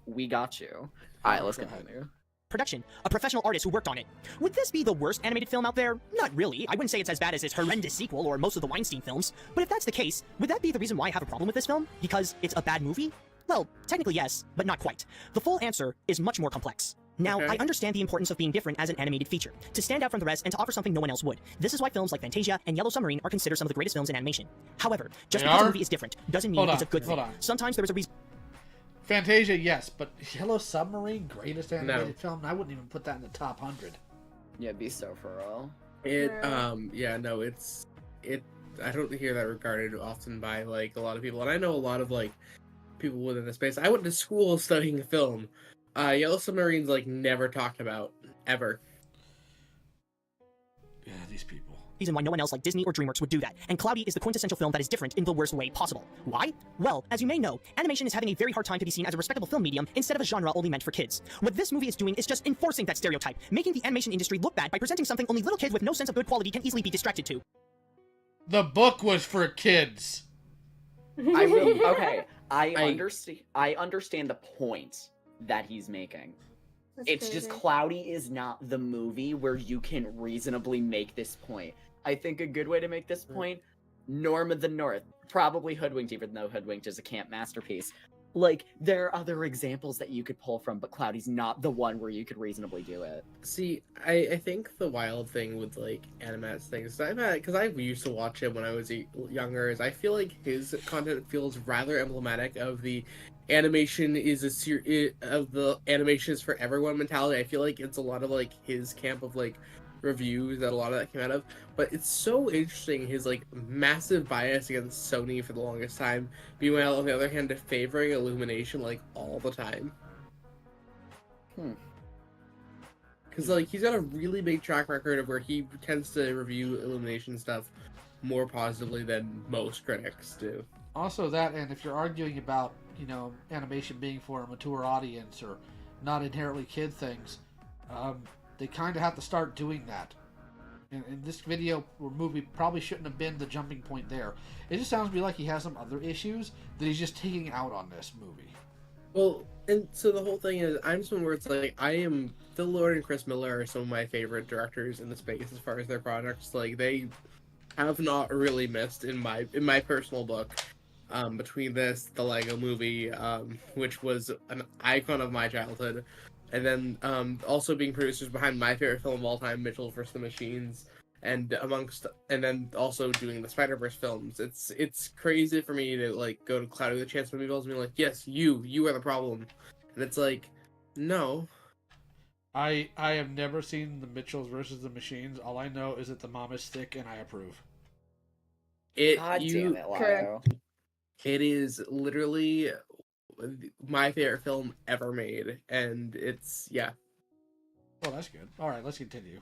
we got you. Alright, let's continue. Production, a professional artist who worked on it. Would this be the worst animated film out there? Not really. I wouldn't say it's as bad as its horrendous sequel or most of the Weinstein films. But if that's the case, would that be the reason why I have a problem with this film? Because it's a bad movie? Well, technically yes, but not quite. The full answer is much more complex. Now, I understand the importance of being different as an animated feature, to stand out from the rest and to offer something no one else would. This is why films like Fantasia and Yellow Submarine are considered some of the greatest films in animation. However, just because a movie is different doesn't mean it's a good thing. Sometimes there is a reason. Fantasia, yes, but Yellow Submarine, greatest animated film? I wouldn't even put that in the top 100. Yeah, be so for real. I don't hear that regarded often by, like, a lot of people, and I know a lot of, like, people within the space. I went to school studying film. Yellow Submarine's, like, never talked about, ever. Yeah, these people. reason why no one else like Disney or DreamWorks would do that, and Cloudy is the quintessential film that is different in the worst way possible. Why? Well, as you may know, animation is having a very hard time to be seen as a respectable film medium instead of a genre only meant for kids. What this movie is doing is just enforcing that stereotype, making the animation industry look bad by presenting something only little kids with no sense of good quality can easily be distracted to. The book was for kids. Okay, I understand the point that he's making. It's just Cloudy is not the movie where you can reasonably make this point. I think a good way to make this point, Norm of the North, probably Hoodwinked, even though Hoodwinked is a camp masterpiece. Like, there are other examples that you could pull from, but Cloudy's not the one where you could reasonably do it. See, I think the wild thing with, like, Animat's things, because I used to watch it when I was younger, is I feel like his content feels rather emblematic of the animation is of the animation is for everyone mentality. I feel like it's a lot of, like, his camp of, like, reviews that a lot of that came out of, but it's so interesting his like massive bias against Sony for the longest time, meanwhile on the other hand favoring Illumination like all the time. Because like he's got a really big track record of where he tends to review Illumination stuff more positively than most critics do. Also that, and if you're arguing about, you know, animation being for a mature audience or not inherently kid things, they kind of have to start doing that. And this video or movie probably shouldn't have been the jumping point there. It just sounds to me like he has some other issues that he's just taking out on this movie. Well, and so the whole thing is, I'm someone where it's like, Phil Lord and Chris Miller are some of my favorite directors in the space as far as their projects. Like, they have not really missed in my personal book. Between this, the Lego Movie, which was an icon of my childhood, and then also being producers behind my favorite film of all time, Mitchell vs. the Machines, and then also doing the Spider-Verse films. It's crazy for me to like go to Cloudy with a Chance of Meatballs and be like, yes, you are the problem, and it's like, no. I have never seen the Mitchells versus the Machines. All I know is that the mom is thick and I approve. God damn it, Lotto. It is literally my favorite film ever made, and it's, yeah. Well, that's good. All right, let's continue.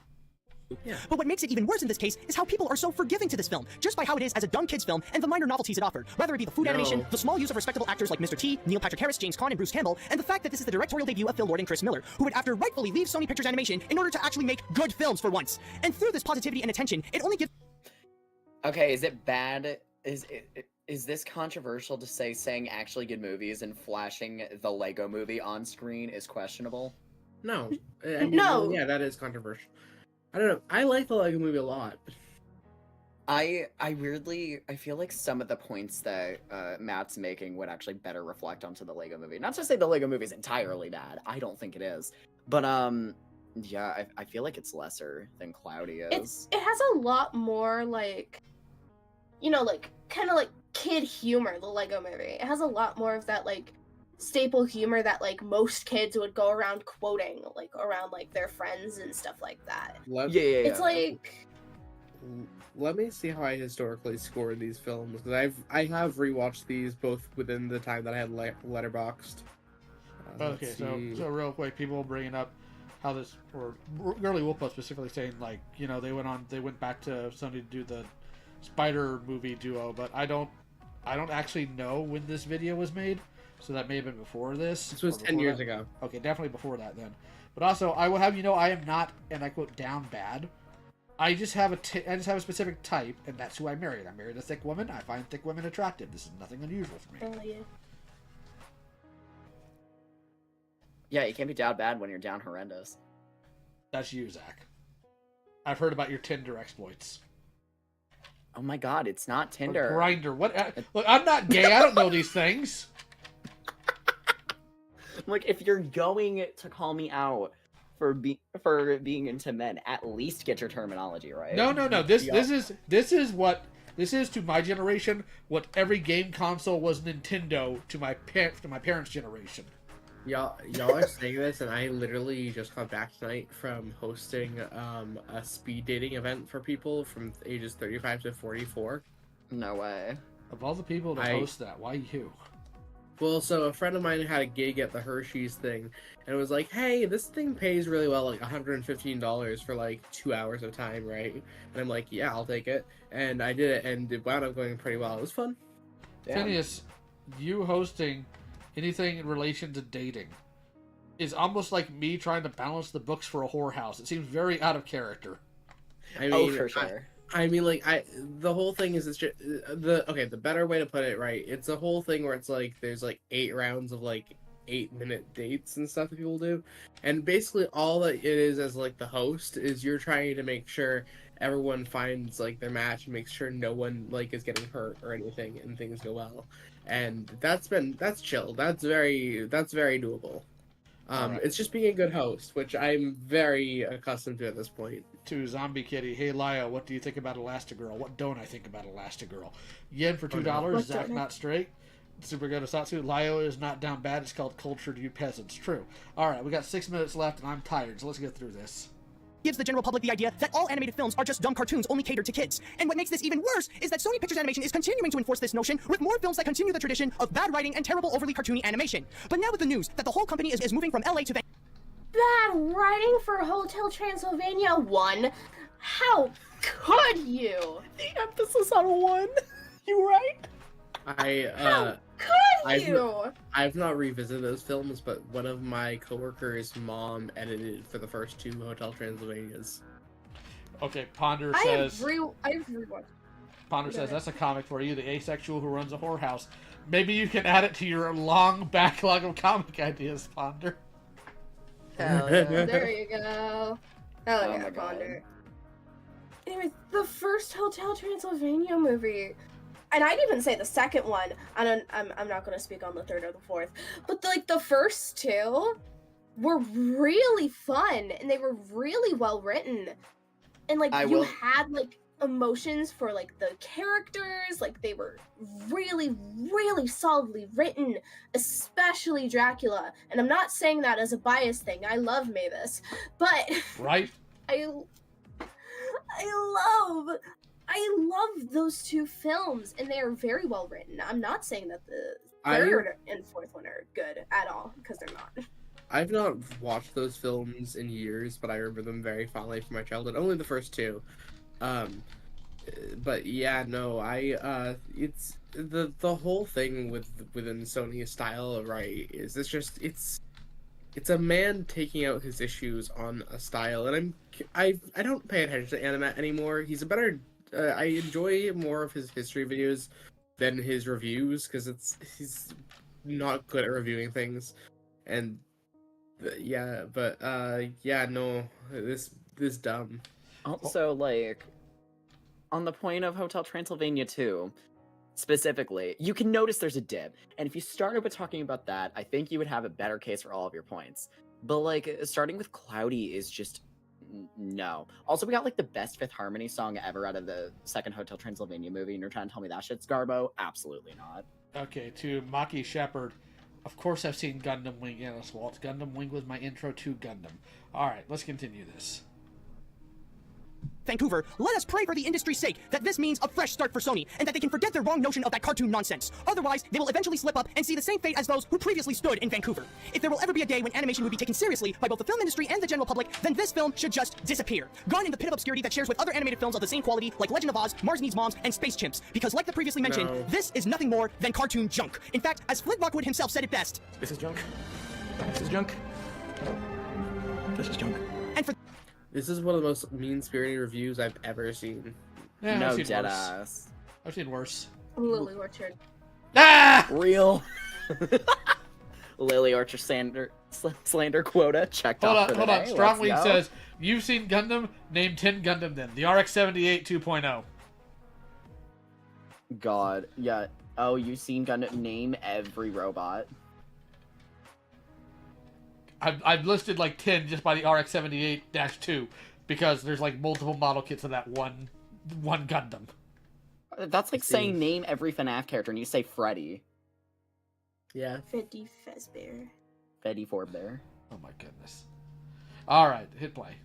Yeah. But what makes it even worse in this case is how people are so forgiving to this film, just by how it is as a dumb kids film and the minor novelties it offered, whether it be the food animation, the small use of respectable actors like Mr. T, Neil Patrick Harris, James Caan, and Bruce Campbell, and the fact that this is the directorial debut of Phil Lord and Chris Miller, who would after rightfully leave Sony Pictures Animation in order to actually make good films for once. And through this positivity and attention, it only gives... Okay, is it bad? Is this controversial to say saying actually good movies and flashing the Lego Movie on screen is questionable? No. I mean, No. Yeah, that is controversial. I don't know. I like the Lego Movie a lot. I feel like some of the points that Matt's making would actually better reflect onto the Lego Movie. Not to say the Lego Movie is entirely bad. I don't think it is. But yeah, I feel like it's lesser than Cloudy is. It has a lot more like, you know, like kind of like kid humor, the Lego Movie. It has a lot more of that like staple humor that like most kids would go around quoting like around like their friends and stuff like that. It's like, let me see how I historically scored these films, because I have rewatched these both within the time that I had Letterboxd. Okay, so real quick, people bringing up how this, or Girly Whoopa specifically saying like, you know, they went back to Sony to do the Spider movie duo, but I don't actually know when this video was made, so that may have been before this. This was 10 years ago. Okay, definitely before that then. But also, I will have you know, I am not, and I quote, down bad. I just have a specific type, and that's who I married. I married a thick woman. I find thick women attractive. This is nothing unusual for me. oh yeah. Yeah, you can't be down bad when you're down horrendous. That's you, Zach. I've heard about your Tinder exploits. Oh my god, it's not Tinder. Grinder. What? Look, I'm not gay. I don't know these things. Like, if you're going to call me out for being into men, at least get your terminology right. No. This is to my generation what every game console was Nintendo to my parents' generation. Y'all are saying this, and I literally just got back tonight from hosting a speed dating event for people from ages 35 to 44. No way. Of all the people to host that, why you? Well, so a friend of mine had a gig at the Hershey's thing, and it was like, hey, this thing pays really well, like $115 for like 2 hours of time, right? And I'm like, yeah, I'll take it. And I did it, and it wound up going pretty well. It was fun. Phineas, you hosting anything in relation to dating is almost like me trying to balance the books for a whorehouse. It seems very out of character. I mean, for sure. The whole thing is it's just the better way to put it, right? It's a whole thing where it's like there's like 8 rounds of like 8-minute dates and stuff that people do, and basically all that it is as like the host is you're trying to make sure everyone finds like their match and makes sure no one like is getting hurt or anything and things go well, and that's chill. That's very doable. Right. It's just being a good host, which I'm very accustomed to at this point. To Zombie Kitty, hey Lio, what do you think about Elastigirl? What don't I think about Elastigirl? Yen for $2, Zach not straight. Super good Asatsu. Lio is not down bad, it's called Cultured You Peasants. True. Alright, we got 6 minutes left and I'm tired, so let's get through this. Gives the general public the idea that all animated films are just dumb cartoons only catered to kids. And what makes this even worse is that Sony Pictures Animation is continuing to enforce this notion with more films that continue the tradition of bad writing and terrible overly cartoony animation. But now with the news that the whole company is moving from LA to Bad writing for Hotel Transylvania 1? How could you? The emphasis on 1. You right? I've not revisited those films, but one of my coworkers' mom edited for the first 2 Hotel Transylvanias. Okay, Ponder says... I've rewatched. Ponder says, that's a comic for you, the asexual who runs a whorehouse. Maybe you can add it to your long backlog of comic ideas, Ponder. Hell yeah. There you go. Hell yeah, Ponder. Anyways, the first Hotel Transylvania movie, and I'd even say the second one, and I'm not going to speak on the third or the fourth, but the first 2 were really fun, and they were really well written, and had emotions for the characters, they were really, really solidly written, especially Dracula. And I'm not saying that as a bias thing. I love Mavis, but right. I love those 2 films, and they are very well written. I'm not saying that the third and fourth one are good at all, because they're not. I've not watched those films in years, but I remember them very fondly from my childhood. Only the first 2. But yeah, no, it's the whole thing within Sony's style, right, is it's a man taking out his issues on a style, and I don't pay attention to Animat anymore. He's a better, I enjoy more of his history videos than his reviews, because he's not good at reviewing things, and yeah, but no, this dumb. Also, on the point of Hotel Transylvania 2, specifically, you can notice there's a dip. And if you started with talking about that, I think you would have a better case for all of your points. But, starting with Cloudy is just... no. Also, we got, the best Fifth Harmony song ever out of the second Hotel Transylvania movie, and you're trying to tell me that shit's garbo? Absolutely not. Okay, to Maki Shepard, of course I've seen Gundam Wing, Alice Waltz. Gundam Wing was my intro to Gundam. Alright, let's continue this. Vancouver, let us pray for the industry's sake that this means a fresh start for Sony, and that they can forget their wrong notion of that cartoon nonsense. Otherwise, they will eventually slip up and see the same fate as those who previously stood in Vancouver. If there will ever be a day when animation would be taken seriously by both the film industry and the general public, then this film should just disappear. Gone in the pit of obscurity that shares with other animated films of the same quality, like Legend of Oz, Mars Needs Moms, and Space Chimps. Because like the previously mentioned, this is nothing more than cartoon junk. In fact, as Flint Rockwood himself said it best, This is junk. This is junk. This is junk. And for this is one of the most mean-spirited reviews I've ever seen. Yeah, no, I've seen dead worse. ass. I've seen worse. Lily Orchard. Ah! Real. Lily Orchard slander quota checked off for the day. Hold on. Strongly Let's go. says, you've seen Gundam? Name 10 Gundam then. The RX-78 2.0. God, yeah. Oh, you've seen Gundam? Name every robot. I've listed 10 just by the RX-78-2 because there's multiple model kits of that one Gundam. That's like saying name every FNAF character and you say Freddy. Yeah. Freddy Fazbear. Freddy Fazbear. Oh my goodness. Alright, hit play.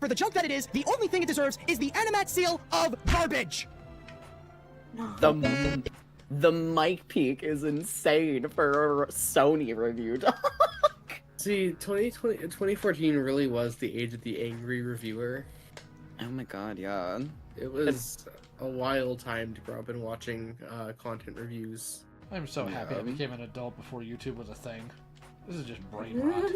for the junk that it is, the only thing it deserves is the Animat seal of garbage. No. The mic peak is insane for a Sony review, dog. See, 2014 really was the age of the angry reviewer. Oh my god, yeah. It was a wild time to grow up and watching content reviews. I'm so happy I became an adult before YouTube was a thing. This is just brain rot.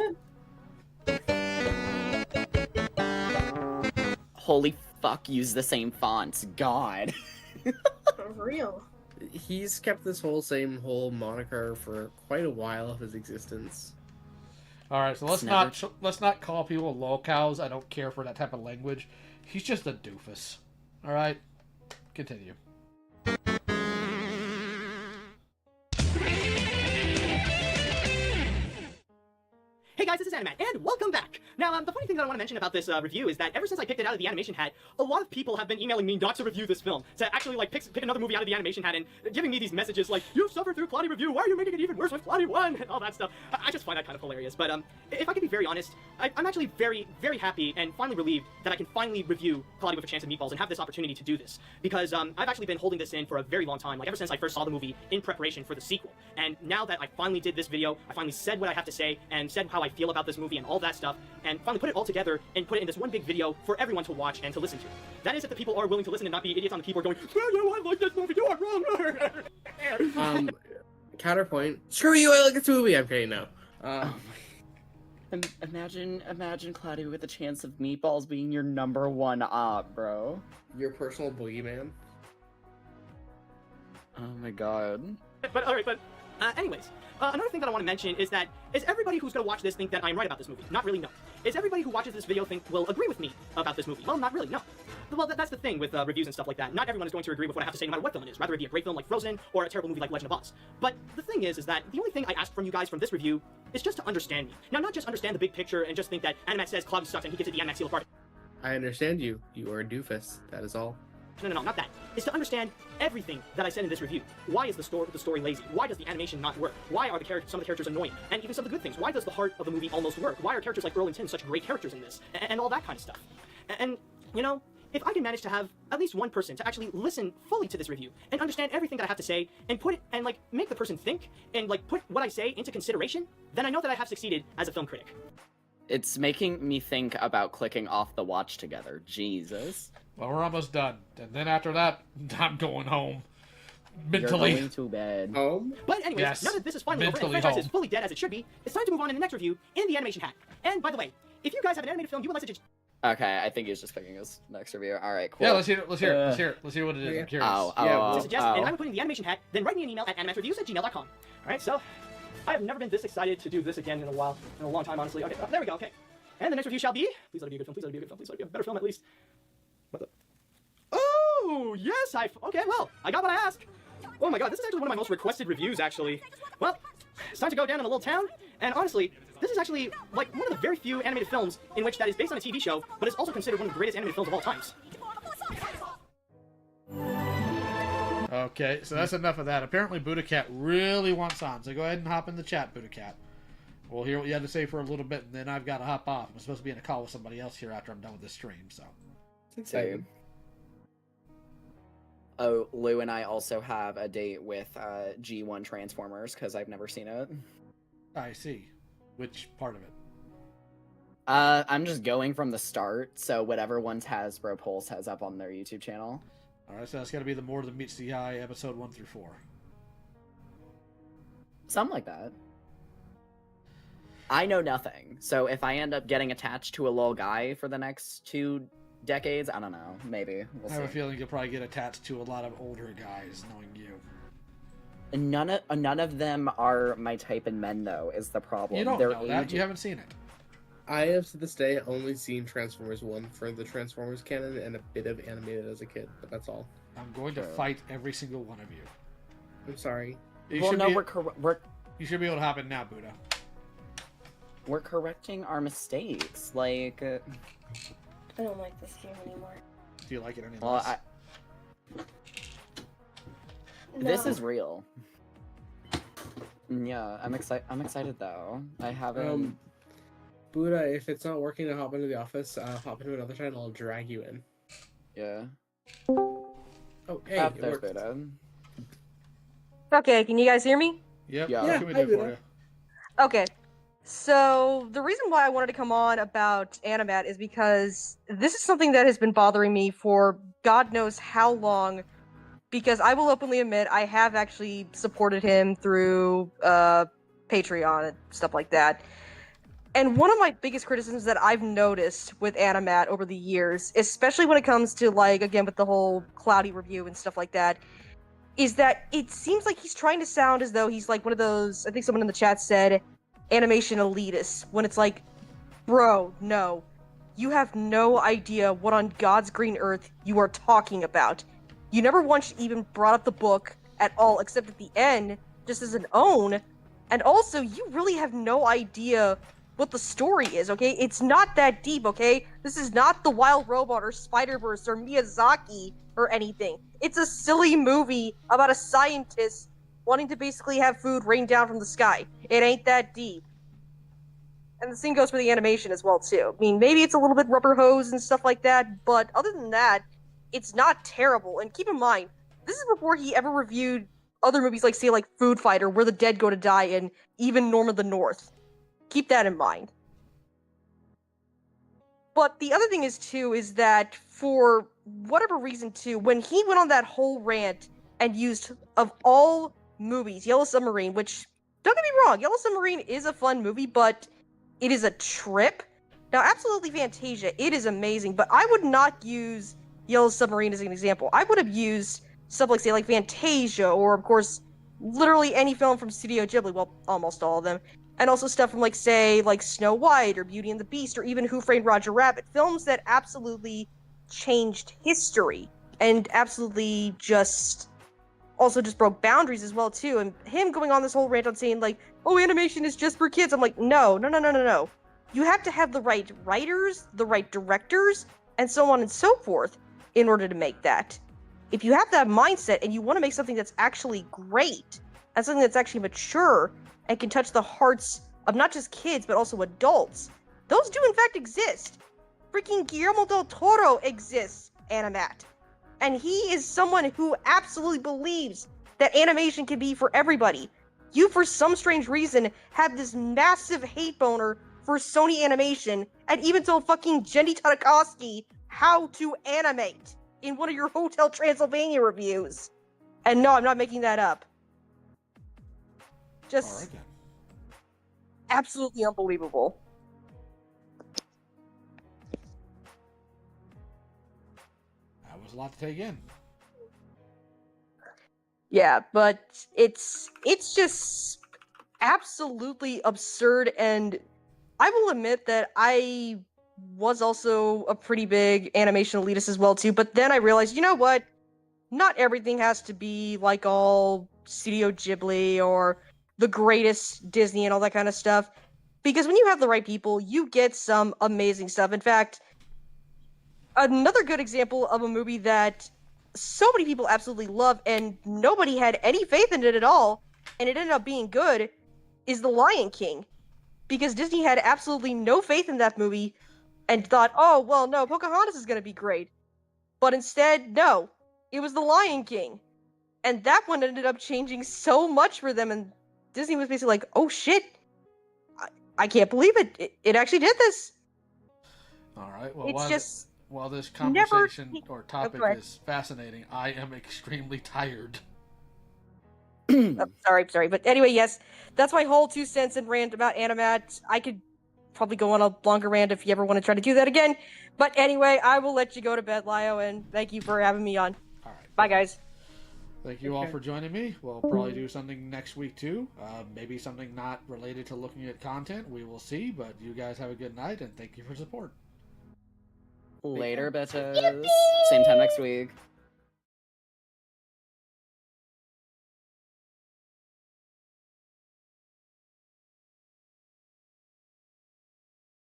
Holy fuck, use the same fonts. God. For real. He's kept this same moniker for quite a while of his existence. All right, so let's not call people lolcows. I don't care for that type of language. He's just a doofus. All right, continue. Hey guys, this is Animat, and welcome back! Now, the funny thing that I want to mention about this review is that ever since I picked it out of the animation hat, a lot of people have been emailing me not to review this film, to actually, like, pick another movie out of the animation hat and giving me these messages like, "You've suffered through Cloudy Review, why are you making it even worse with Cloudy 1?" and all that stuff. I just find that kind of hilarious, but, if I can be very honest, I'm actually very, very happy and finally relieved that I can finally review Cloudy with a Chance of Meatballs and have this opportunity to do this, because, I've actually been holding this in for a very long time, like, ever since I first saw the movie in preparation for the sequel, and now that I finally did this video, I finally said what I have to say, and said how I feel about this movie and all that stuff, and finally put it all together and put it in this one big video for everyone to watch and to listen to. That is if the people are willing to listen and not be idiots on the keyboard going, "No, I like this movie, you are wrong." Counterpoint. Screw you, I like this movie. I'm kidding now. Imagine Cloudy with a Chance of Meatballs being your #1 op, bro. Your personal boogeyman. Oh my god. But alright, anyways, another thing that I want to mention is that, is everybody who's going to watch this think that I'm right about this movie? Not really, no. Is everybody who watches this video will agree with me about this movie? Well, not really, no. Well, that's the thing with reviews and stuff like that. Not everyone is going to agree with what I have to say no matter what film it is, rather it be a great film like Frozen or a terrible movie like Legend of Oz. But the thing is that the only thing I ask from you guys from this review is just to understand me. Now, not just understand the big picture and just think that Animat says Cloudy sucks and he gets it the Animat seal apart. I understand you. You are a doofus. That is all. No, not that. It's to understand everything that I said in this review. Why is the story lazy? Why does the animation not work? Why are some of the characters annoying? And even some of the good things. Why does the heart of the movie almost work? Why are characters like Earl and Tim such great characters in this? And all that kind of stuff. And, you know, if I can manage to have at least one person to actually listen fully to this review and understand everything that I have to say and put it and, like, make the person think and, like, put what I say into consideration, then I know that I have succeeded as a film critic. It's making me think about clicking off the watch together. Jesus. Well, we're almost done. And then after that, I'm going home. Mentally. You're going to bed. Home? But anyways, Yes. now that this is finally over and the Mentally franchise is home. fully dead as it should be, it's time to move on to the next review in the animation hat. And by the way, if you guys have an animated film you would like to just... Okay, I think he's just picking his next review. Alright, cool. Yeah, let's hear it. Let's hear what it is. I'm curious. to suggest, and I'm putting the animation hat, then write me an email at animatreviews@gmail.com. Alright, so I have never been this excited to do this again in a long time, honestly. Okay, there we go, okay. And the next review shall be... Please let it be a good film, please let it be a good film, please let it be a better film at least. What the... Oh, yes, okay, well, I got what I asked. Oh my god, this is actually one of my most requested reviews, actually. Well, it's time to go down in a little town, and honestly, this is actually, like, one of the very few animated films in which that is based on a TV show, but is also considered one of the greatest animated films of all times. Okay, so that's enough of that. Apparently Buddha Cat really wants on, so go ahead and hop in the chat, Buddha Cat. We'll hear what you have to say for a little bit, and then I've got to hop off. I'm supposed to be in a call with somebody else here after I'm done with this stream, so. Same. Oh, Lou and I also have a date with G1 Transformers, because I've never seen it. I see. Which part of it? I'm just going from the start, so whatever ones Hasbro Pulse has up on their YouTube channel. Alright, so that's got to be the More Than Meets the Eye, episode 1 through 4. Something like that. I know nothing, so if I end up getting attached to a little guy for the next 2 decades, I don't know, maybe. We'll I have a see. feeling you'll probably get attached to a lot of older guys, knowing you. None of them are my type in men, though, is the problem. You don't Their know that. age- You haven't seen it. I have to this day only seen Transformers 1 for the Transformers canon and a bit of animated as a kid, but that's all. I'm going to fight every single one of you. I'm sorry. You Well, should no, be, we're you should be able to hop in now, Buddha. we're correcting our mistakes. Like, I don't like this game anymore. Do you like it any well, less? this No. is real. Yeah, I'm excited though. I haven't. Buddha, if it's not working to hop into the office, hop into another channel, I'll drag you in. Yeah. Oh, hey, it There's worked. Buddha. Okay, can you guys hear me? Yep. Yeah. What can we do for you? Okay. So, the reason why I wanted to come on about Animat is because this is something that has been bothering me for God knows how long. Because I will openly admit, I have actually supported him through Patreon and stuff like that. And one of my biggest criticisms that I've noticed with Animat over the years, especially when it comes to, like, again, with the whole Cloudy review and stuff like that, is that it seems like he's trying to sound as though he's like one of those, I think someone in the chat said, animation elitists, when it's like, bro, no. You have no idea what on God's green earth you are talking about. You never once even brought up the book at all, except at the end, just as an own. And also, you really have no idea what the story is, okay? It's not that deep, okay? This is not The Wild Robot or Spider-Verse or Miyazaki or anything. It's a silly movie about a scientist wanting to basically have food rain down from the sky. It ain't that deep. And the same goes for the animation as well, too. I mean, maybe it's a little bit rubber hose and stuff like that, but other than that, it's not terrible. And keep in mind, this is before he ever reviewed other movies like, say, like Food Fighter, Where the Dead Go to Die, and even Norm of the North. Keep that in mind. But the other thing is, too, is that for whatever reason, too, when he went on that whole rant and used, of all movies, Yellow Submarine, which, don't get me wrong, Yellow Submarine is a fun movie, but it is a trip. Now, absolutely Fantasia, it is amazing, but I would not use Yellow Submarine as an example. I would have used stuff like, say, like Fantasia, or, of course, literally any film from Studio Ghibli, well, almost all of them, and also stuff from, like, say, like Snow White, or Beauty and the Beast, or even Who Framed Roger Rabbit, films that absolutely changed history, and absolutely just broke boundaries as well, too, and him going on this whole rant on saying, like, oh, animation is just for kids, I'm like, no. You have to have the right writers, the right directors, and so on and so forth, in order to make that. If you have that mindset and you want to make something that's actually great, and something that's actually mature, and can touch the hearts of not just kids, but also adults, those do in fact exist. Freaking Guillermo del Toro exists, Animat. And he is someone who absolutely believes that animation can be for everybody. You, for some strange reason, have this massive hate boner for Sony Animation, and even told fucking Jenny Tartakovsky how to animate in one of your Hotel Transylvania reviews. And no, I'm not making that up. Just absolutely unbelievable. That was a lot to take in. Yeah, but it's just absolutely absurd, and I will admit that I was also a pretty big animation elitist as well too, but then I realized, you know what? Not everything has to be like all Studio Ghibli or the greatest Disney and all that kind of stuff. Because when you have the right people, you get some amazing stuff. In fact, another good example of a movie that so many people absolutely love and nobody had any faith in it at all, and it ended up being good, is The Lion King. Because Disney had absolutely no faith in that movie and thought, oh, well, no, Pocahontas is going to be great. But instead, no. It was The Lion King. And that one ended up changing so much for them, and Disney was basically like, oh shit, I can't believe it. It actually did this. Alright, well, It's while this conversation or topic is fascinating, I am extremely tired. Sorry. But anyway, yes, that's my whole 2 cents and rant about Animat. I could probably go on a longer rant if you ever want to try to do that again. But anyway, I will let you go to bed, Lio, and thank you for having me on. Alright. Bye, guys. Thank you all for joining me. We'll probably do something next week, too. Maybe something not related to looking at content. We will see, but you guys have a good night, and thank you for support. Later, bitches. Same time next week.